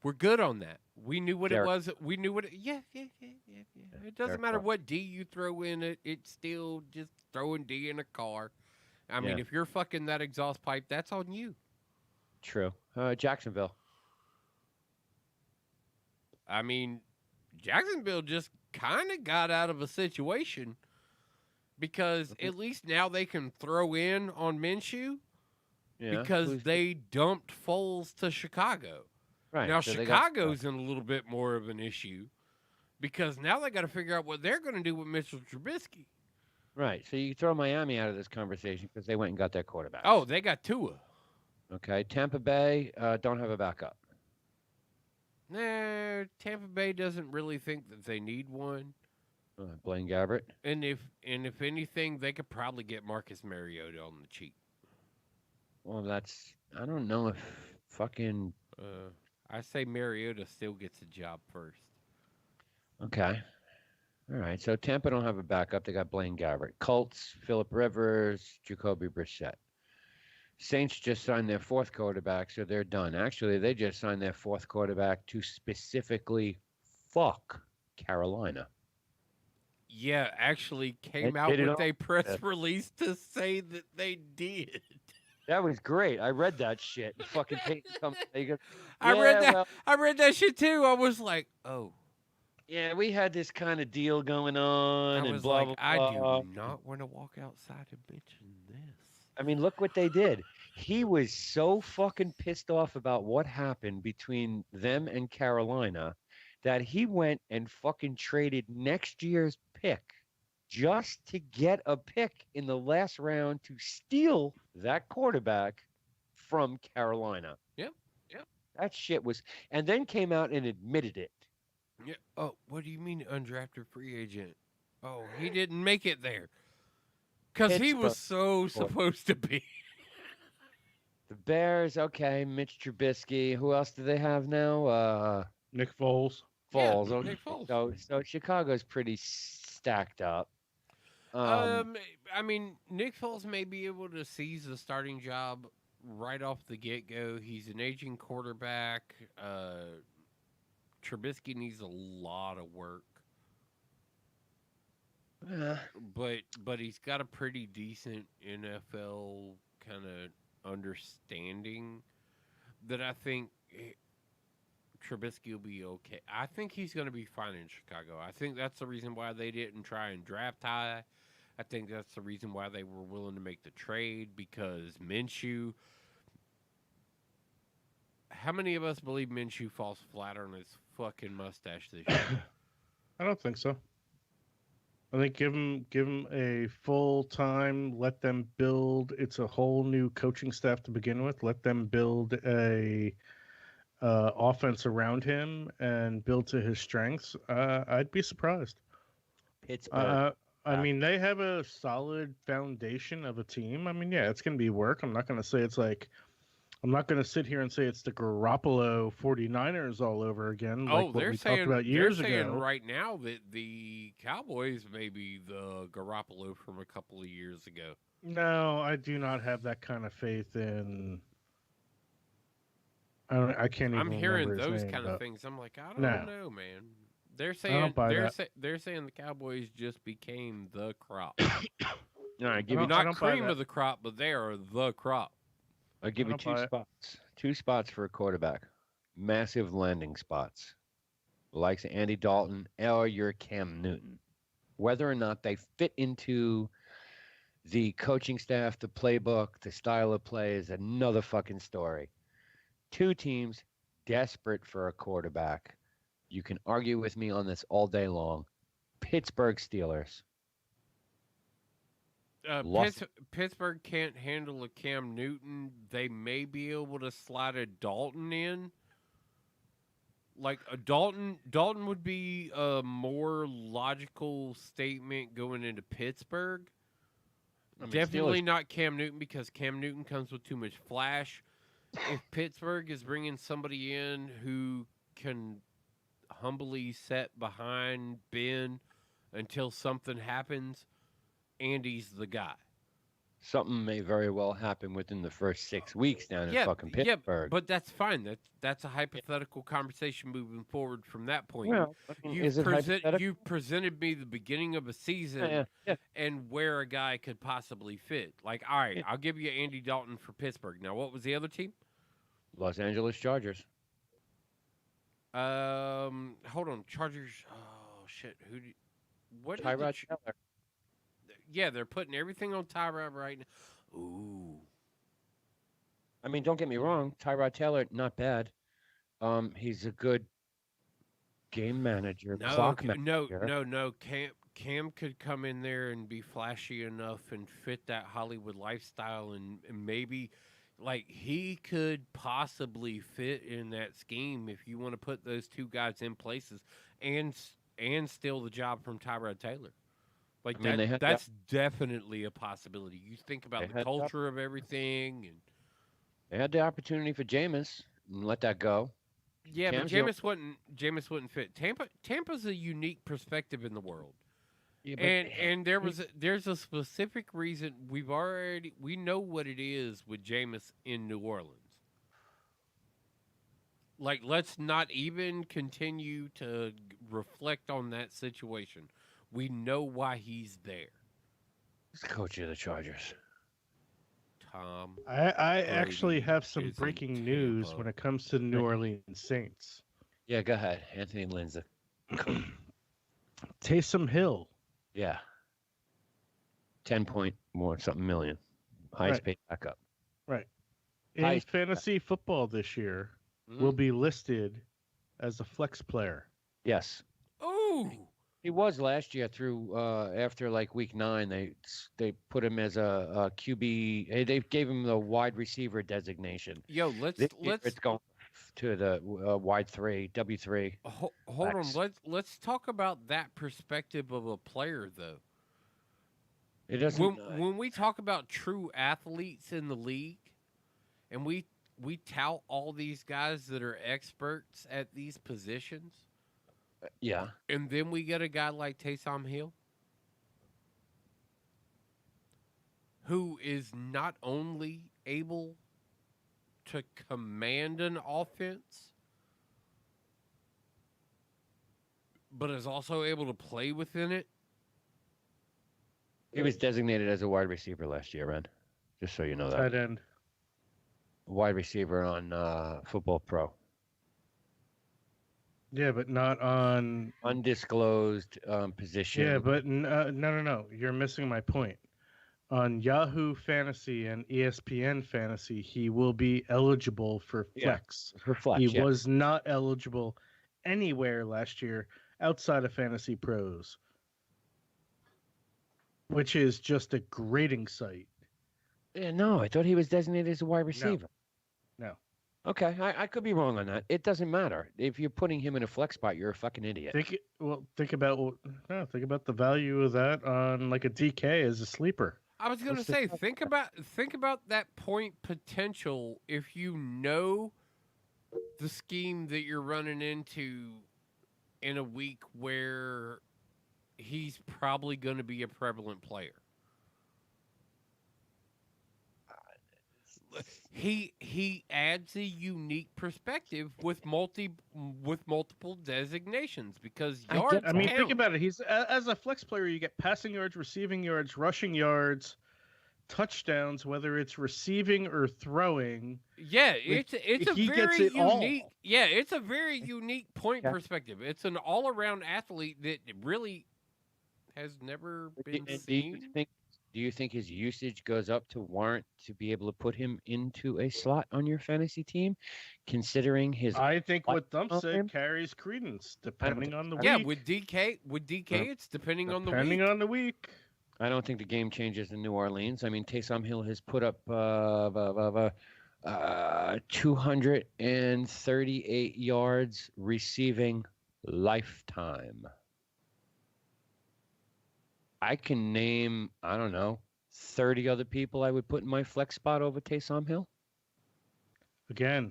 We're good on that. We knew what Derek- it was. We knew what it. Yeah. It doesn't Derek matter Carr. what D you throw in it. It's still just throwing D in a car. I mean, Yeah. if you're fucking that exhaust pipe, that's on you. True. Jacksonville. I mean, Jacksonville just kind of got out of a situation because at least now they can throw in on Minshew Yeah. because who's- they dumped Foles to Chicago. right. Now, so they got- Chicago's in a little bit more of an issue because now they got to figure out what they're going to do with Mitchell Trubisky. right. So you throw Miami out of this conversation because they went and got their quarterback. Oh, they got Tua. Okay. Tampa Bay don't have a backup. Nah, Tampa Bay doesn't really think that they need one. Blaine Gabbert. And if anything, they could probably get Marcus Mariota on the cheap. Well, I don't know if fucking. I say Mariota still gets a job first. Okay. All right. So Tampa don't have a backup. They got Blaine Gabbert. Colts, Phillip Rivers, Jacoby Brissett. Saints just signed their 4th quarterback, so they're done. Actually, they just signed their 4th quarterback to specifically fuck Carolina. Yeah, actually came They out did it with a all. press release to say that they did. That was great. I read that shit. Fucking Peyton comes. He goes, I read that. Well, I read that shit too. I was like, oh. yeah, we had this kind of deal going on, I and was blah like, blah blah. I do not want to walk outside and mention this. I mean, look what they did. He was so fucking pissed off about what happened between them and Carolina that he went and fucking traded next year's pick just to get a pick in the last round to steal that quarterback from Carolina. Yep. That shit was, and then came out and admitted it. Yeah. Oh, what do you mean undrafted free agent? Oh, he didn't make it there. Because he was so supposed to be. The Bears, okay. Mitch Trubisky. Who else do they have now? Nick Foles. Foles. Yeah, Okay. Nick Foles. So Chicago's pretty stacked up. I mean, Nick Foles may be able to seize the starting job right off the get-go. He's an aging quarterback. Trubisky needs a lot of work. But he's got a pretty decent NFL kind of understanding that I think Trubisky will be okay. I think he's going to be fine in Chicago. I think that's the reason why they didn't try and draft high. I think that's the reason why they were willing to make the trade, because Minshew. How many of us believe Minshew falls flat on his fucking mustache this year? I don't think so. I think give him a full time. Let them build. It's a whole new coaching staff to begin with. Let them build a offense around him and build to his strengths. I'd be surprised. Pittsburgh. I mean, they have a solid foundation of a team. I mean, yeah, it's going to be work. I'm not going to say it's like, I'm not going to sit here and say it's the Garoppolo 49ers all over again, like what we talked about years they're saying ago. right now that the Cowboys may be the Garoppolo from a couple of years ago. No, I do not have that kind of faith in. I can't even I'm hearing remember his those name, kind of but things. I'm like, I don't No. know, man. They're I saying don't buy that. they're saying the Cowboys just became the crop. All right, give I you don't- Not buy cream that. of the crop, but they are the crop. I'll give I you don't two buy it. spots. Two spots for a quarterback. Massive landing spots. Likes Andy Dalton or your Cam Newton. Whether or not they fit into the coaching staff, the playbook, the style of play is another fucking story. Two teams desperate for a quarterback. You can argue with me on this all day long. Pittsburgh Steelers. Lost- Pittsburgh can't handle a Cam Newton. They may be able to slide a Dalton in. Like a Dalton would be a more logical statement going into Pittsburgh. I mean, Definitely Steelers- not Cam Newton because Cam Newton comes with too much flash. If Pittsburgh is bringing somebody in who can humbly sit behind Ben until something happens, Andy's the guy. Something may very well happen within the first 6 weeks down in fucking Pittsburgh. But that's fine. That's a hypothetical conversation moving forward from that point. Well, I mean, is it hypothetical? You've presented me the beginning of a season Yeah. and where a guy could possibly fit. Like, all right, I'll give you Andy Dalton for Pittsburgh. Now, what was the other team? Los Angeles Chargers. Hold on, Chargers. Oh shit, what? did the Tyrod Ch- Taylor. Yeah, they're putting everything on Tyrod right now. Ooh. I mean, don't get me wrong. Tyrod Taylor, not bad. He's a good game manager, clock manager. No. Cam could come in there and be flashy enough and fit that Hollywood lifestyle, and maybe, like, he could possibly fit in that scheme if you want to put those two guys in places and steal the job from Tyrod Taylor. Like, I mean, that's definitely a possibility. You think about They the had culture of everything, and They had the opportunity for Jameis and let that go. yeah, Cam's but Jameis wouldn't fit. Tampa's a unique perspective in the world. Yeah, And there's a specific reason we know what it is with Jameis in New Orleans. Like, let's not even continue to reflect on that situation. We know why he's there. he's the coach of the Chargers. Tom. I actually have some is in breaking news Tampa. when it comes to the New Orleans Saints. Yeah, go ahead, Anthony Lindsay. Taysom Hill. Yeah, 10 point more something million, highest paid backup. Right. In Highest- fantasy football this year, Mm. will be listed as a flex player. Yes, Ooh. he was last year through after like week 9. They put him as a QB. They gave him the wide receiver designation. Yo, This year it's going to the wide 3 W3. hold Facts. on. Let's talk about that perspective of a player though. It doesn't. When we talk about true athletes in the league, and we tout all these guys that are experts at these positions, Yeah, and then we get a guy like Taysom Hill, who is not only able to command an offense, but is also able to play within it. he was designated as a wide receiver last year, Ren. Just so you know that. Tight end. Wide receiver on Football Pro. Yeah, but not on. Undisclosed position. Yeah, but no. You're missing my point. On Yahoo Fantasy and ESPN Fantasy, he will be eligible for Yeah. flex. For flex, He yeah. was not eligible anywhere last year outside of Fantasy Pros, which is just a grading site. Yeah, no, I thought he was designated as a wide receiver. No. Okay, I could be wrong on that. It doesn't matter. If you're putting him in a flex spot, you're a fucking idiot. Think about the value of that on like a DK as a sleeper. I was gonna What's the say, flex think about that point potential if you know the scheme that you're running into in a week where he's probably going to be a prevalent player. He adds a unique perspective with multiple designations because I get yards I mean, count. think about it. He's as a flex player, you get passing yards, receiving yards, rushing yards, touchdowns, whether it's receiving or throwing. Yeah, Like, it's a he gets very it unique. all. Yeah, it's a very unique point Yeah. perspective. It's an all around athlete that really has never been And seen. do you think his usage goes up to warrant to be able to put him into a slot on your fantasy team, considering his I think what Dump on said him? carries credence I don't depending think on the Yeah, week. with DK, it's depending on the Depending week. on the week. I don't think the game changes in New Orleans. I mean, Taysom Hill has put up 238 yards receiving lifetime. I can name, I don't know, 30 other people I would put in my flex spot over Taysom Hill. Again,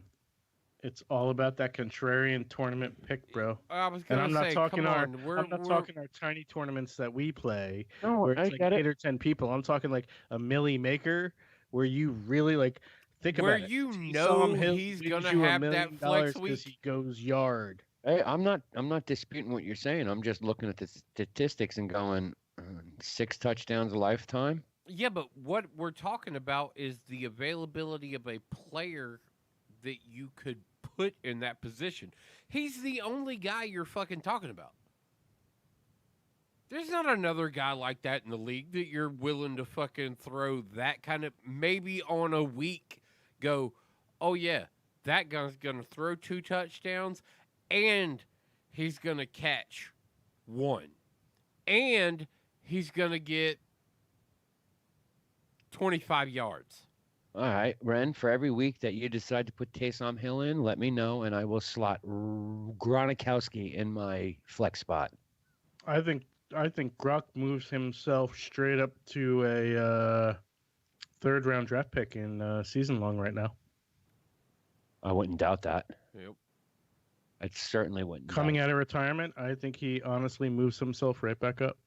it's all about that contrarian tournament pick, bro. I was And gonna I'm not say, talking come our on, I'm not talking our tiny tournaments that we play No, where I it's like get 8 it. or 10 people. I'm talking like a millie maker where you really like think where about it. you Taysom know Hill he's wins gonna you have $1 that million flex because week. he goes yard. Hey, I'm not disputing what you're saying. I'm just looking at the statistics and going 6 touchdowns a lifetime. Yeah, but what we're talking about is the availability of a player that you could put in that position. He's the only guy you're fucking talking about. There's not another guy like that in the league that you're willing to fucking throw that kind of maybe on a week go, oh yeah, that guy's gonna throw 2 touchdowns and he's gonna catch 1. And he's gonna get 25 yards. All right, Ren, for every week that you decide to put Taysom Hill in, let me know, and I will slot Gronkowski in my flex spot. I think Gronk moves himself straight up to a 3rd round draft pick in season long right now. I wouldn't doubt that. Yep. I certainly wouldn't. Coming doubt out of retirement, I think he honestly moves himself right back up.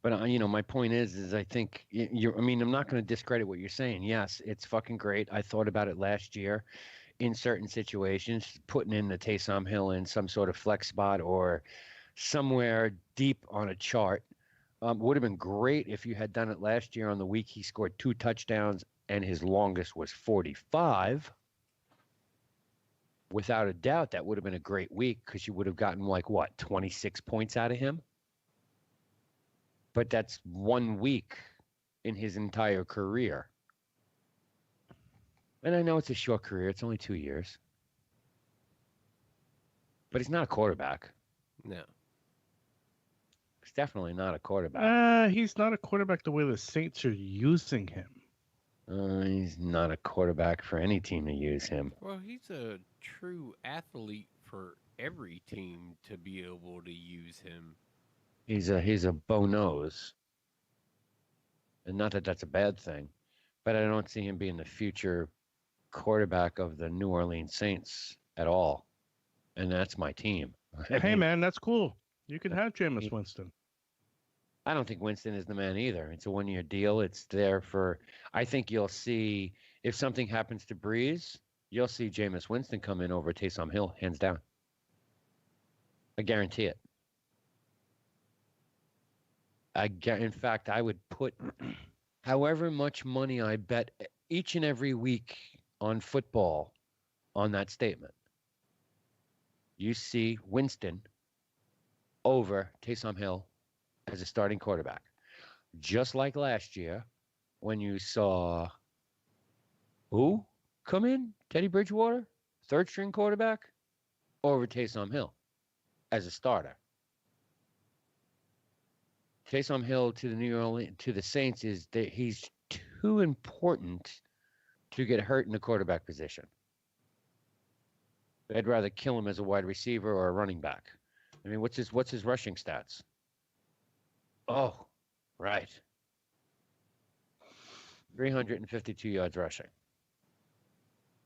But my point is I think you're. I mean, I'm not going to discredit what you're saying. Yes, it's fucking great. I thought about it last year, in certain situations, putting in the Taysom Hill in some sort of flex spot or somewhere deep on a chart. Would have been great if you had done it last year on the week he scored 2 touchdowns and his longest was 45. Without a doubt, that would have been a great week because you would have gotten 26 points out of him. But that's 1 week in his entire career. And I know it's a short career. It's only 2 years. But he's not a quarterback. No. He's definitely not a quarterback. He's not a quarterback the way the Saints are using him. He's not a quarterback for any team to use him. Well, he's a true athlete for every team to be able to use him. He's a bow nose. And not that that's a bad thing, but I don't see him being the future quarterback of the New Orleans Saints at all. And that's my team. Hey, man, that's cool. You can have Jameis Winston. I don't think Winston is the man either. It's a 1-year deal. It's there for, I think you'll see, if something happens to Breeze, you'll see Jameis Winston come in over Taysom Hill, hands down. I guarantee it. In fact, I would put however much money I bet each and every week on football on that statement. You see Winston over Taysom Hill as a starting quarterback. Just like last year when you saw who come in? Teddy Bridgewater, 3rd string quarterback, over Taysom Hill as a starter. Taysom Hill to the Saints is that he's too important to get hurt in the quarterback position. I'd rather kill him as a wide receiver or a running back. I mean, what's his rushing stats? Oh, right. 352 yards rushing.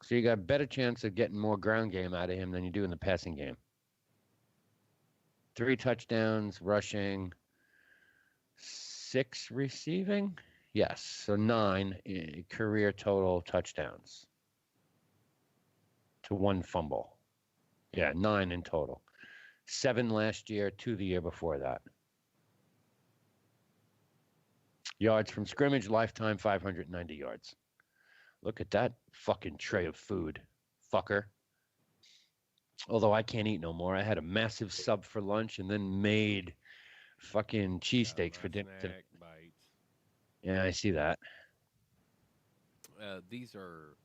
So you got a better chance of getting more ground game out of him than you do in the passing game. 3 touchdowns rushing, 6 receiving. Yes, so 9 career total touchdowns to 1 fumble. Yeah, 9 in total. 7 last year, 2 the year before that. Yards from scrimmage, lifetime 590 yards. Look at that fucking tray of food, fucker. Although I can't eat no more. I had a massive sub for lunch and then made fucking cheesesteaks for dinner. Snack bites. Yeah, I see that. These are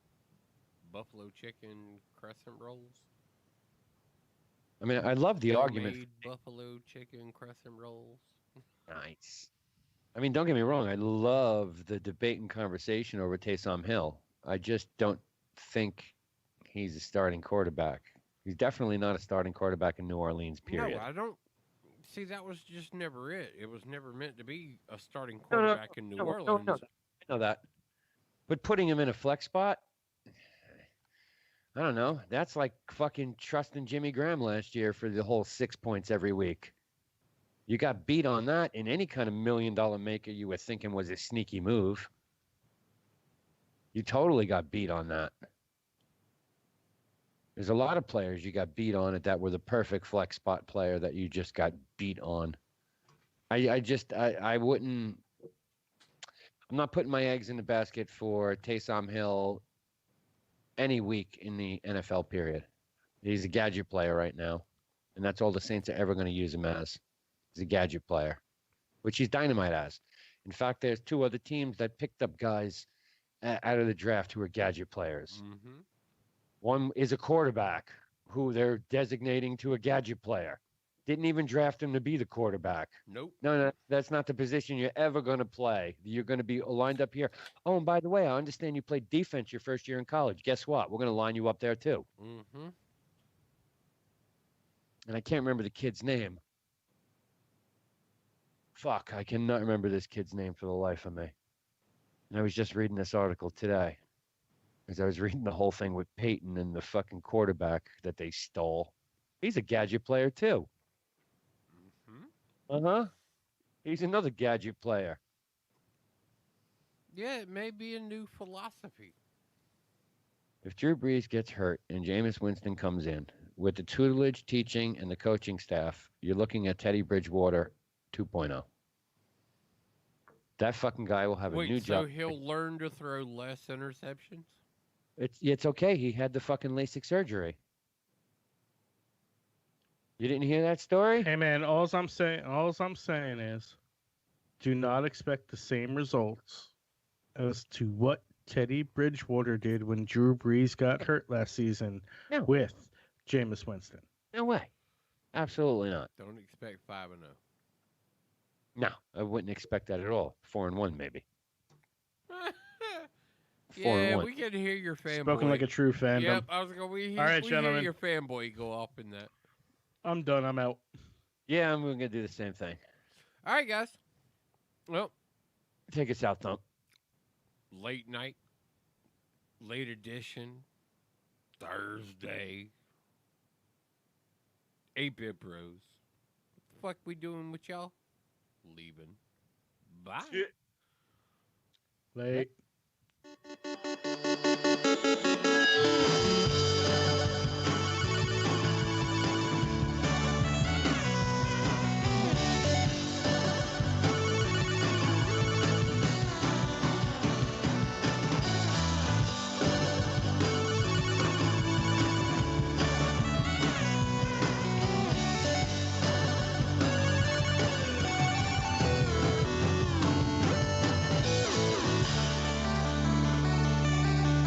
buffalo chicken crescent rolls. I mean, I love the argument. Homemade buffalo chicken crescent rolls. Nice. I mean, don't get me wrong. I love the debate and conversation over Taysom Hill. I just don't think he's a starting quarterback. He's definitely not a starting quarterback in New Orleans, period. No, I don't. See, that was just never it. It was never meant to be a starting quarterback in New Orleans. No. I know that. But putting him in a flex spot, I don't know. That's like fucking trusting Jimmy Graham last year for the whole 6 points every week. You got beat on that in any kind of $1 million maker you were thinking was a sneaky move. You totally got beat on that. There's a lot of players you got beat on that were the perfect flex spot player that you just got beat on. I wouldn't. I'm not putting my eggs in the basket for Taysom Hill any week in the NFL period. He's a gadget player right now, and that's all the Saints are ever going to use him as. He's a gadget player, which he's dynamite as. In fact, there's 2 other teams that picked up guys out of the draft who are gadget players. Mm-hmm. One is a quarterback who they're designating to a gadget player. Didn't even draft him to be the quarterback. Nope. No, that's not the position you're ever going to play. You're going to be lined up here. Oh, and by the way, I understand you played defense your first year in college. Guess what? We're going to line you up there too. Mm-hmm. And I can't remember the kid's name. Fuck, I cannot remember this kid's name for the life of me. And I was just reading this article today. As I was reading the whole thing with Peyton and the fucking quarterback that they stole. He's a gadget player too. Mm-hmm. Uh-huh. He's another gadget player. Yeah, it may be a new philosophy. If Drew Brees gets hurt and Jameis Winston comes in, with the tutelage, teaching, and the coaching staff, you're looking at Teddy Bridgewater 2.0. That fucking guy will have a new job. So he'll learn to throw less interceptions? It's okay. He had the fucking LASIK surgery. You didn't hear that story? Hey man, all I'm saying is, do not expect the same results as to what Teddy Bridgewater did when Drew Brees got hurt last season with Jameis Winston. No way. Absolutely not. Don't expect 5-0. No, I wouldn't expect that at all. 4-1 maybe. 4-1. Yeah, we can hear your fanboy. Spoken like a true fandom. Yep, I was going to All right, hear gentlemen. your fanboy go off in that. I'm done. I'm out. Yeah, I'm going to do the same thing. All right, guys. Well, Take us out, Thump. late night, late edition, Thursday. 8-Bit Bros. What the fuck we doing with y'all? Leaving. Bye. Late.